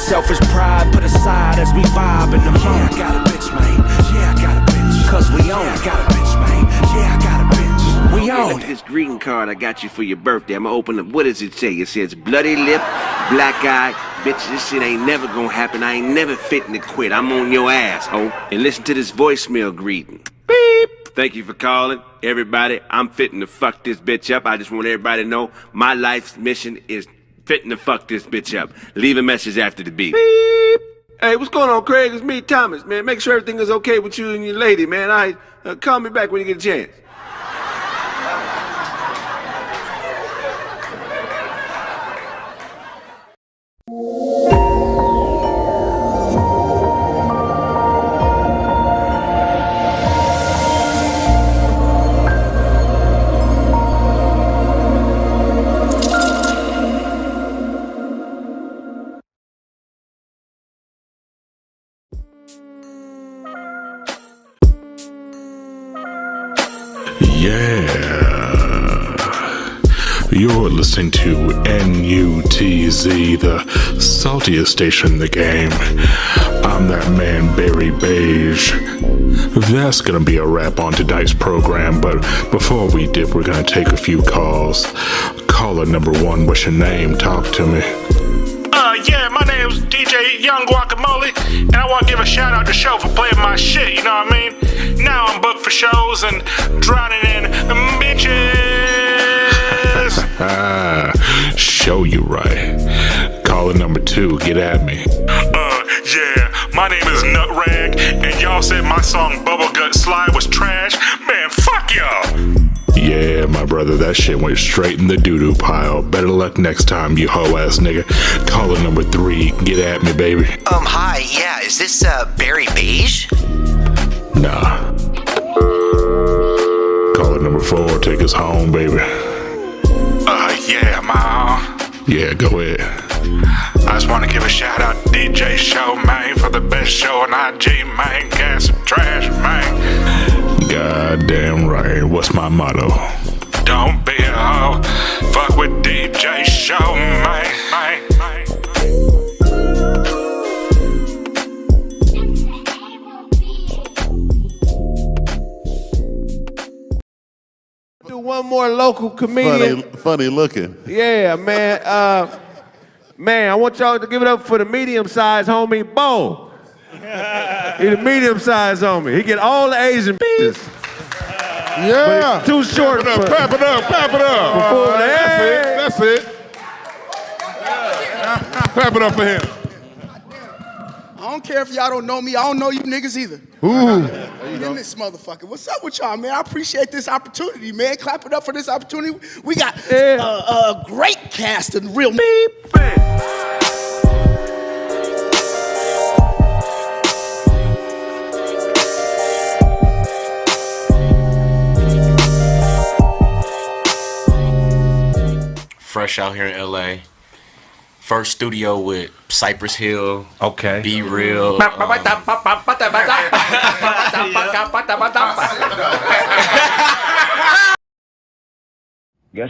Selfish pride put aside as we vibe in the moment. Yeah, I got a bitch, man. Yeah, I got a bitch. Cause we own it. Yeah, I got a bitch, man. Yeah, I got a bitch. We own it. This greeting card I got you for your birthday. I'ma open up. What does it say? It says bloody lip, black eye. Bitch, this shit ain't never gonna happen. I ain't never fitting to quit. I'm on your ass, ho. And listen to this voicemail greeting. Beep. Thank you for calling. Everybody, I'm fitting to fuck this bitch up. I just want everybody to know my life's mission is fitting to fuck this bitch up. Leave a message after the beep. Beep. Hey, what's going on, Craig? It's me, Thomas, man. Make sure everything is okay with you and your lady, man. Call me back when you get a chance. You're listening to NUTZ, the saltiest station in the game. I'm that man, Barry Beige. That's gonna be a wrap on tonight's program, but before we dip, we're gonna take a few calls. Caller number 1, what's your name? Talk to me. Yeah, my name's DJ Young Guacamole, and I want to give a shout out to Show for playing my shit, you know what I mean? Now I'm booked for shows and drowning in bitches. Show you right. Caller number 2, get at me. Yeah, my name is Nutrag, and y'all said my song Bubblegut Slide was trash. Man, fuck y'all. Yeah, my brother, that shit went straight in the doo-doo pile. Better luck next time, you hoe-ass nigga. Caller number 3, get at me, baby. Hi, yeah, is this, Barry Beige? Nah. Caller number 4, take us home, baby. Yeah, ma. Yeah, go ahead. I just want to give a shout out to DJ Show, man, for the best show on IG, man. Gas and trash, man. Goddamn right. What's my motto? Don't be a hoe. Fuck with DJ Show, man. Do one more local comedian. Funny looking. Yeah, man. Man, I want y'all to give it up for the medium-sized homie, Bo. He's the medium-sized homie. He get all the Asian bitches. Yeah. Too short. Clap it up. That's it. Clap it up for him. I don't care if y'all don't know me. I don't know you niggas either. Ooh. In this motherfucker. What's up with y'all, man? I appreciate this opportunity, man. Clap it up for this opportunity. We got a great cast of real Fresh out here in LA. First studio with Cypress Hill. Okay. Be Real. Guess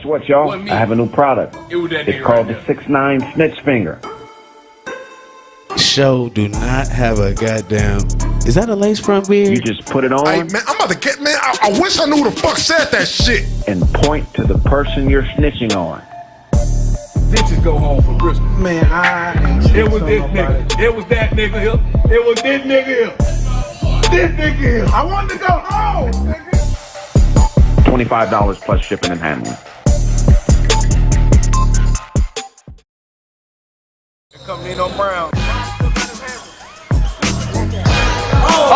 what, y'all? I have a new product. It's called the 6ix9ine Snitch Finger. Show do not have a goddamn. Is that a lace front beard? You just put it on. Hey, man, I'm about to get, man. I wish I knew who the fuck said that shit. And point to the person you're snitching on. Bitches go home for Christmas. Man, it was this nigga. It was that nigga here. It was this nigga here. This nigga here. I wanted to go home, nigga. $25 plus shipping and handling. Come Nino Brown.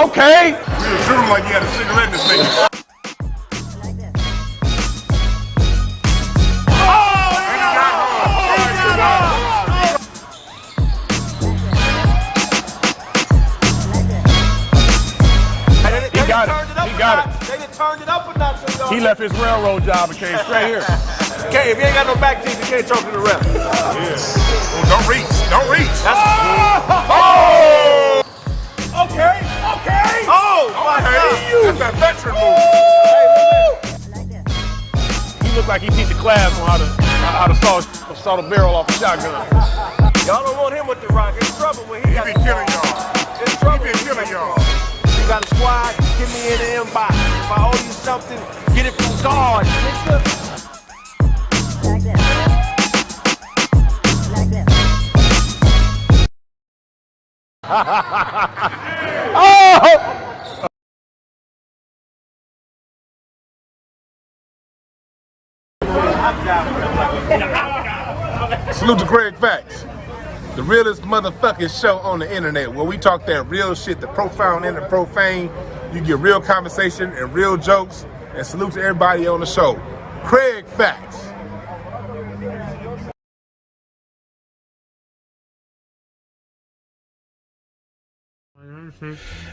Okay. You were dribbling like you had a cigarette in this thing. He got it. They done turned it up a notch. He left his railroad job and came straight here. Okay, if you ain't got no back teeth, you can't talk to the ref. Yeah. Oh, don't reach. Don't reach. Oh! Okay. Oh, my God. That's that veteran move. He looked like he teach a class on how to saw the barrel off a shotgun. Y'all don't want him with the rock. In trouble when he got been killing y'all. In trouble. He been killing y'all. You got a squad, get me in the inbox. If I owe you something, get it from God. Salute to Kraig Facts, the realest motherfucking show on the internet, where we talk that real shit, the profound and the profane. You get real conversation and real jokes. And salute to everybody on the show. Kraig Facts.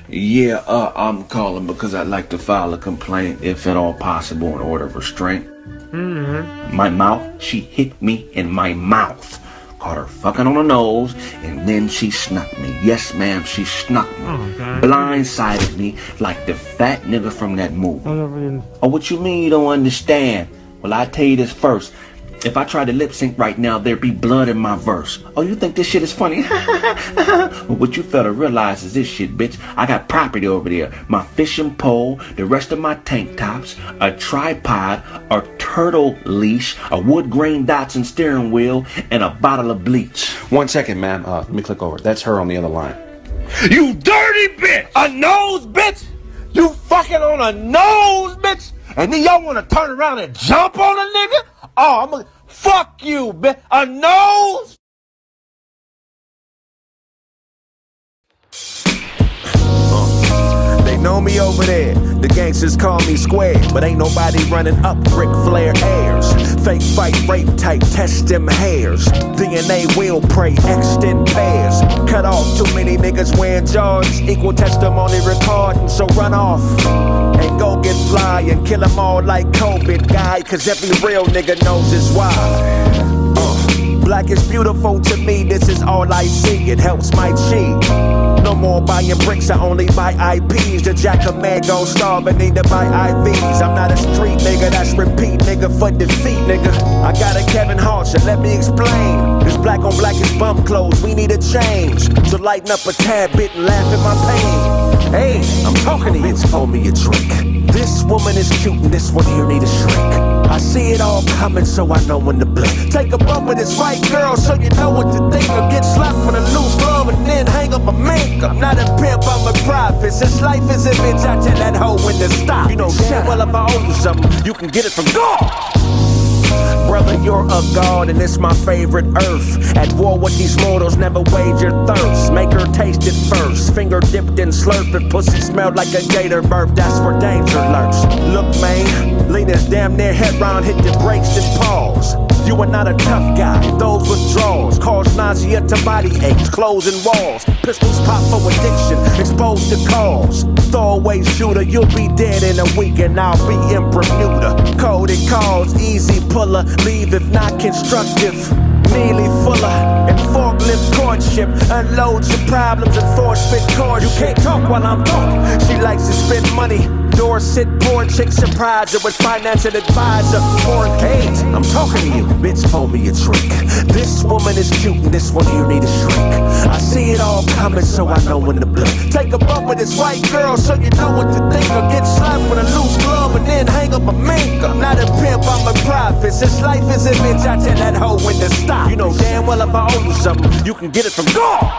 Yeah, I'm calling because I'd like to file a complaint, if at all possible, in order of restraint. My mouth, she hit me in my mouth. Caught her fucking on the nose, and then she snuck me. Yes, ma'am, she snuck me. Blindsided me like the fat nigga from that movie. Oh, what you mean you don't understand? Well, I tell you this first. If I tried to lip sync right now, there'd be blood in my verse. Oh, you think this shit is funny? Well, what you fail to realize is this shit, bitch. I got property over there. My fishing pole, the rest of my tank tops, a tripod, a turtle leash, a wood grain Datsun steering wheel, and a bottle of bleach. 1 second, ma'am. Let me click over. That's her on the other line. You dirty bitch! A nose, bitch! You fucking on a nose, bitch! And then y'all want to turn around and jump on a nigga? Oh, I'm gonna fuck you, bitch. A nose? They know me over there. The gangsters call me Square, but ain't nobody running up Ric Flair airs. Fake fight, rape type, test them hairs. DNA will pray, extend pairs. Cut off too many niggas wearing Jordans. Equal testimony recording, so run off and go get fly and kill them all like COVID guy. Cause every real nigga knows is why. Black is beautiful to me, this is all I see. It helps my cheek. No more buying bricks, I only buy IPs. The jack of man gon' starve and need to buy IVs. I'm not a street nigga, that's repeat nigga for defeat nigga. I got a Kevin Hart, so let me explain. This black on black is bum clothes, we need a change. So lighten up a tad bit and laugh at my pain. Hey, I'm talking to you, bitch, pour me a drink. This woman is cute and this one here need a shrink. I see it all coming, so I know when to blink. Take a bump with this white girl, so you know what to think. Or get slapped with a loose glove love and then hang up a mink. I'm not a pimp, I'm a prophet. Since life is a bitch, I tell that hoe when to stop. You know damn well if I owe you something, you can get it from God. Brother, you're a god and it's my favorite earth. At war with these mortals, never wage your thirst. Make her taste it first. Finger dipped and slurp. If pussy smelled like a gator burp, that's where danger lurks. Look, man, lean his damn near head round, hit the brakes, then pause. You are not a tough guy. Those withdrawals cause nausea to body aches, clothes and walls. Pistols pop for addiction, exposed to cause. Throwaway shooter, you'll be dead in a week and I'll be in Bermuda. Coded calls, easy puller, leave if not constructive. Neely Fuller and forklift courtship. Unload your problems and force fit chords. You can't talk while I'm talking. She likes to spend money. Dorset, poor chick, surprise her with financial advisor. 4Ks, I'm talking to you. Bitch, pull me a trick. This woman is cute and this one here need a shrink. I see it all coming, so I know when to blink. Take a bump with this white girl, so you know what to think. Or get slapped with a loose glove and then hang up a mink. I'm not a pimp, I'm a prophet. Since life is a bitch, I tell that hoe when to stop. You know damn well if I owe you something, you can get it from God.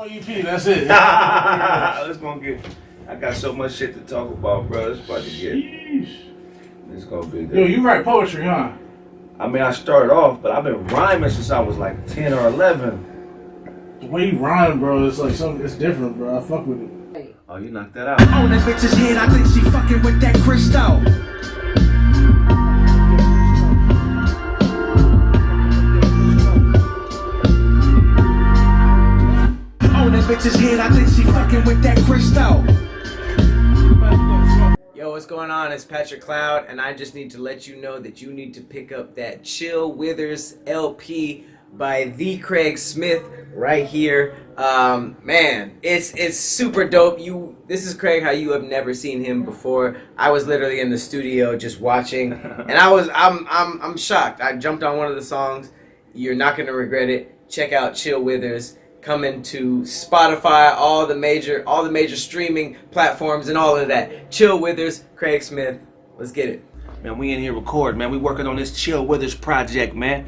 EP, that's it. Let's gonna get. I got so much shit to talk about, bro. It's about to get. It's gonna be good. Yo, you write poetry, huh? I mean, I started off, but I've been rhyming since I was like 10 or 11. The way you rhyme, bro, it's like something. It's different, bro. I fuck with it. Oh, you knocked that out. On that bitch's head, I think she fucking with that crystal. Bitch's head, I think she fucking with that crystal. Yo, what's going on? It's Patrick Cloud, and I just need to let you know that you need to pick up that Chill Withers LP by the Kraig Smith right here. Man, it's super dope. This is Kraig how you have never seen him before. I was literally in the studio just watching, and I'm shocked. I jumped on one of the songs. You're not gonna regret it. Check out Chill Withers. Coming to Spotify, all the major streaming platforms and all of that. Chill Withers, Kraig Smith. Let's get it. Man, we in here recording, man. We working on this Chill Withers project, man.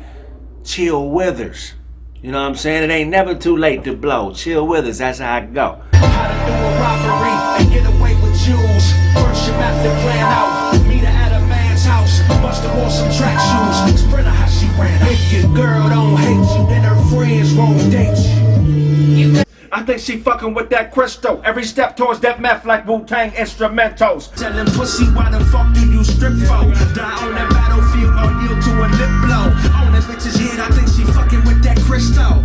Chill Withers. You know what I'm saying? It ain't never too late to blow. Chill Withers, that's how I go. How to do a robbery and get away with jewels. First you have to plan out. Meet her at a man's house. Must have worn some track shoes. Sprinter how she ran. If your girl don't hate you, then her friends won't date you. I think she fucking with that crystal. Every step towards that meth like Wu-Tang instrumentals. Tell him pussy, why the fuck do you strip for? Die on that battlefield or yield to a lip blow. On that bitch's head, I think she fucking with that crystal.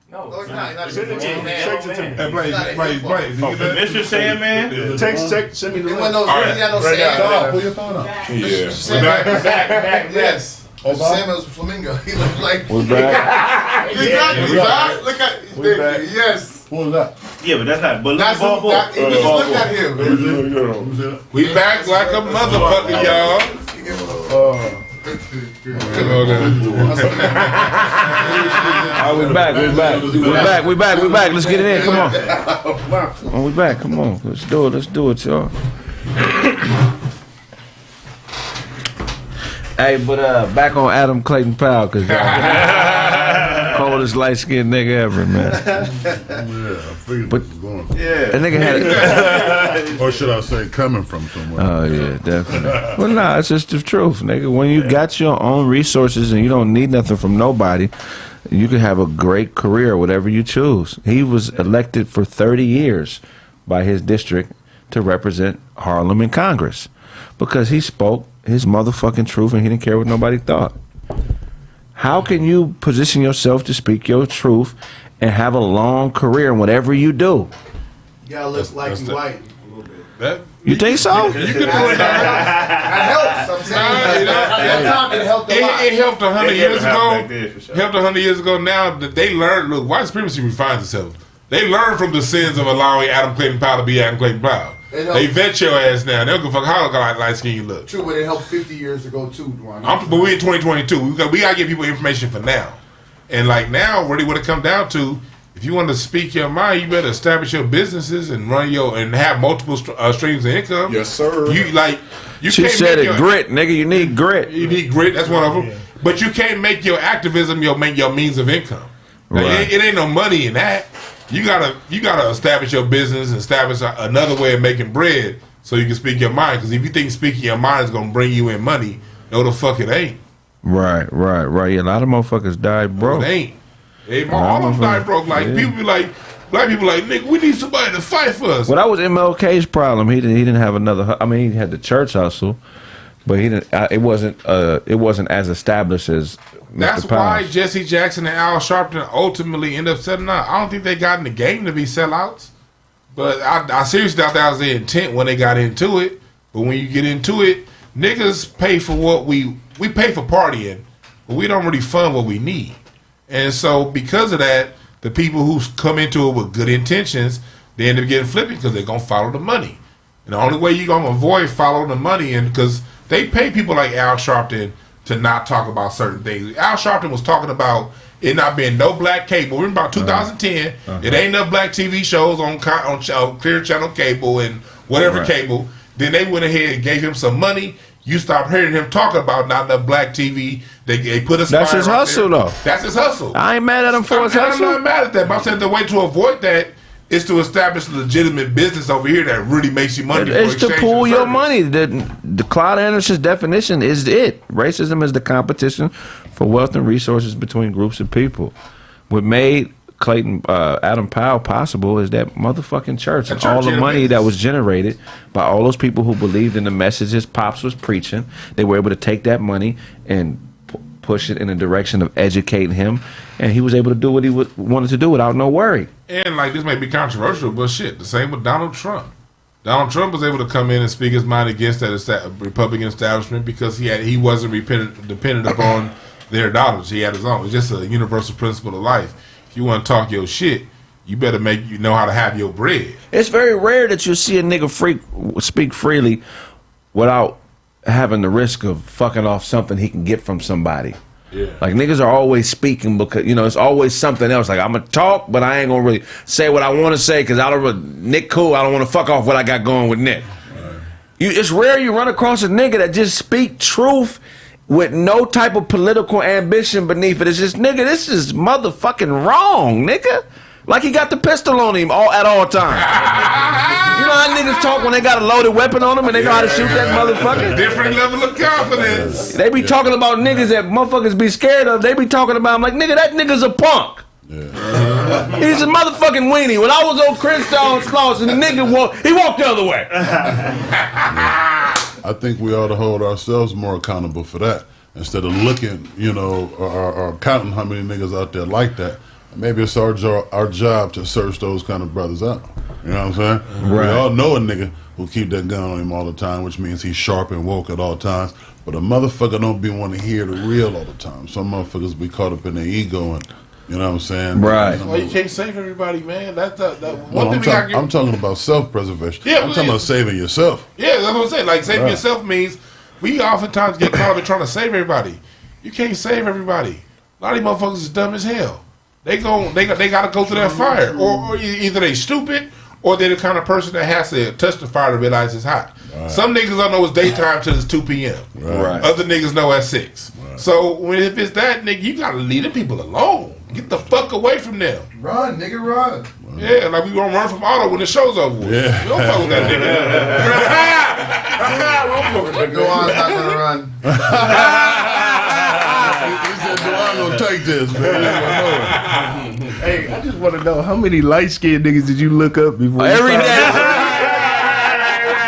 No, it's not. Send it to me, man. Hey, Blaze. Mr. Sandman? Text, send me the link. Pull your phone up. Yeah. Back, yes. Mr. Sandman was a flamingo. He looked like. We're back. Exactly. Look at. Yes. Pull it up. Yeah, but that's not. But That's look just look at him. We back like a motherfucker, y'all. We back. Let's get it in. Come on. We back. Come on. Let's do it, y'all. Hey, but back on Adam Clayton Powell, cause coldest light skinned nigga ever, man. Yeah, I figured it was going. That nigga had it. Or should I say, coming from somewhere? Oh yeah, definitely. Well, nah, it's just the truth, nigga. When you got your own resources and you don't need nothing from nobody, you can have a great career, whatever you choose. He was elected for 30 years by his district to represent Harlem in Congress because he spoke his motherfucking truth and he didn't care what nobody thought. How can you position yourself to speak your truth and have a long career in whatever you do? You gotta look like you white. You think so? You can do it. That helps. I'm saying. At that time, it helped a lot. It helped 100 years ago. Sure. Helped 100 years ago. Now that they learned, look, white supremacy refines itself. They learned from the sins of allowing Adam Clayton Powell to be Adam Clayton Powell. They vet your ass now. They don't give a fuck how light skin you look. True, but it helped 50 years ago too, Dwan. But we're in 2022. We got to give people information for now. And like now, really what it comes down to, if you want to speak your mind, you better establish your businesses and and have multiple streams of income. Yes, sir. She can't said make it, grit, nigga. You need grit. You need grit. That's one of them. Yeah. But you can't make your activism your means of income. Right. It ain't no money in that. You gotta establish your business and establish another way of making bread so you can speak your mind. Because if you think speaking your mind is gonna bring you in money, no, the fuck it ain't. Right. Yeah, a lot of motherfuckers died broke. No, it ain't. All of them died broke. Like people be like, black people like, nigga, we need somebody to fight for us. Well, that was MLK's problem. He didn't have another. I mean, he had the church hustle, but he didn't. It wasn't as established as. That's Mr. why Jesse Jackson and Al Sharpton ultimately end up selling out. I don't think they got in the game to be sellouts, but I seriously doubt that was their intent when they got into it. But when you get into it, niggas pay for what we pay for partying, but we don't really fund what we need. And so because of that, the people who come into it with good intentions, they end up getting flippy because they're going to follow the money. And the only way you're going to avoid following the money, and because they pay people like Al Sharpton to not talk about certain things. Al Sharpton was talking about it not being no black cable. We're in about 2010. It ain't no black TV shows on Clear Channel Cable and whatever cable. Then they went ahead and gave him some money. You stop hearing him talk about not enough black TV. They put a That's his hustle, though. That's his hustle. I ain't mad at him for his hustle. I'm not mad at that. But I'm saying the way to avoid that is to establish a legitimate business over here that really makes you money. It's to pool your money. The Clyde Anderson's definition is it. Racism is the competition for wealth and resources between groups of people. What made Adam Powell possible is that motherfucking church and all the money that was generated by all those people who believed in the messages Pops was preaching. They were able to take that money and push it in the direction of educating him, and he was able to do what he wanted to do without no worry. And like this may be controversial, but shit, the same with Donald Trump. Donald Trump was able to come in and speak his mind against that Republican establishment because he wasn't dependent upon their dollars. He had his own. It's just a universal principle of life. If you want to talk your shit, you better know how to have your bread. It's very rare that you see a nigga speak freely without having the risk of fucking off something he can get from somebody. Yeah. Like niggas are always speaking because it's always something else. Like I'm gonna talk, but I ain't gonna really say what I want to say because Nick cool. I don't want to fuck off what I got going with Nick. Right. It's rare you run across a nigga that just speak truth with no type of political ambition beneath it. It's just nigga, this is motherfucking wrong, nigga. Like he got the pistol on him at all times. You know how niggas talk when they got a loaded weapon on them and they know how to shoot that motherfucker? Different level of confidence. They be talking about niggas that motherfuckers be scared of. They be talking about him like, nigga, that nigga's a punk. Yeah. He's a motherfucking weenie. When I was on Chris Stone's Claus and the nigga walked the other way. I think we ought to hold ourselves more accountable for that. Instead of looking, or counting how many niggas out there like that. Maybe it's our job to search those kind of brothers out. You know what I'm saying? Right. We all know a nigga who keep that gun on him all the time, which means he's sharp and woke at all times. But a motherfucker don't be want to hear the real all the time. Some motherfuckers be caught up in their ego and, you know what I'm saying? Right. Well, you can't save everybody, man. That's I'm talking about self-preservation. Yeah, I'm talking about saving yourself. Yeah, that's what I'm saying. Like saving yourself means we oftentimes get caught up in trying to save everybody. You can't save everybody. A lot of these motherfuckers is dumb as hell. They gotta go through that fire, or either they stupid or they're the kind of person that has to touch the fire to realize it's hot. Right. Some niggas don't know it's daytime till it's 2 p.m. Right. Other niggas know at 6. Right. So if it's that nigga, you gotta leave the people alone. Get the fuck away from them. Run, nigga, run. Yeah, like we gonna run from Otto when the show's over with. Yeah. We don't fuck with that nigga. Duan's not gonna run. He said, Duan gonna take this, man. Hey, I just want to know how many light-skinned niggas did you look up before? Every day.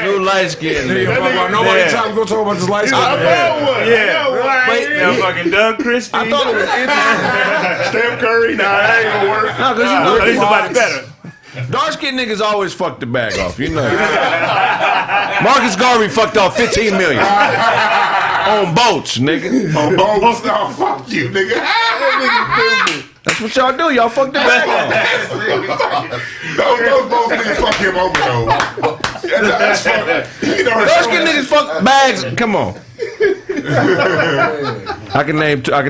New light-skinned nigga. Nobody time to go talk about this light-skinned nigga. Yeah. Wait, fucking Doug Christie. I thought it was interesting. Steph Curry, nah, that ain't gonna work. No, because you know he's somebody better. Dark skinned niggas always fuck the bag off, you know. Marcus Garvey fucked off $15 million on boats, nigga. On boats? No, fuck you, nigga. That's what y'all do. Y'all fuck the bag off. Those both niggas fuck him over though. That's fuck. Dark skinned niggas fuck bags. Come on. I can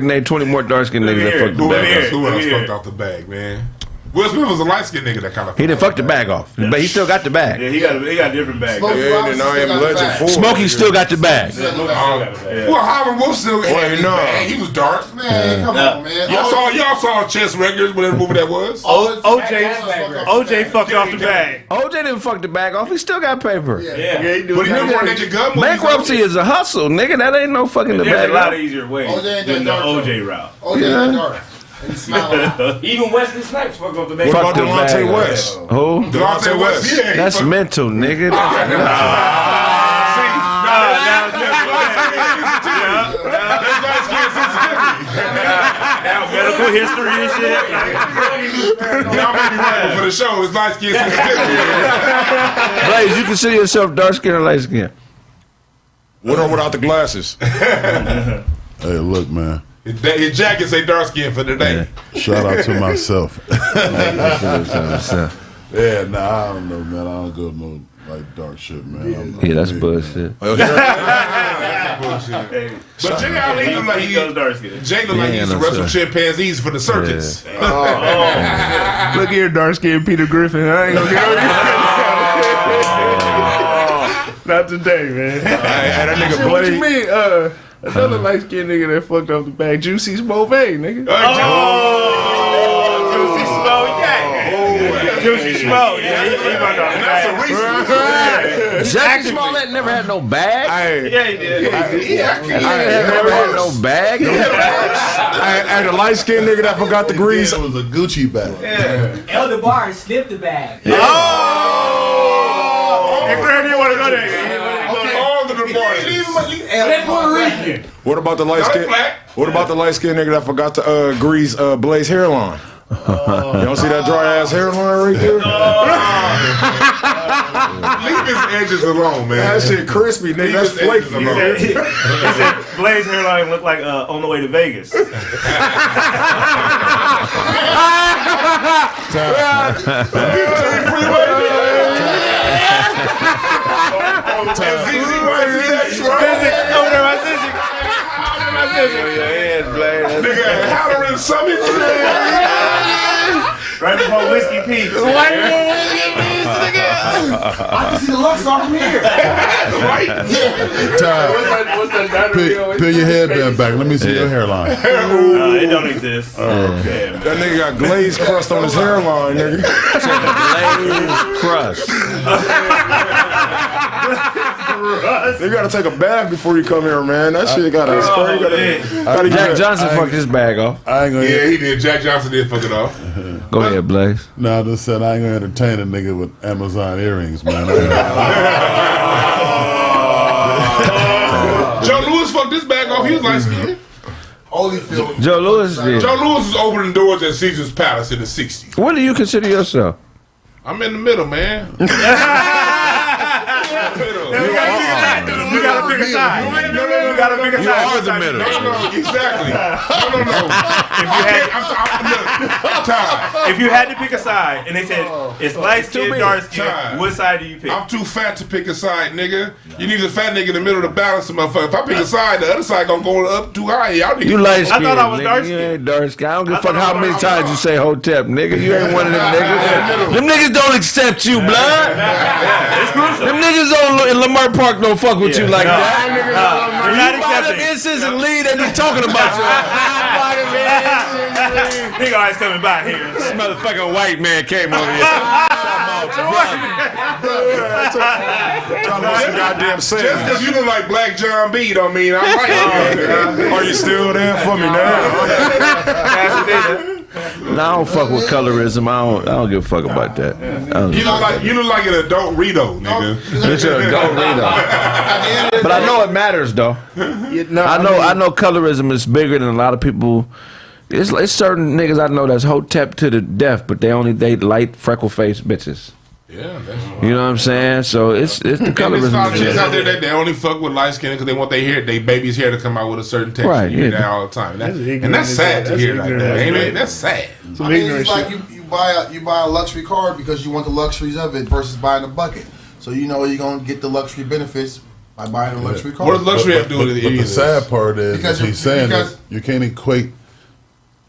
name 20 more dark skinned niggas that fucked the bag. Who else fucked off the bag, man? Will Smith was a light skinned nigga that kind of. He didn't fuck the bag off, but he still got the bag. Yeah, he got a different bag. And I am Legend 4. Smokey still got the bag. Well, Howard Wolf still had his bag. He was dark. Man, come on, man. Y'all saw Chess Records, whatever movie that was. OJ fucked off the bag. OJ didn't fuck the bag off. He still got paper. Yeah, he do. But he never wanted to gun movies. Bankruptcy is a hustle, nigga. That ain't no fucking the bag. There's a lot of easier ways than the OJ route. OJ ain't dark. Even Wesley Snipes fucked off the bag. What about Delonte West? Who? Delonte West. Yeah, that's mental, nigga. Now medical history and shit. Y'all may be right for the show. It's light skin sensitivity. Blaze, you consider yourself dark skin or light skin? With or without the glasses? Hey, look, man. His jacket say dark skin for today. Shout out to myself. Yeah, nah, I don't know, man. I don't go no like dark shit, man. Yeah, that's bullshit. But Jay Ali look like Jay look like he's wrestle chimpanzees for the circus. Look here, dark skinned Peter Griffin. I ain't gonna get over you. Not today, man. That nigga Shit, what you mean? Another light skinned nigga that fucked off the bag, Juicy Smoke, nigga. Juicy Smoke, Juicy Smoke, That's a recent. Jackie Smollett never had no bag. Yeah, he did. He never had no bag. And the light skinned nigga that forgot the grease. It was a Gucci bag. Elder Bar sniffed the bag. Oh! Hey, Greg, you want to go there? What about the light skin? What about the light skinned nigga that forgot to grease Blaze hairline? You don't see that dry ass hairline right there? Leave his edges alone, man. That shit crispy, nigga. That's flaky. He said Blaze hairline looked like On the Way to Vegas. Nigga, Halloran Summit. Right before Whiskey Pete's. I can see the looks off from here. Peel your headband back. Let me see your hairline. It don't exist. Okay. That nigga got glaze crust on his hairline, nigga. Glaze crust. You gotta take a bath before you come here, man. That shit gotta spray. Jack Johnson fucked his bag off. I ain't gonna. Yeah, he did. Jack Johnson did fuck it off. Go ahead, Blaze. No, I just said I ain't gonna entertain a nigga with Amazon earrings, man. Joe Louis fucked this bag off. He was light skinned. Joe Louis did. Joe Louis was opening doors at Caesar's Palace in the 60s. What do you consider yourself? I'm in the middle, man. You gotta pick a side. You gotta pick a side. You are the middle. No, exactly. No. If you had to pick a side, and they said it's light skin, dark skin, what side do you pick? I'm too fat to pick a side, nigga. You need a fat nigga in the middle to balance the motherfucker. If I pick a side, the other side gonna go up too high. Y'all You light skin. I thought I was dark You skin. ain't dark skin. I don't give a fuck how many times you say Hotep, nigga. You ain't one of them niggas. Them niggas don't accept you, blood. It's crucial. Them niggas in Lamar Park don't fuck with you like that. You're You not buy them accepting. incense and lead, they be talking about you. Nigga always coming by here. This motherfucking white man came over here. Goddamn Just because you look like Black John B don't mean I'm right. Are you still there for me now? No, I don't fuck with colorism. I don't give a fuck about that. You look like an adult Rito, nigga. It's an adult Rito. But I know it matters, though. I know colorism is bigger than a lot of people It's certain niggas I know that's hotep to the death, but they only date light freckle faced bitches. Yeah, that's you know what I'm saying. So it's the colorism. There's a lot of chicks out there that they only fuck with light skin because they want their baby's hair to come out with a certain texture. Right, You hear yeah. that all the time, and that's sad to hear like that, ain't it? That's sad. I mean, it's like you buy a luxury car because you want the luxuries of it versus buying a bucket. So you know you're gonna get the luxury benefits by buying a luxury car. What does luxury have to do with it? But the sad part is Because that he's saying that you can't equate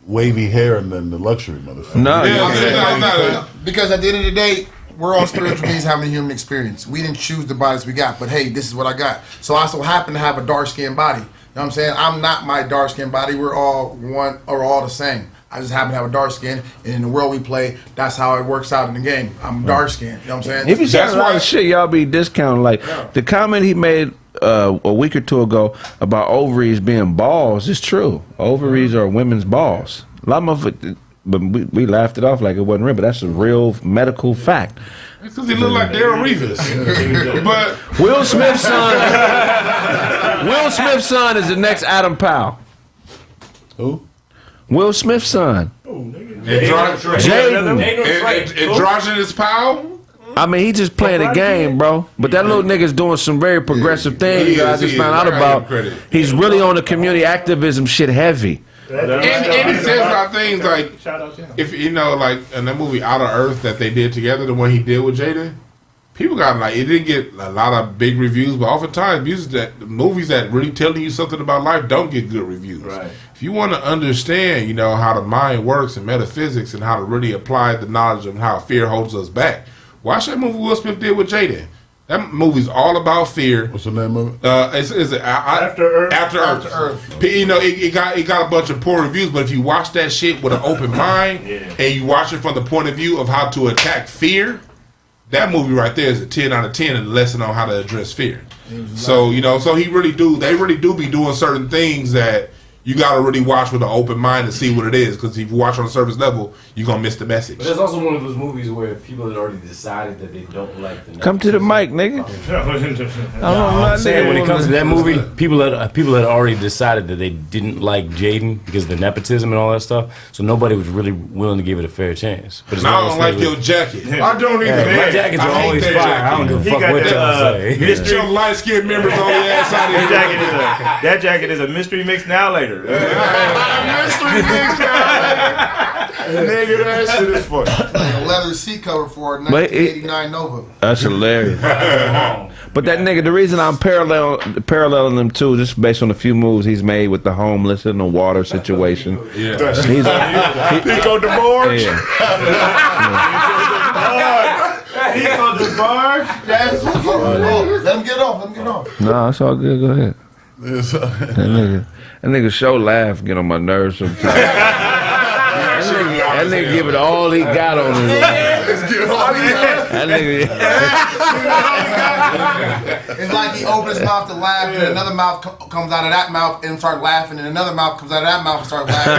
wavy hair and then the luxury, motherfucker. No, because at the end of the day, we're all spiritual beings having a human experience. We didn't choose the bodies we got, but hey, this is what I got. So I so happen to have a dark skinned body. You know what I'm saying? I'm not my dark skinned body. We're all one or all the same. I just happen to have a dark skin, and in the world we play, that's how it works out in the game. I'm dark skinned. You know what I'm saying? If you say a lot of shit, y'all be discounted. Like the comment he made a week or two ago about ovaries being balls is true. Ovaries are women's balls. A lot of motherfuckers, but we laughed it off like it wasn't real, but that's a real medical fact. It's because he look like Daryl Reeves. But Will Smith's son is the next Adam Powell. Who? Will Smith's son. Androgynous Powell? I mean, he just playing a game, bro. But that little nigga's doing some very progressive things that I just found out about. He's really on the community activism shit heavy. And he says a lot of things like, if you know, like in that movie Outer Earth that they did together, the one he did with Jada, people got like, it didn't get a lot of big reviews, but oftentimes movies that really telling you something about life don't get good reviews. Right. If you want to understand, you know, how the mind works and metaphysics and how to really apply the knowledge of how fear holds us back, watch that movie Will Smith did with Jada. That movie's all about fear. What's the name of it? It's After Earth. After Earth. You know, it got a bunch of poor reviews, but if you watch that shit with an open mind and you watch it from the point of view of how to attack fear, that movie right there is a 10 out of 10 and a lesson on how to address fear. So, you know, they really do be doing certain things that you got to really watch with an open mind to see what it is, because if you watch on a surface level, you're going to miss the message. But there's also one of those movies where people had already decided that they don't like the Come to the mic, nigga. I'm saying when it comes to that movie, people had already decided that they didn't like Jaden because of the nepotism and all that stuff. So nobody was really willing to give it a fair chance. But I don't like your jacket. I don't either. My jackets are always fire. I don't give a fuck what y'all say. Your light-skinned members on the ass out of here. That jacket is a mystery mix now later. Mystery mix Nigga, that shit is funny. A leather seat cover for a 1989 Nova. That's hilarious. But that nigga, the reason I'm paralleling them too, just based on a few moves he's made with the homeless and the water situation. Yeah. Pico DeBarge. Pico DeBarge. Let him get off. No, it's all good. Go ahead. That nigga show laugh get on my nerves sometimes. That nigga give it all he got on him. That nigga. It's like he opens his mouth to laugh, and another mouth comes out of that mouth and start laughing, and another mouth comes out of that mouth and start laughing.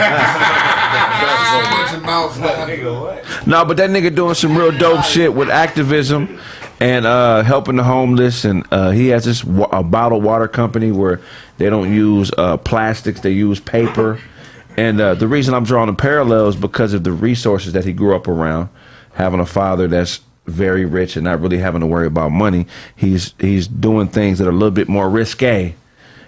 No, but that nigga doing some real dope shit with activism and helping the homeless, and he has this a bottled water company where they don't use plastics, they use paper. And the reason I'm drawing a parallel is because of the resources that he grew up around, having a father that's very rich and not really having to worry about money. He's doing things that are a little bit more risque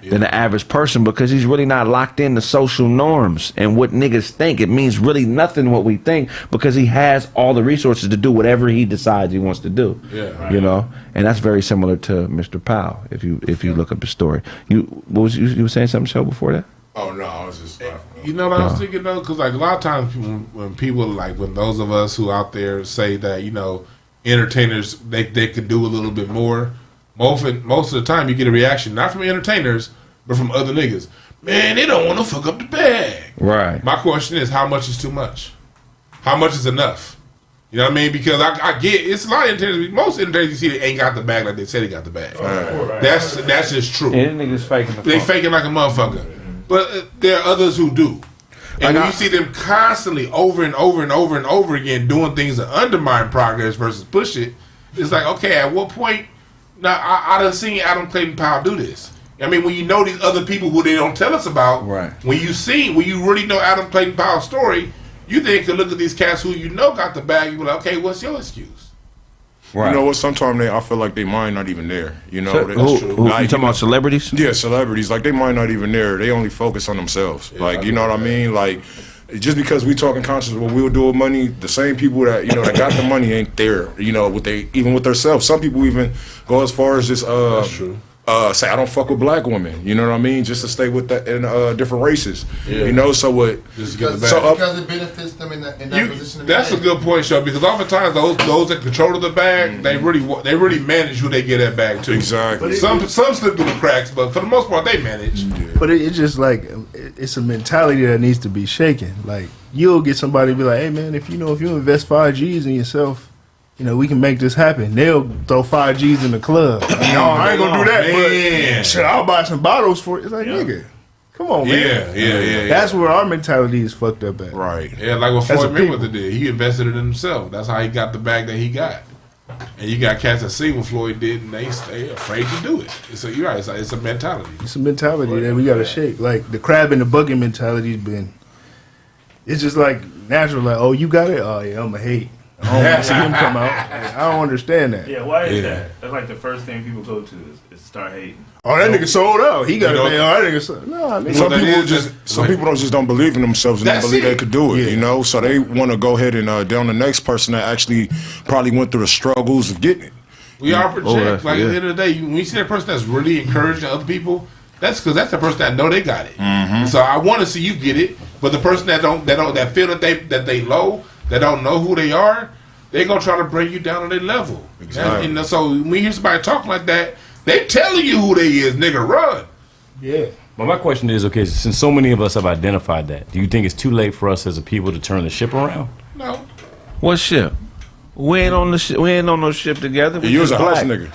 than the average person, because he's really not locked into social norms and what niggas think. It means really nothing what we think, because he has all the resources to do whatever he decides he wants to do. Yeah. You know, and that's very similar to Mr. Powell. If you look up his story, you were saying something, show before that? Oh no, I was just laughing. You know what I was thinking though, because like a lot of times when people when those of us who out there say that, you know, entertainers they could do a little bit more. Most of the time you get a reaction not from entertainers but from other niggas. Man, they don't want to fuck up the bag. Right. My question is, how much is too much? How much is enough? You know what I mean? Because I get it's a lot of entertainers. Most entertainers you see they ain't got the bag like they said they got the bag. Right. That's just true. And niggas faking they faking like a motherfucker. But there are others who do. And when you see them constantly over and over and over and over again doing things that undermine progress versus push it, it's like, okay, at what point? Now, I done seen Adam Clayton Powell do this. I mean, when you know these other people who they don't tell us about, right? When you really know Adam Clayton Powell's story, you then can look at these cats who you know got the bag. You be like, okay, what's your excuse? Right. You know what? Sometimes I feel like they mind not even there. You know, So, who you talking about celebrities? Yeah, celebrities. Like they mind not even there. They only focus on themselves. Like you know what I mean? Like just because we talking conscious what we'll do with money, the same people that that got the money ain't there. You know, even with themselves. Some people even go as far as just say I don't fuck with black women. You know what I mean? Just to stay with that in different races. Yeah. You know, so what? Because it benefits them in that position. That's a good point, Sean. Because oftentimes those that control the bag, they really manage who they get that bag to. Exactly. Some slip through the cracks, but for the most part, they manage. Yeah. But it's just like it's a mentality that needs to be shaken. Like you'll get somebody to be like, "Hey man, if you invest 5 G's in yourself, we can make this happen." They'll throw 5 G's in the club. No, I ain't gonna do that. Man. But shit, I'll buy some bottles for it. It's like, nigga, come on, man. Yeah. That's where our mentality is fucked up at. Right. Yeah, like what Floyd Mayweather did. He invested it in himself. That's how he got the bag that he got. And you got cats that see what Floyd did, and they stay afraid to do it. So you're right. It's a mentality. It's a mentality that we gotta shake. Like the crab in the bucket mentality's been. It's just like natural. Like, oh, you got it. Oh yeah, I'ma hate. I don't want to see him come out. I don't understand that. Yeah, why is that? That's like the first thing people go to is start hating. Oh, that nigga sold out. He got a man. Oh, that nigga sold. No, nigga. Some people just don't believe in themselves and don't believe they could do it. Yeah. So they want to go ahead and down the next person that actually probably went through the struggles of getting it. We all project. At the end of the day, when you see a person that's really encouraging other people, that's because that's the person that know they got it. Mm-hmm. So I want to see you get it, but the person that feel that they low, that don't know who they are, they gonna try to bring you down to their level. Exactly. And so when you hear somebody talking like that, they telling you who they is, nigga. Run. Yeah. But my question is, okay, since so many of us have identified that, do you think it's too late for us as a people to turn the ship around? No. What ship? We ain't on no ship together. You was a house nigga.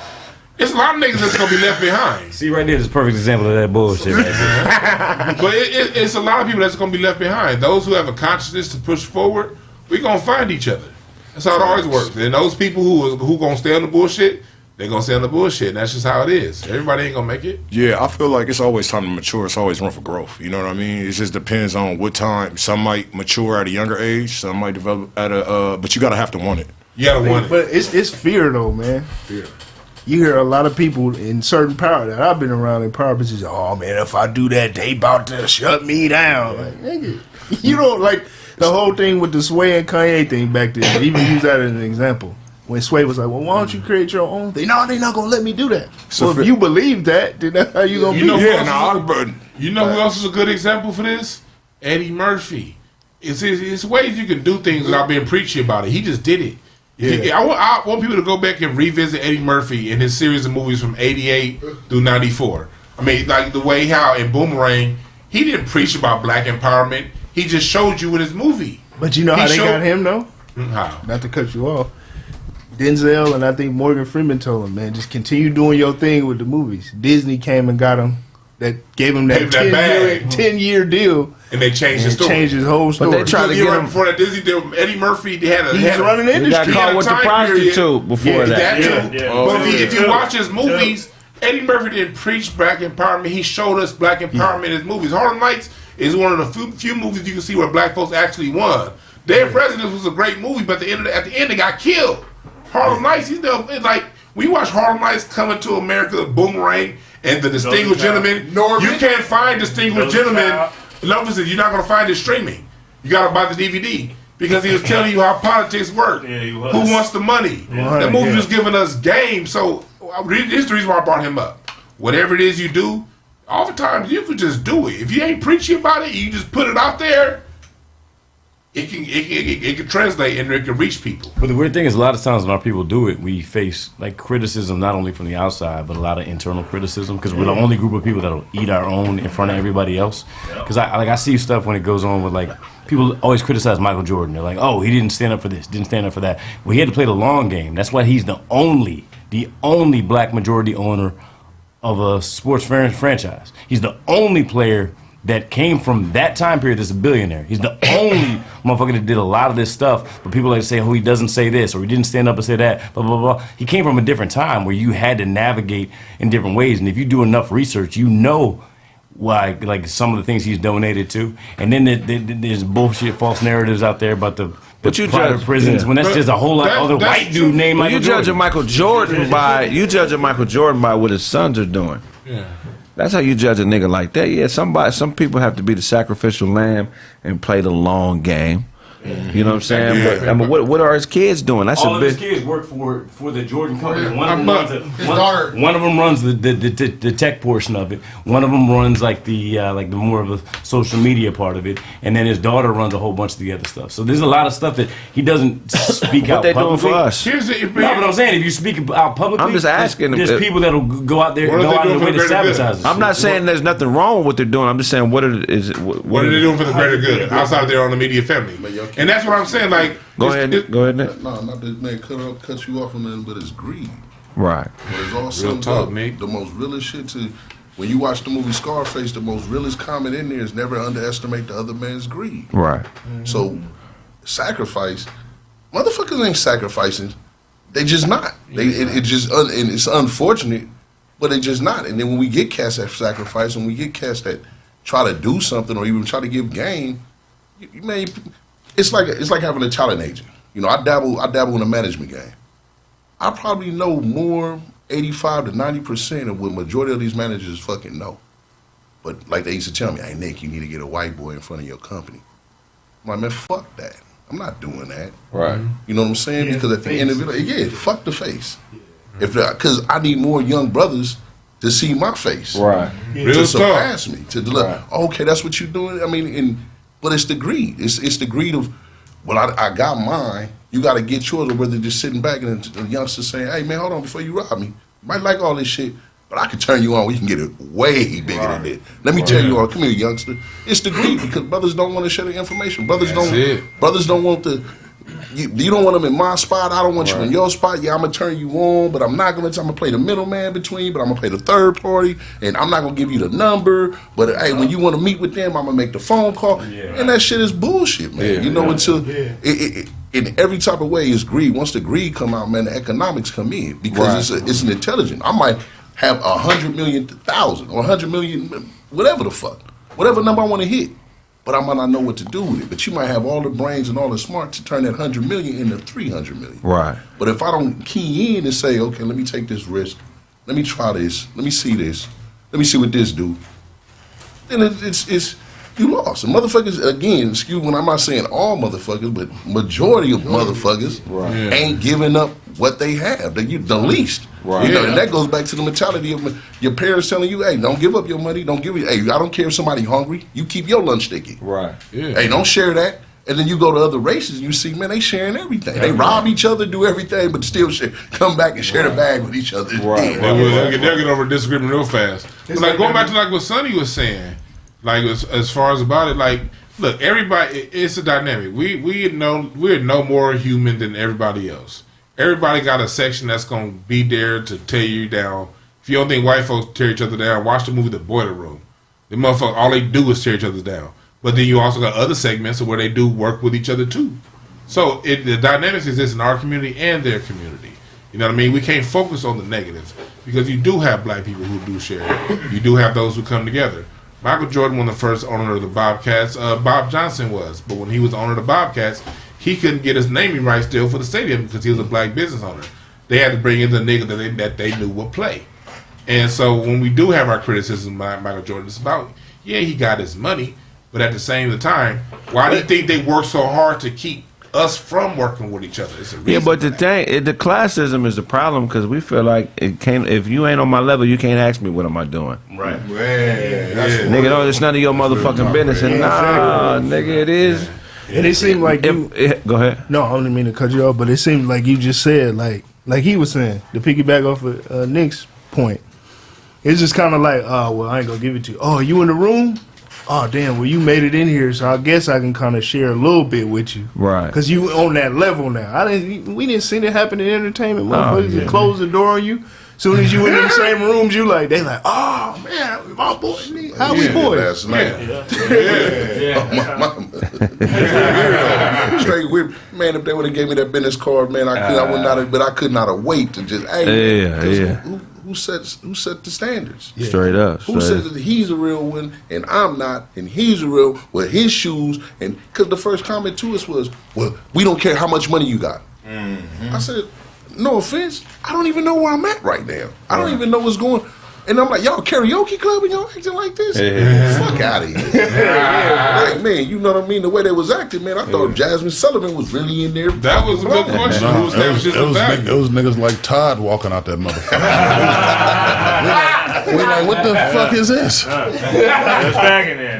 It's a lot of niggas that's gonna be left behind. See, right there is a perfect example of that bullshit. Right there. But it's a lot of people that's gonna be left behind. Those who have a consciousness to push forward, we gonna find each other. That's how it always works. And those people who gonna stay on the bullshit, they gonna stay on the bullshit. And that's just how it is. Everybody ain't gonna make it. Yeah, I feel like it's always time to mature. It's always room for growth. You know what I mean? It just depends on what time. Some might mature at a younger age. Some might develop at but you gotta have to want it. You gotta want it. But it's fear though, man. Fear. You hear a lot of people in certain power that I've been around in power positions. Oh man, if I do that, they about to shut me down. Like, nigga, you don't like the whole thing with the Sway and Kanye thing back then. They even use that as an example. When Sway was like, "Well, why don't you create your own thing?" No, they not gonna let me do that. So if you believe that, then that's how you gonna be. You know who else is a good example for this? Eddie Murphy. It's ways you can do things without being preachy about it. He just did it. Yeah. I want people to go back and revisit Eddie Murphy and his series of movies from 88 through 94. I mean, like the way how in Boomerang, he didn't preach about black empowerment. He just showed you in his movie. But you know how they got him, though? How? Not to cut you off. Denzel and I think Morgan Freeman told him, man, just continue doing your thing with the movies. Disney came and got him. That gave him that 10-year deal. And they changed his story. Changed his whole story. But they tried to get him before that Disney deal. Eddie Murphy had running the industry. He got caught with the prostitute before that. But if you watch his movies, Eddie Murphy didn't preach black empowerment. He showed us black empowerment in his movies. Harlem Nights is one of the few movies you can see where black folks actually won. Dead Presidents was a great movie, but at the end they got killed. Harlem Nights, we watch Harlem Nights Coming to America, Boomerang, and The Distinguished Gentleman. You can't find Distinguished Gentleman. Listen, you're not going to find it streaming. You got to buy the DVD because he was telling you how politics work. Yeah, he was. Who wants the money? That movie was giving us game. So this is the reason why I brought him up. Whatever it is you do, oftentimes you could just do it. If you ain't preaching about it, you just put it out there. It can translate and it can reach people. But the weird thing is, a lot of times when our people do it, we face criticism not only from the outside, but a lot of internal criticism because we're the only group of people that'll eat our own in front of everybody else. Because I see stuff when it goes on with people always criticize Michael Jordan. They're like, oh, he didn't stand up for this, didn't stand up for that. Well, he had to play the long game. That's why he's the only black majority owner of a sports franchise. He's the only player that came from that time period that's a billionaire. He's the only motherfucker that did a lot of this stuff, but people like to say, oh, he doesn't say this, or he didn't stand up and say that, blah, blah, blah. He came from a different time where you had to navigate in different ways, and if you do enough research, you know why, like some of the things he's donated to. And then there's bullshit, false narratives out there about the private prisons, when that's just a whole lot other white dude named Michael Jordan. You judging Michael Jordan by what his sons are doing. Yeah. That's how you judge a nigga like that. Yeah, some people have to be the sacrificial lamb and play the long game. You know what I'm saying? Yeah. But I mean, what are his kids doing? That's all a of big. his kids work for the Jordan company. One One of them runs the tech portion of it. One of them runs like the more of a social media part of it, and then his daughter runs a whole bunch of the other stuff. So there's a lot of stuff that he doesn't speak out they publicly. doing for us? No, but I'm saying if you speak out publicly, I'm just asking. There's people that'll go out there and go out of the way to sabotage. I'm not saying there's nothing wrong with what they're doing. I'm just saying what are they doing for the greater good outside of their own immediate family? And that's what I'm saying. Like, go ahead, Nick. No, not that man cut you off on nothing, but it's greed. Right. But it's also the most realest shit to. When you watch the movie Scarface, the most realest comment in there is never underestimate the other man's greed. Right. So, sacrifice, motherfuckers ain't sacrificing. They just not. And it's unfortunate, but they just not. And then when we get cats that sacrifice, and we get cats that try to do something or even try to give game, you may. It's like having a talent agent. You know, I dabble in the management game. I probably know more, 85 to 90% of what majority of these managers fucking know. But like they used to tell me, hey Nick, you need to get a white boy in front of your company. I'm like, man, fuck that. I'm not doing that. Right. You know what I'm saying? Because at the end of it, fuck the face. Because I need more young brothers to see my face. Right. To surpass me. To deliver. Okay, that's what you're doing. I mean, but it's the greed. It's the greed of, well, I got mine. You got to get yours, or whether just sitting back and the youngster saying, hey, man, hold on before you rob me. You might like all this shit, but I can turn you on. We can get it way bigger than that. Let me tell you all, come here, youngster. It's the greed because brothers don't want to share the information. Brothers don't want to. You don't want them in my spot. I don't want you in your spot. Yeah, I'm gonna turn you on, but I'm not gonna. I'm gonna play the middleman between. But I'm gonna play the third party, and I'm not gonna give you the number. But hey, when you want to meet with them, I'm gonna make the phone call. And that shit is bullshit, man. Until in every type of way is greed. Once the greed come out, man, the economics come in because it's an intelligent. I might have 100 million, 1,000, or 100 million, whatever the fuck, whatever number I want to hit. But I might not know what to do with it. But you might have all the brains and all the smarts to turn that 100 million into 300 million. Right. But if I don't key in and say, okay, let me take this risk, let me try this, let me see this, let me see what this do, then it's you lost. And motherfuckers, again, excuse me, I'm not saying all motherfuckers, but majority of motherfuckers ain't giving up what they have. The least. Right. You know, and that goes back to the mentality of your parents telling you, hey, don't give up your money, don't give it. Hey, I don't care if somebody hungry, you keep your lunch sticky. Right. Yeah. Hey, don't share that. And then you go to other races and you see, man, they sharing everything. They rob each other, do everything, but still come back and share the bag with each other. Right. They'll get over disagreement real fast. But like going back to like what Sonny was saying, like as far as about it, like look, everybody, it's a dynamic. We're no more human than everybody else. Everybody got a section that's gonna be there to tear you down. If you don't think white folks tear each other down, watch the movie The Boiler Room. The motherfucker, all they do is tear each other down. But then you also got other segments where they do work with each other too. So the dynamics exist in our community and their community. You know what I mean? We can't focus on the negatives because you do have black people who do share it. You do have those who come together. Michael Jordan was the first owner of the Bobcats. Bob Johnson was. But when he was the owner of the Bobcats, he couldn't get his naming rights still for the stadium because he was a black business owner. They had to bring in the nigga that they knew would play. And so when we do have our criticism of Michael Jordan, it's about, yeah, he got his money, but at the same time, why do you think they work so hard to keep us from working with each other? It's a reason. Yeah, but the classism is the problem because we feel like if you ain't on my level, you can't ask me what am I doing. Right. Nigga, no, it's none of your motherfucking business. And nah, nigga, it is. And it seemed like go ahead. No, I don't mean to cut you off, but it seemed like you just said, like he was saying, to piggyback off of Nick's point. It's just kind of like, oh, well, I ain't gonna give it to you. Oh, you in the room? Oh, damn, well, you made it in here, so I guess I can kind of share a little bit with you. Right. Because you on that level now. We didn't see that happen in entertainment. Motherfuckers close the door on you. Soon as you in them same rooms, you like, they like, oh man, my boy, how we boys? Last night. Straight with man, if they would have gave me that business card, man, I would not have, but I could not have waited to just Who set the standards? Straight up. Who says that he's a real one and I'm not, and he's a real with his shoes? And because the first comment to us was, well, we don't care how much money you got. Mm-hmm. I said, no offense, I don't even know where I'm at right now. I don't even know what's going. And I'm like, y'all karaoke club and y'all acting like this? Fuck out of here. Like, man, you know what I mean? The way they was acting, man, I thought Jasmine Sullivan was really in there. That was a good question. It was niggas like Todd walking out that motherfucker. we like, what the fuck is this?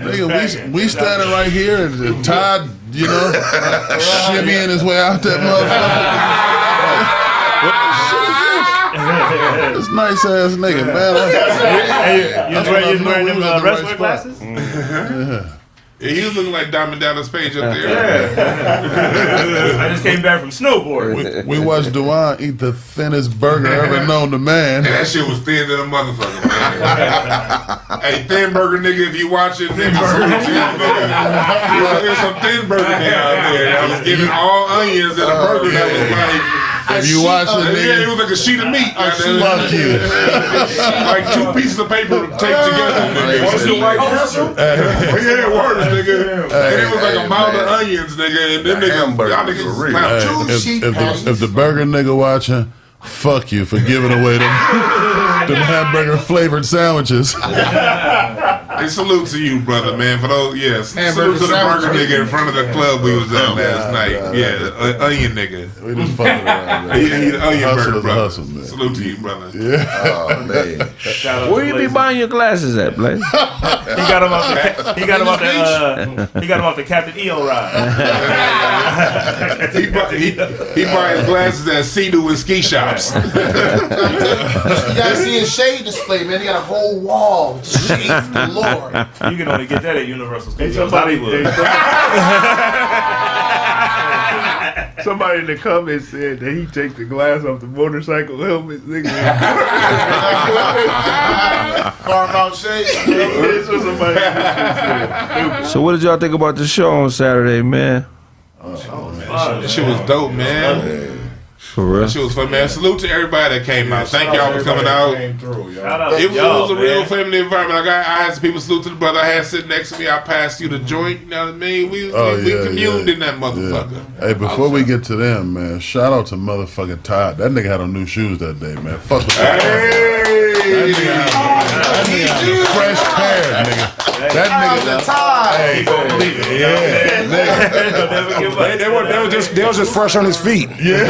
Nigga, we standing right here and Todd, you know, shimmying his way out that motherfucker. What the shit is this? This nice ass nigga, man. You wearing them wrestler glasses? Yeah, he was looking like Diamond Dallas Page up there. I just came back from snowboarding. We watched Dewan eat the thinnest burger ever known to man. And that shit was thin than a motherfucker, man. Hey, thin burger nigga, if you watching, nigga, there's some thin burger nigga out there. I was getting all onions in a burger that was like. If you watch it, yeah, it was like a sheet of meat. Fuck you. Like 2 pieces of paper taped together. What's the white castle? Yeah, words, nigga. And it was like a mound of onions, nigga. And then y'all niggas slapped 2 sheet if the burger nigga watching, fuck you for giving away them hamburger flavored sandwiches. Hey, salute to you, brother, man. For those, salute to the burger nigga in front of the club we was at last night. Yeah, onion nigga. We just fucking around, man. He onion burger, brother. Hustle, man. Salute to you, brother. Yeah. Oh man. Where you be buying your glasses at, Blaze? He got them off the Captain EO ride. He buy his glasses at Sea-Doo and ski shops. You gotta see his shade display, man. He got a whole wall with shades galore. You can only get that at Universal Studios Hollywood. Somebody in the comments said that he take the glass off the motorcycle helmet. Carve out shades. So what did y'all think about the show on Saturday, man? This shit was dope, man. For real? That shit was fun, man. Salute to everybody that came out. Thank y'all for coming out. It was a real family environment. I had some people salute to the brother I had sitting next to me. I passed you the joint. You know what I mean? We communed in that motherfucker. Yeah. Hey, before we get to them, man, shout out to motherfucking Todd. That nigga had on new shoes that day, man. Fuck with that. That nigga had a fresh pair, nigga. That nigga Todd. They was just fresh on his feet. Yeah.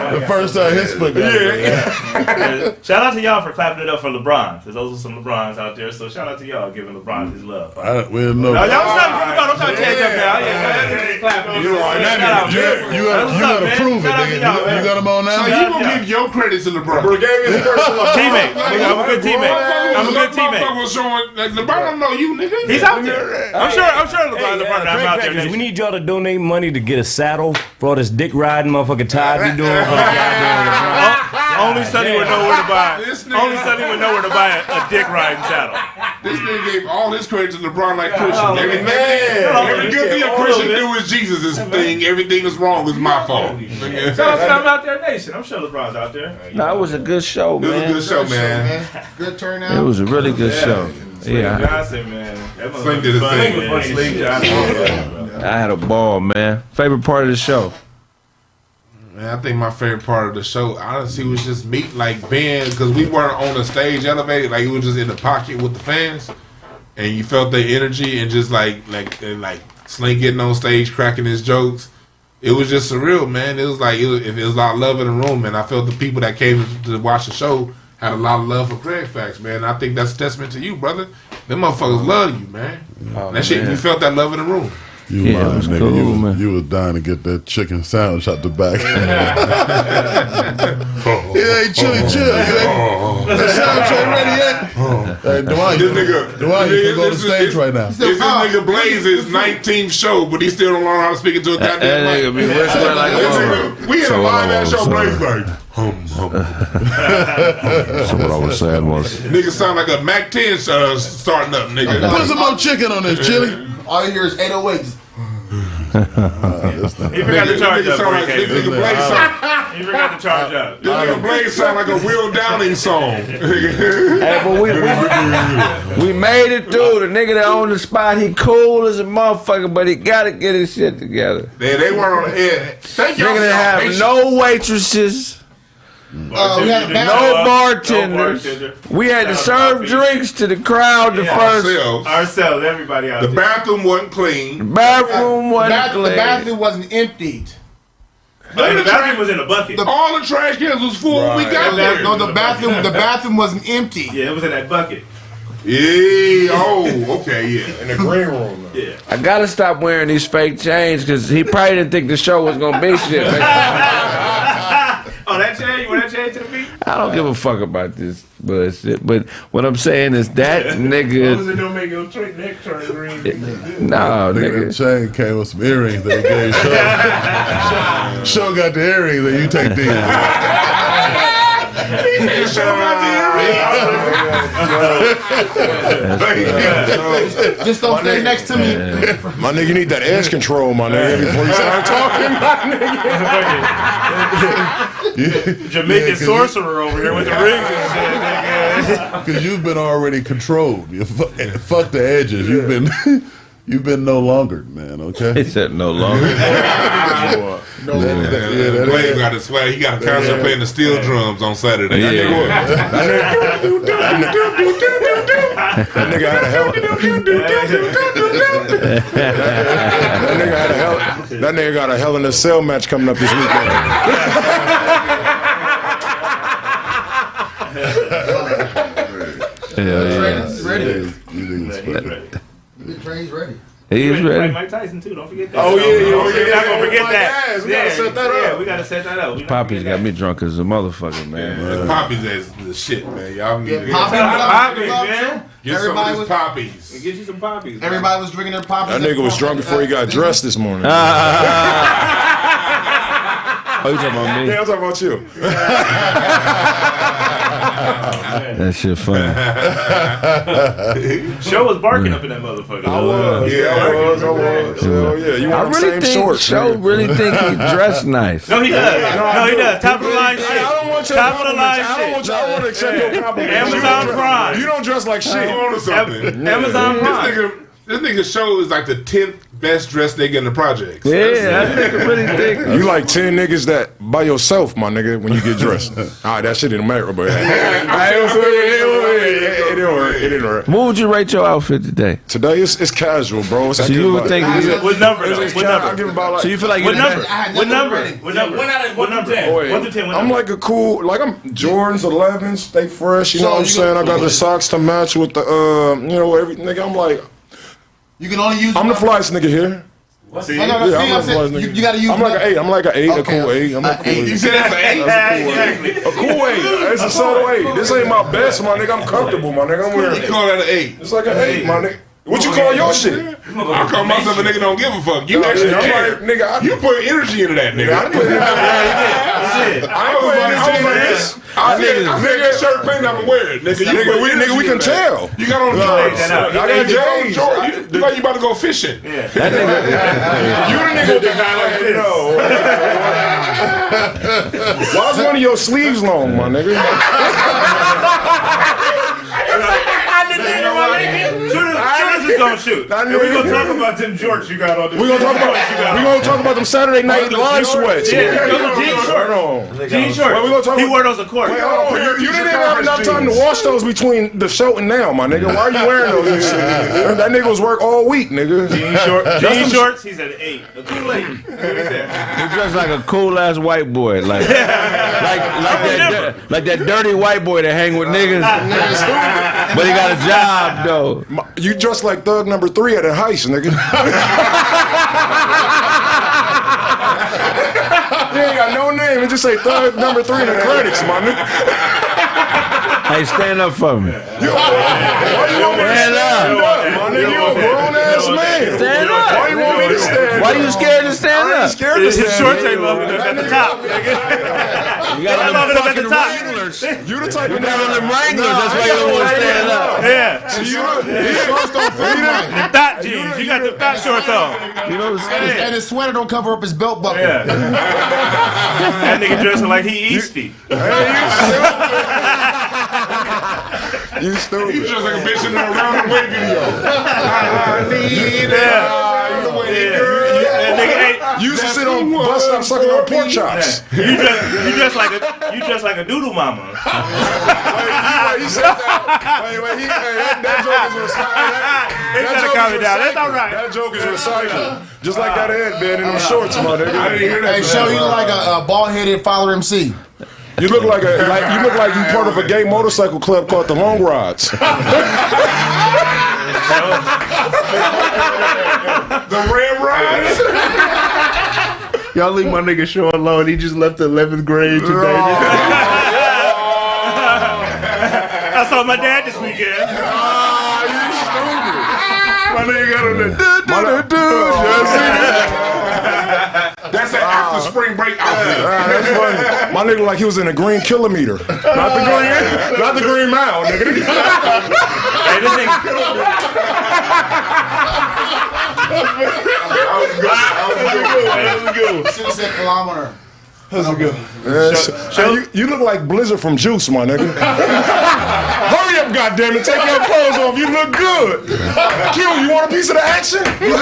The first time his foot got Shout out to y'all for clapping it up for LeBron, because those are some LeBrons out there. So shout out to y'all giving LeBron his love. We didn't know. Y'all don't try to change up now. You gotta prove it, nigga. You got him on now? So you gonna give your credit to LeBron? Teammate. I'm a good teammate. Was showing, like, LeBron don't know you, nigga. He's out there. I'm sure LeBron out there. We need y'all to donate money to get a saddle for all this dick riding motherfucking Todd be doing for the goddamn LeBron. Only Sonny would know where to buy. Only Sonny would know where to buy a dick riding saddle. This nigga gave all his credit to LeBron like Christian. Every good thing a Christian do is Jesus' thing. Everything is wrong is my fault. Shout out to them out there, nation. I'm sure LeBron's out there. No, it was a good show, man. It was a good show, man. Good turnout. It was a really good show. Yeah. Johnson, man. Sling did his thing. Sling Johnson. I had a ball, man. Favorite part of the show? Man, I think my favorite part of the show, honestly, was just meeting like Ben, because we weren't on the stage elevated, like it was just in the pocket with the fans, and you felt their energy and just like Sling getting on stage, cracking his jokes. It was just surreal, man. It was like it was a lot of love in the room, and I felt the people that came to watch the show had a lot of love for Kraig Facts, man. I think that's a testament to you, brother. Them motherfuckers love you, man. That shit, you felt that love in the room. You lying, nigga. Cool, you was dying to get that chicken sandwich out the back. Hey, chili. That sandwich ain't ready yet. Hey, Dwight, you can go to the stage right now. This nigga Blaze's 19th show, but he still don't learn how to speak into a goddamn mic. We had a live ass show, Blaze like, Hum, hum. So what I was saying was, Nigga sound like a Mac 10 starting up, nigga. Put some more chicken on this, Chili. All you hear is 808s. He forgot to charge up. He forgot to charge up. This nigga Blaze sound like a Will Downing song. hey, but we made it through. The nigga that owned the spot, he cool as a motherfucker, but he gotta get his shit together. They weren't on the head. Thank y'all. Nigga that have no waitresses. We had No bartenders. We had to serve drinks to the crowd the first. Ourselves, everybody out The there. bathroom wasn't clean. The bathroom wasn't clean. The bathroom wasn't emptied. The bathroom was in a bucket. All the trash cans was full when we got there. No, the bathroom wasn't empty. Yeah, it was in that bucket. Yeah. Oh, okay. Yeah. In the green room. Yeah. I gotta stop wearing these fake chains because he probably didn't think the show was gonna be shit. Oh, that chain? You want that chain to the beat? I don't give a fuck about this bullshit. But what I'm saying is that As long as it nigga. don't make your neck turn green. No, Nigga, nigga. Shane came with some earrings that he gave Show. Show got the earrings that you take these. Just don't stay next to me. My nigga, you need that edge control, my nigga, before you start talking, my nigga. Jamaican sorcerer over here with the rings and shit, nigga. Because you've been already controlled. You fuck the edges. You've been no longer, man. Okay. He said no longer. Blaze got to swag. He got a concert playing the steel drums on Saturday. That nigga had a hell. That nigga got a Hell in a Cell match coming up this weekend. He's ready. He's ready. He's ready. Mike Tyson too. Don't forget that. Oh yeah. We're not gonna forget that. We gotta set that up. Yeah, we gotta set that up. Poppy's got me drunk as a motherfucker, man. Poppies is the shit, man. Y'all need to get Poppies, man. some of these poppies. Get you some poppies. Everybody was drinking their poppies. That nigga was drunk before he got dressed this morning. Oh, you talking about me? Yeah, I'm talking about you. That shit funny. Show was barking up in that motherfucker. I was. Hell yeah. You I want the really same think shorts? Show nigga. really think he dressed nice. No, he does. No, he does. Top of the line shit. I don't want your Top of the line compliments. I want to accept your compliments. Amazon Prime. You don't dress like shit. Amazon Prime. This nigga Show is like the 10th best dressed nigga in the projects. Yeah, that nigga really think. You like 10 niggas that by yourself, my nigga, when you get dressed. Alright, that shit didn't matter, but it didn't work. What would you rate your outfit today? Today it's casual, bro. So you would think What number though? What What number? I number? give about like. So you feel like What you're number? the What number? What number? 1 to 10. 1 to 10. I'm like a cool, like I'm Jordans 11s, stay fresh. You know what I'm saying? I got the socks to match with the, every nigga. I'm like, You can only use. I'm the flyest nigga here. See? No, I'm the flyest nigga. you gotta use. I'm like an 8. I'm like an 8, Okay. a cool 8. I'm a cool 8. You said that's an 8? Exactly. A cool 8. It's a subtle 8. This ain't my best, my nigga. I'm comfortable, my nigga. I'm wearing You call that an 8? It's like an 8, my nigga. What you call your shit? I call myself a nigga don't give a fuck. You actually I'm care. like, nigga, You put energy into that, nigga. I put energy. I ain't put energy into this. I said that shirt clean, I'm wear it, nigga. Nigga, we can tell. You got on Jordans. I got J's. You like you about to go fishing. That nigga. You the nigga with the guy like this. Why's one of your sleeves long, my nigga? Shooters is gonna shoot. And we gonna talk about them jorts you got on this. We gonna talk about them Saturday night line sweats. Yeah, jean shorts. Jean shorts. He wore those of course. Wait, hold on. You didn't have enough time to wash those between the show and now, my nigga. Why are you wearing those? That nigga was work all week, nigga. Jean shorts. He's at 8. A cool 8. He dressed like a cool ass white boy, like that dirty white boy that hang with niggas. But he got a job though. You dressed like Thug number 3 at a heist, nigga. You ain't got no name. It just say Thug number 3 in the credits, my nigga. Hey, stand up for me. Why you want me to stand up? My nigga, you a grown ass man. Stand up. Why you want me to stand up? Why you scared to stand I up? ain't scared to stand up. His shorts ain't long enough at the top. You got on them fucking Wranglers. You the type of got on them Wranglers. That's why you don't want to stand up. Yeah. Shorts don't fit right. The thought jeans. You got the thought shorts on. You know what I'm saying? And his sweater don't cover up his belt buckle. Yeah. That nigga dressing like he Easty. You stupid. He's just like a bitch in a round the way video. I need You used to sit on bus stop sucking on pork chops. You dress like a doodle mama. He said that. Wait. That joke is recycled. That's all right. That joke is recycled. Just like that headband in them shorts, my nigga. I didn't hear that. Hey, show you like a bald-headed Father MC. You look like you part of a gay motorcycle club called the Long Rods. The Ramrods. Y'all leave my nigga Sean alone. He just left the 11th grade today. I saw my dad this weekend. You stupid. My nigga got on the That's an after spring break outfit. That's funny. My nigga like he was in a green kilometer. Not the green mile, nigga. Hey, this nigga. That was good. Should have said kilometer. How's it go? You look like Blizzard from Juice, my nigga. Hurry up, goddammit! Take your clothes off. You look good. Q, you want a piece of the action? You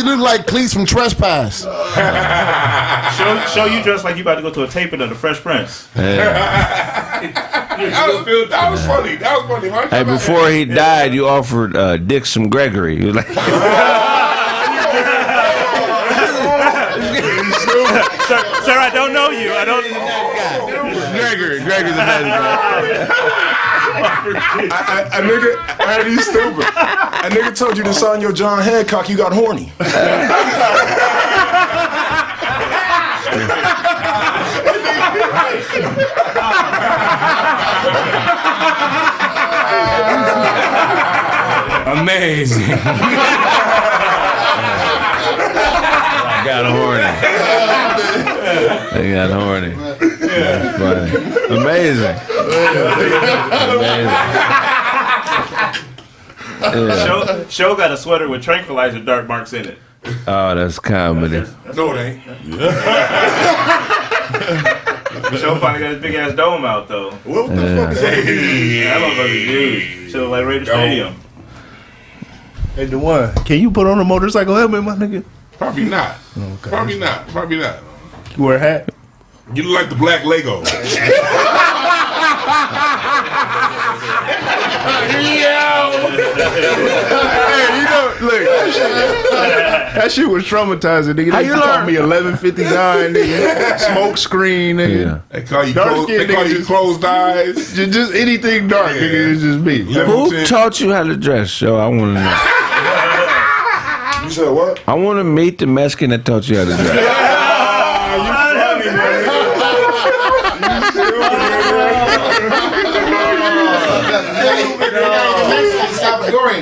look like Cleese from Trespass. Show you dressed like you about to go to a taping of the Fresh Prince. That was funny. Hey, before he died, you offered Dick some Gregory. You like? Sir, I don't know you. I don't. Gregory's the best A nigga, you stupid. A nigga told you to sign your John Hancock. You got horny. Amazing. I got horny. That's funny. Amazing. Show got a sweater with tranquilizer dart marks in it. Oh, that's comedy. No, it ain't. Show finally got his big ass dome out though. What the fuck is that? That motherfucker's huge. Show like Raider Stadium. Hey, DeJuan, can you put on a motorcycle helmet, my nigga? Probably not. Okay. Probably not. You wear a hat? You look like the black Lego. Hey, look, that shit was traumatizing, nigga. They called me 1159, nigga. Smoke screen, nigga. Yeah. They call you closed eyes. Just anything dark, nigga. It's just me. Who taught you how to dress, Show? I want to know. You said what? I want to meet the Mexican that taught you how to dress.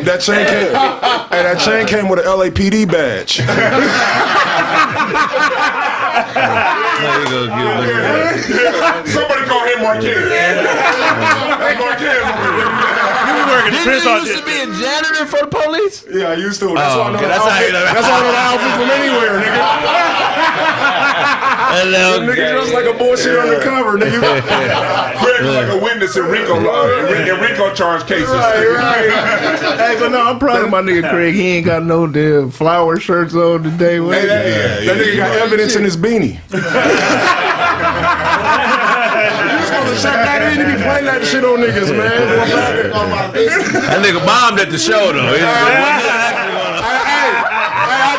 That chain came with an LAPD badge. Somebody call him Marquez. Marquez. Didn't you used to be a janitor for the police? Yeah, I used to. That's why I know the that's outfit. That's why I know the outfit from anywhere, nigga. Nigga dressed like a bullshit undercover, nigga. Craig was like a witness in Rico charge cases. Right. Hey, but no, I'm proud of my nigga Craig. He ain't got no damn flower shirts on today. That nigga got evidence in his beanie. Check that in. You be playing that shit on niggas, man. That nigga bombed at the show, though. Hey, I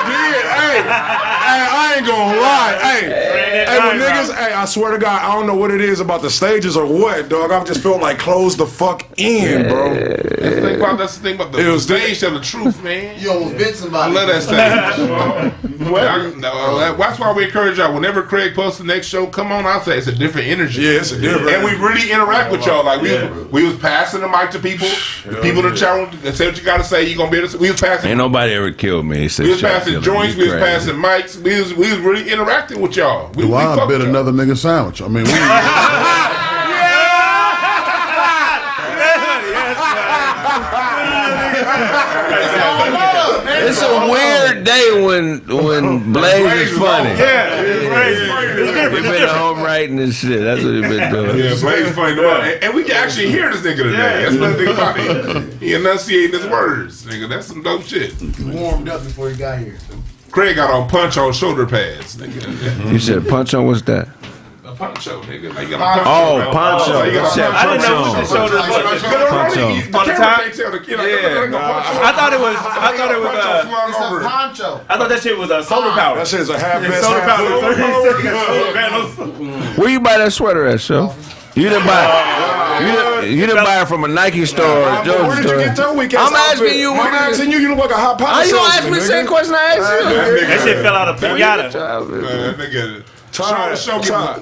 did. Hey, I ain't gonna lie. Hey, I swear to God, I don't know what it is about the stages or what, dog. I just feel like close the fuck in, bro. That's the thing about the stage of the truth, man. You almost bit somebody. I love that stage. That's why we encourage y'all. Whenever Kraig posts the next show, come on out. It's a different energy. Yeah, it's a different. And we really interact with y'all. Like we was passing the mic to people. The people in the chat room that say what you got to say. You gonna be able to. We was passing. Ain't nobody ever killed me. We was passing joints. We was passing mics. We was really interacting with y'all. Duan bit another nigga sandwich. I mean, It's a weird day when Blaze is funny. Yeah, it's crazy. It's different. He's been at home writing and shit. That's what he's been doing. Yeah, Blaze funny. And we can actually hear this nigga today. That's another thing about it. He enunciating his words. Nigga, that's some dope shit. He warmed up before he got here. Kraig got on punch-on shoulder pads, nigga. You said punch-on? What's that? A poncho, nigga. Like you got a poncho. I didn't know what the shoulders was. Poncho. On the top? Yeah. I thought it was. It's a poncho. I thought that shit was a solar power. That shit is a half vest. Solar power. Where you buy that sweater at, show? You didn't buy it. You didn't buy it from a Nike store or a Jordan Where did you store. get your weak ass I'm asking you. I'm asking you. You look like a hot pot. How you gonna ask me the same question I asked you? That shit fell out of pinata. Nigga. Todd,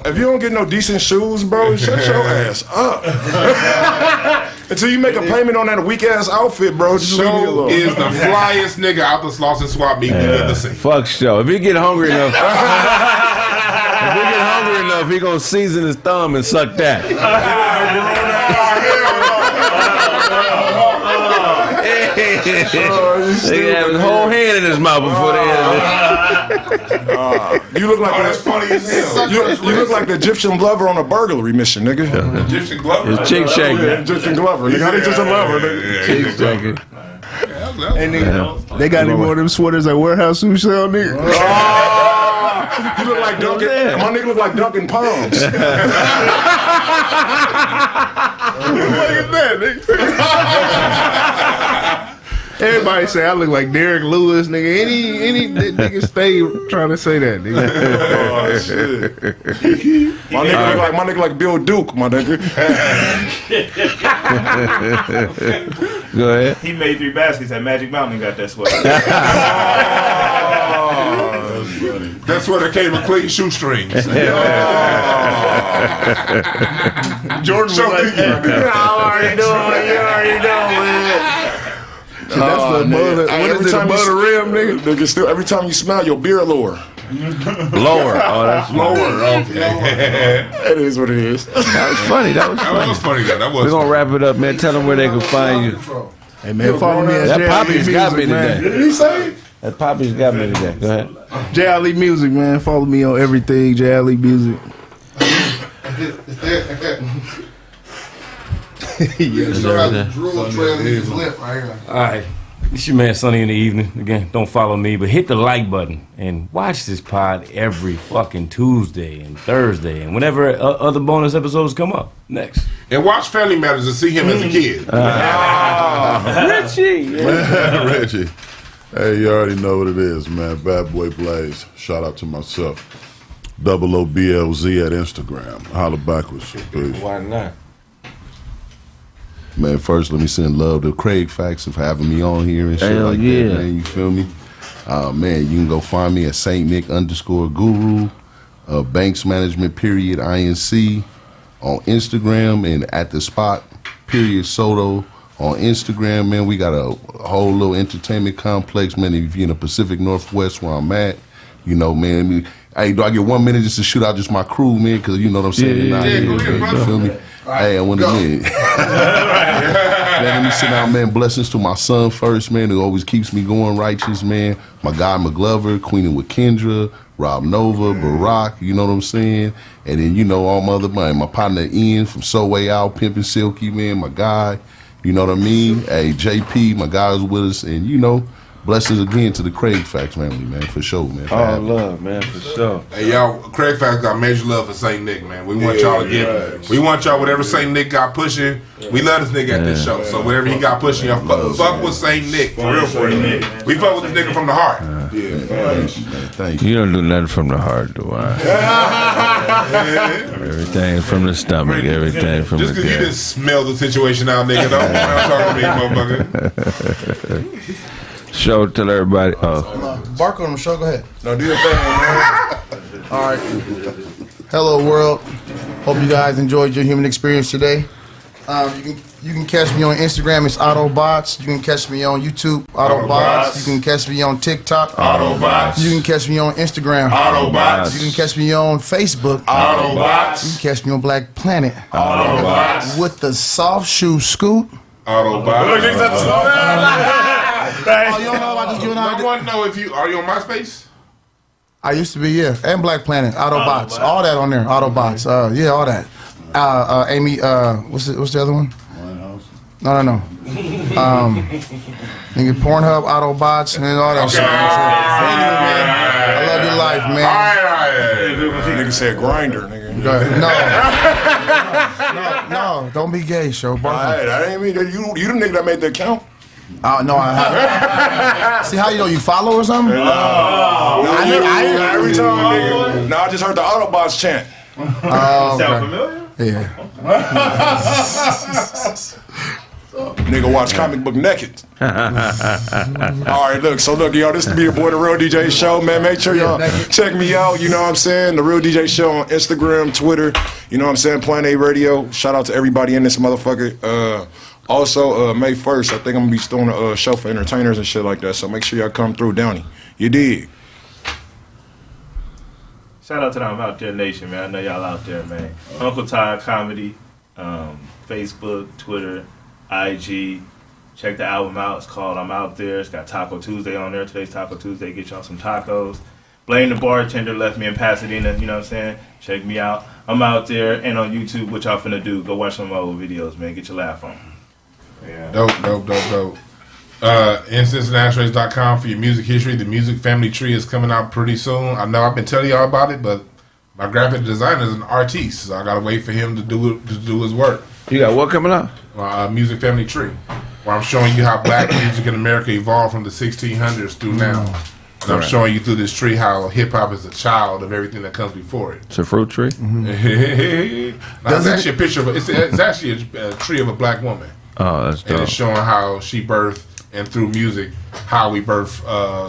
if you don't get no decent shoes, bro, shut your ass up. Until you make a payment on that weak ass outfit, bro. Just leave me Show alone. is the flyest nigga out the Slauson swap meet we've ever seen. Fuck show. If he get hungry enough, he gonna season his thumb and suck that. He have his whole hand in his mouth before the end of it. You look like that's funny as hell. You look like the Egyptian Glover on a burglary mission, nigga. Egyptian Glover? His chick shaking. Egyptian Glover. Nigga, how they just a lover, nigga. Chick shaking. Hey, nigga, they got any more of them sweaters at Warehouse Suit Sale, nigga? You look like Duncan. My nigga look like Duncan Palms. Look at that, nigga. Everybody say I look like Derek Lewis, nigga. Any nigga stay trying to say that, nigga. Oh, shit. My nigga like Bill Duke, my nigga. Go ahead. He made 3 baskets at Magic Mountain and got that sweater. That sweater came with clean shoestrings. Jordan was like, How are you doing? You already know, man. That's the butter. What is it, the butter rim, nigga? Nigga, still, every time you smile, your beer lower. Lower. Oh, that's Lower. Okay. It is what it is. That was funny. That was funny. We're gonna wrap it up, man. Tell them where they can find you. Hey, man, follow me at That Poppy's got me today. Did he say? That Poppy's got me today. Go ahead. J. Ali Music, man. Follow me on everything. J. Ali Music. Yes, sir. Drool trail in his lip right here. All right. It's your man Sonny in the evening. Again, don't follow me, but hit the like button and watch this pod every fucking Tuesday and Thursday and whenever other bonus episodes come up. Next. And watch Family Matters and see him as a kid. Richie. Reggie. Hey, you already know what it is, man. Bad Boy Blaze. Shout out to myself. OOBLZ at Instagram. Holla backwards. Peace. Why not? Man, first let me send love to Kraig Facts for having me on here and shit Hell like yeah. that, man. You feel me? Man, you can go find me at Saint Nick _Guru, Banks Management _INC on Instagram, and at the spot _Soto on Instagram. Man, we got a whole little entertainment complex, man. If you're in the Pacific Northwest where I'm at, you know, man. Hey, do I get 1 minute just to shoot out just my crew, man? Because you know what I'm saying? Yeah, go ahead, brother. You feel me? Hey, I want to man, let me sit down, man. Blessings to my son first, man, who always keeps me going righteous, man. My guy McGlover, Queening with Kendra, Rob Nova, Barack, you know what I'm saying? And then, you know, all my other, man, my partner Ian from So Way Out, Pimpin' Silky, man, my guy, you know what I mean? Hey, JP, my guy was with us, and, you know, blessings again to the Kraig Facts family, man, for sure, man. All love, man, for sure. Hey, y'all, Kraig Facts got major love for Saint Nick, man. We want y'all to get, we want y'all, whatever Saint Nick got pushing, we love this nigga at this show. So whatever he got pushing, y'all fuck with Saint Nick, for real, for real. We fuck with this nigga from the heart. Thank you. You don't do nothing from the heart, do I? Everything from the stomach, everything from just the because you gut. just smell the situation out, nigga. Don't talk to me, motherfucker. Show, tell everybody. Oh. Bark on the show. Go ahead. No, do your thing, man. All right. Hello, world. Hope you guys enjoyed your human experience today. You can catch me on Instagram. It's Autobots. You can catch me on YouTube. Autobots. You can catch me on TikTok. Autobots. You can catch me on Instagram. Autobots. You can catch me on Facebook. Autobots. You can catch me on Black Planet. Autobots. With the soft shoe scoop. Autobots. Oh, you don't know about this? You and I want to know if you are you on MySpace? I used to be, yeah, and Black Planet, Autobots, all that on there, Autobots, yeah, all that. Amy, what's the other one? No. Nigga, Pornhub, Autobots, and all that shit. I love your life, man. All right. Nigga said grinder, nigga. No, don't be gay, show. I didn't mean that. You the nigga that made the account. No, I haven't. See how you know you follow or something? Every time, nigga. No, I just heard the Autobots chant. Sound familiar? Yeah. Nigga watch comic book naked. All right, look, y'all, this be your boy, The Real DJ Show, man. Make sure y'all check me out, you know what I'm saying? The Real DJ Show on Instagram, Twitter, you know what I'm saying? Planet A Radio. Shout out to everybody in this motherfucker. Also, May 1st, I think I'm gonna be doing a show for entertainers and shit like that, so make sure y'all come through, Downey. You dig? Shout out to them out there, nation, man. I know y'all out there, man. Uncle Todd Comedy, Facebook, Twitter, IG. Check the album out. It's called I'm Out There. It's got Taco Tuesday on there. Today's Taco Tuesday. Get y'all some tacos. Blame the bartender left me in Pasadena. You know what I'm saying? Check me out. I'm out there. And on YouTube, what y'all finna do? Go watch some of my old videos, man. Get your laugh on. Yeah. Dope. InstanceNashRace.com for your music history. The music family tree is coming out pretty soon. I know I've been telling y'all about it, but my graphic designer is an artiste, so I gotta wait for him to do his work. You got what coming out? Music family tree, where I'm showing you how black music in America evolved from the 1600s through now. And I'm showing you through this tree how hip hop is a child of everything that comes before it. It's a fruit tree. It's actually a picture of it's actually a tree of a black woman. Oh, that's dope. And it's showing how she birthed and through music how we birth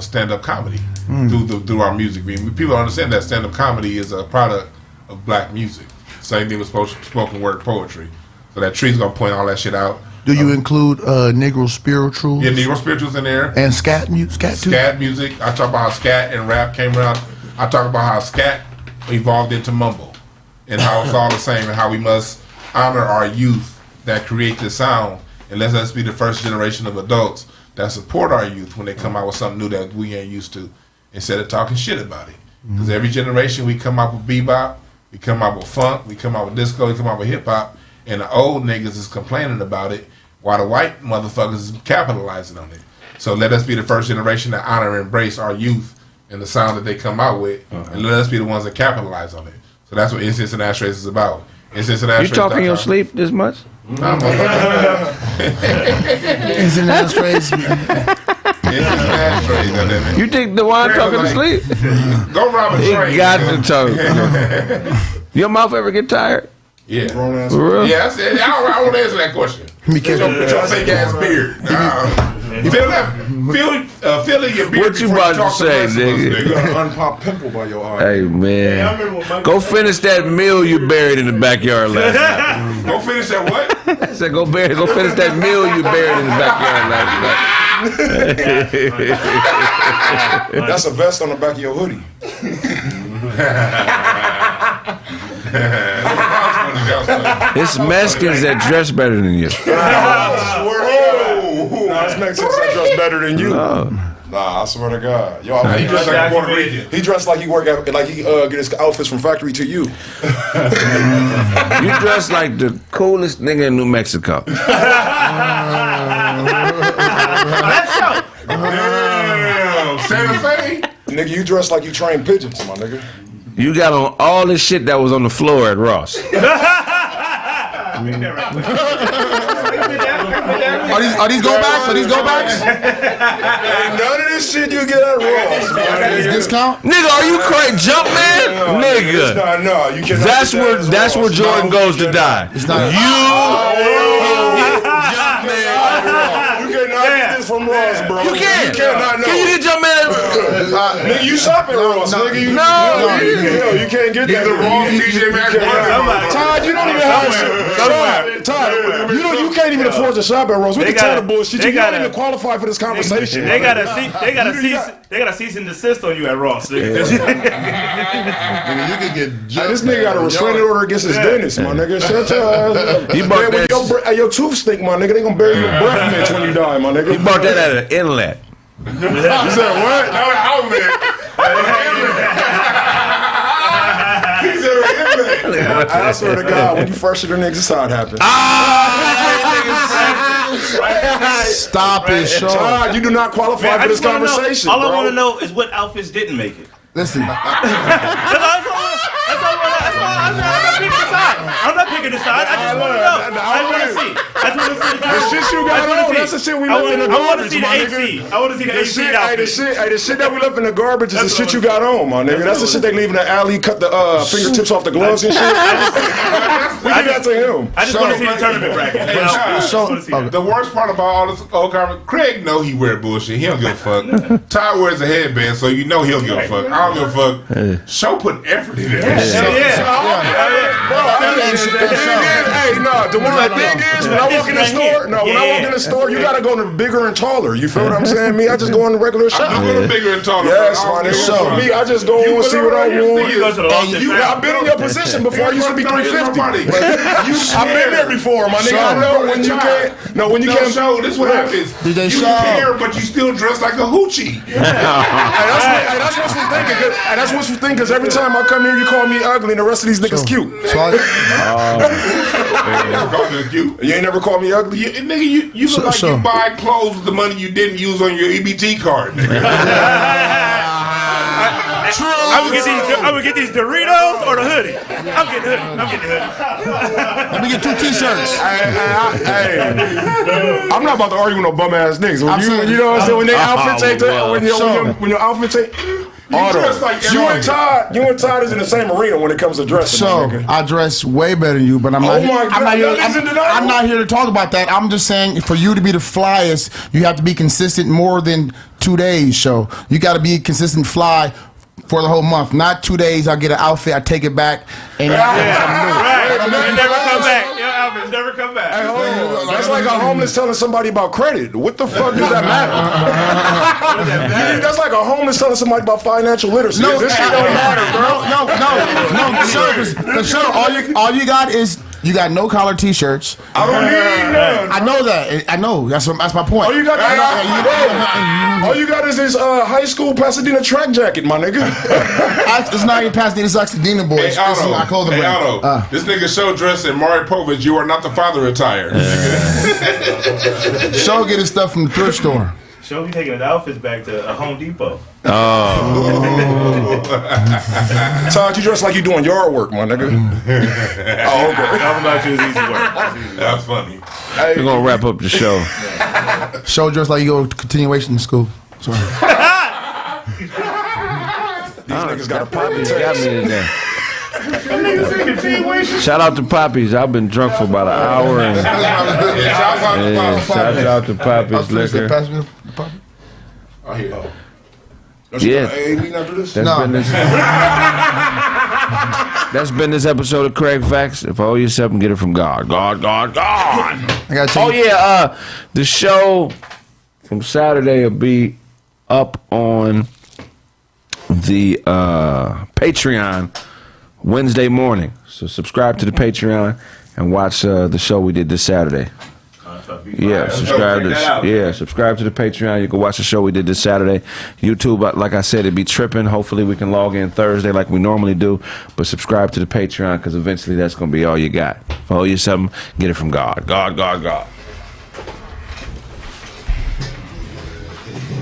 stand-up comedy through our music. People don't understand that stand-up comedy is a product of black music. Same thing with spoken word poetry. So that tree's gonna point all that shit out. Do you include Negro spirituals? Yeah, Negro spirituals in there. And scat music too? Scat music. I talk about how scat and rap came around. I talk about how scat evolved into mumble and how it's all the same and how we must honor our youth that create this sound and let us be the first generation of adults that support our youth when they come out with something new that we ain't used to, instead of talking shit about it. Because every generation we come out with bebop, we come out with funk, we come out with disco, we come out with hip hop, and the old niggas is complaining about it while the white motherfuckers is capitalizing on it. So let us be the first generation to honor and embrace our youth and the sound that they come out with, and let us be the ones that capitalize on it. So that's what Incense and Ashtrays is about. You talking in your sleep this much? Instant Ashtrays. You think the wine talking to sleep? Go rob a train. He got to talk. Your mouth ever get tired? Yeah. For real? Yeah, I said, I won't answer that question. With your fake ass beard. You feel that? Feeling your beard. What you about to say, nigga? You got an unpopped pimple by your eye. Hey, man. Go finish that meal you buried in the backyard last night. Go finish that what? I said go finish that meal you buried in the backyard last night. That's a vest on the back of your hoodie. It's Mexicans that dress better than you. Nah, it's Mexicans that dress better than you. No. Nah, I swear to God. Yo, he dressed like like Puerto Rican. He dressed like he work at, like he get his outfits from factory to you. You dress like the coolest nigga in New Mexico. Santa Fe? Nigga, you dress like you train pigeons, my nigga. You got on all the shit that was on the floor at Ross. Are Are these go backs? Are these go backs? Ain't none of this shit you get at Ross. Is discount? Nigga, are you crazy? Jumpman? Nigga. No, you cannot. That's where Jordan goes to die. It's not. You cannot get this from Ross, bro. You can. You cannot know. Can you get Jumpman? Nigga, you shop at Ross, nigga. You can't get that. Either Ross, TJ Maxx, Todd, you don't even have Todd, you can't even afford to shop at Ross. We can tell the bullshit. You don't even qualify for this conversation. They got a cease and desist on you at Ross. Nigga, you can get this nigga got a restraining order against his dentist, my nigga. Shut your ass up. Your tooth stink, my nigga. They gonna bury your breath mints when you die, my nigga. He bought that at an inlet. You said what? I swear to God, when you first shoot the niggas, this how it happens. Stop it, Sean. Todd, you do not qualify for this conversation. All I want to know is what outfits didn't make it. Listen. I'm not picking a side. I just want to know. I want to see. The shit you got on, that's the shit we left in the garbage, I want to see the AC. I want to see the AC outfit. The shit that we left in the garbage is the shit you got on, my nigga. That's the shit they leave in the alley, cut the fingertips off the gloves and shit. We do that to him. I just want to see the tournament bracket. The worst part about all this old comment, Kraig know he wear bullshit. He don't give a fuck. Ty wears a headband, so you know he'll give a fuck. I don't give a fuck. Show put effort in it. Hey, no, the thing is, when I walk in the store, you gotta go to bigger and taller. You feel what I'm saying? Me, I just go in the regular shop. I go to bigger and taller. Yes, my nigga. For me, I just go and see what I want. I've been in your position before. I used to be 350. I've been there before, my nigga. I know when you can't. No, when you can't. Show this what happens. You care, but you still dress like a hoochie. That's what's for thinking. That's what's for thinking. Because every time I come here, you call me ugly, and the rest of these niggas cute. You ain't never called me ugly? Nigga, you look like you buy clothes with the money you didn't use on your EBT card, nigga. I'm gonna get these Doritos or the hoodie. I'm getting the hoodie. Let me get 2 t-shirts. I'm not about to argue with no bum ass niggas. When you know what I'm saying? When their outfits ain't when your outfits ain't. You and Todd is in the same arena when it comes to dressing. So I dress way better than you, but I'm not here to talk about that. I'm just saying, for you to be the flyest, you have to be consistent more than 2 days. So you got to be consistent fly for the whole month. Not 2 days. I get an outfit, I take it back, and never come back. Your outfits never come back. That's like a homeless telling somebody about credit. What the fuck does that matter? That's like a homeless telling somebody about financial literacy. No, this shit don't matter, bro. No, sir. All you got is. You got no collar t-shirts. I don't need none. I know that. I know. That's my point. All you got is this high school Pasadena track jacket, my nigga. It's not even Pasadena. It's Pasadena boys. Hey, Otto. This nigga show dressed in Maury Povich. You are not the father attire. Show get his stuff from the thrift store. Show be taking his outfits back to a Home Depot. Todd, you dress like you doing yard work, my nigga. Okay. How about you? Easy work. That's funny. We're gonna wrap up the show. Show dress like you go to continuation in school. Sorry. These niggas got a poppy got me today. Shout out to Poppies. I've been drunk for about an hour. And shout out to Poppies Liquor. That's been this episode of Kraig Facts. If I owe you something, get it from God. God. The show from Saturday will be up on the Patreon Wednesday morning. So subscribe to the Patreon and watch the show we did this Saturday. Subscribe to the Patreon. You can watch the show we did this Saturday. YouTube, like I said, it'd be tripping. Hopefully we can log in Thursday like we normally do. But subscribe to the Patreon, because eventually that's going to be all you got. If I owe you something, get it from God. God.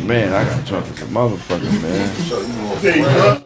Man, I got drunk as a motherfucker, man.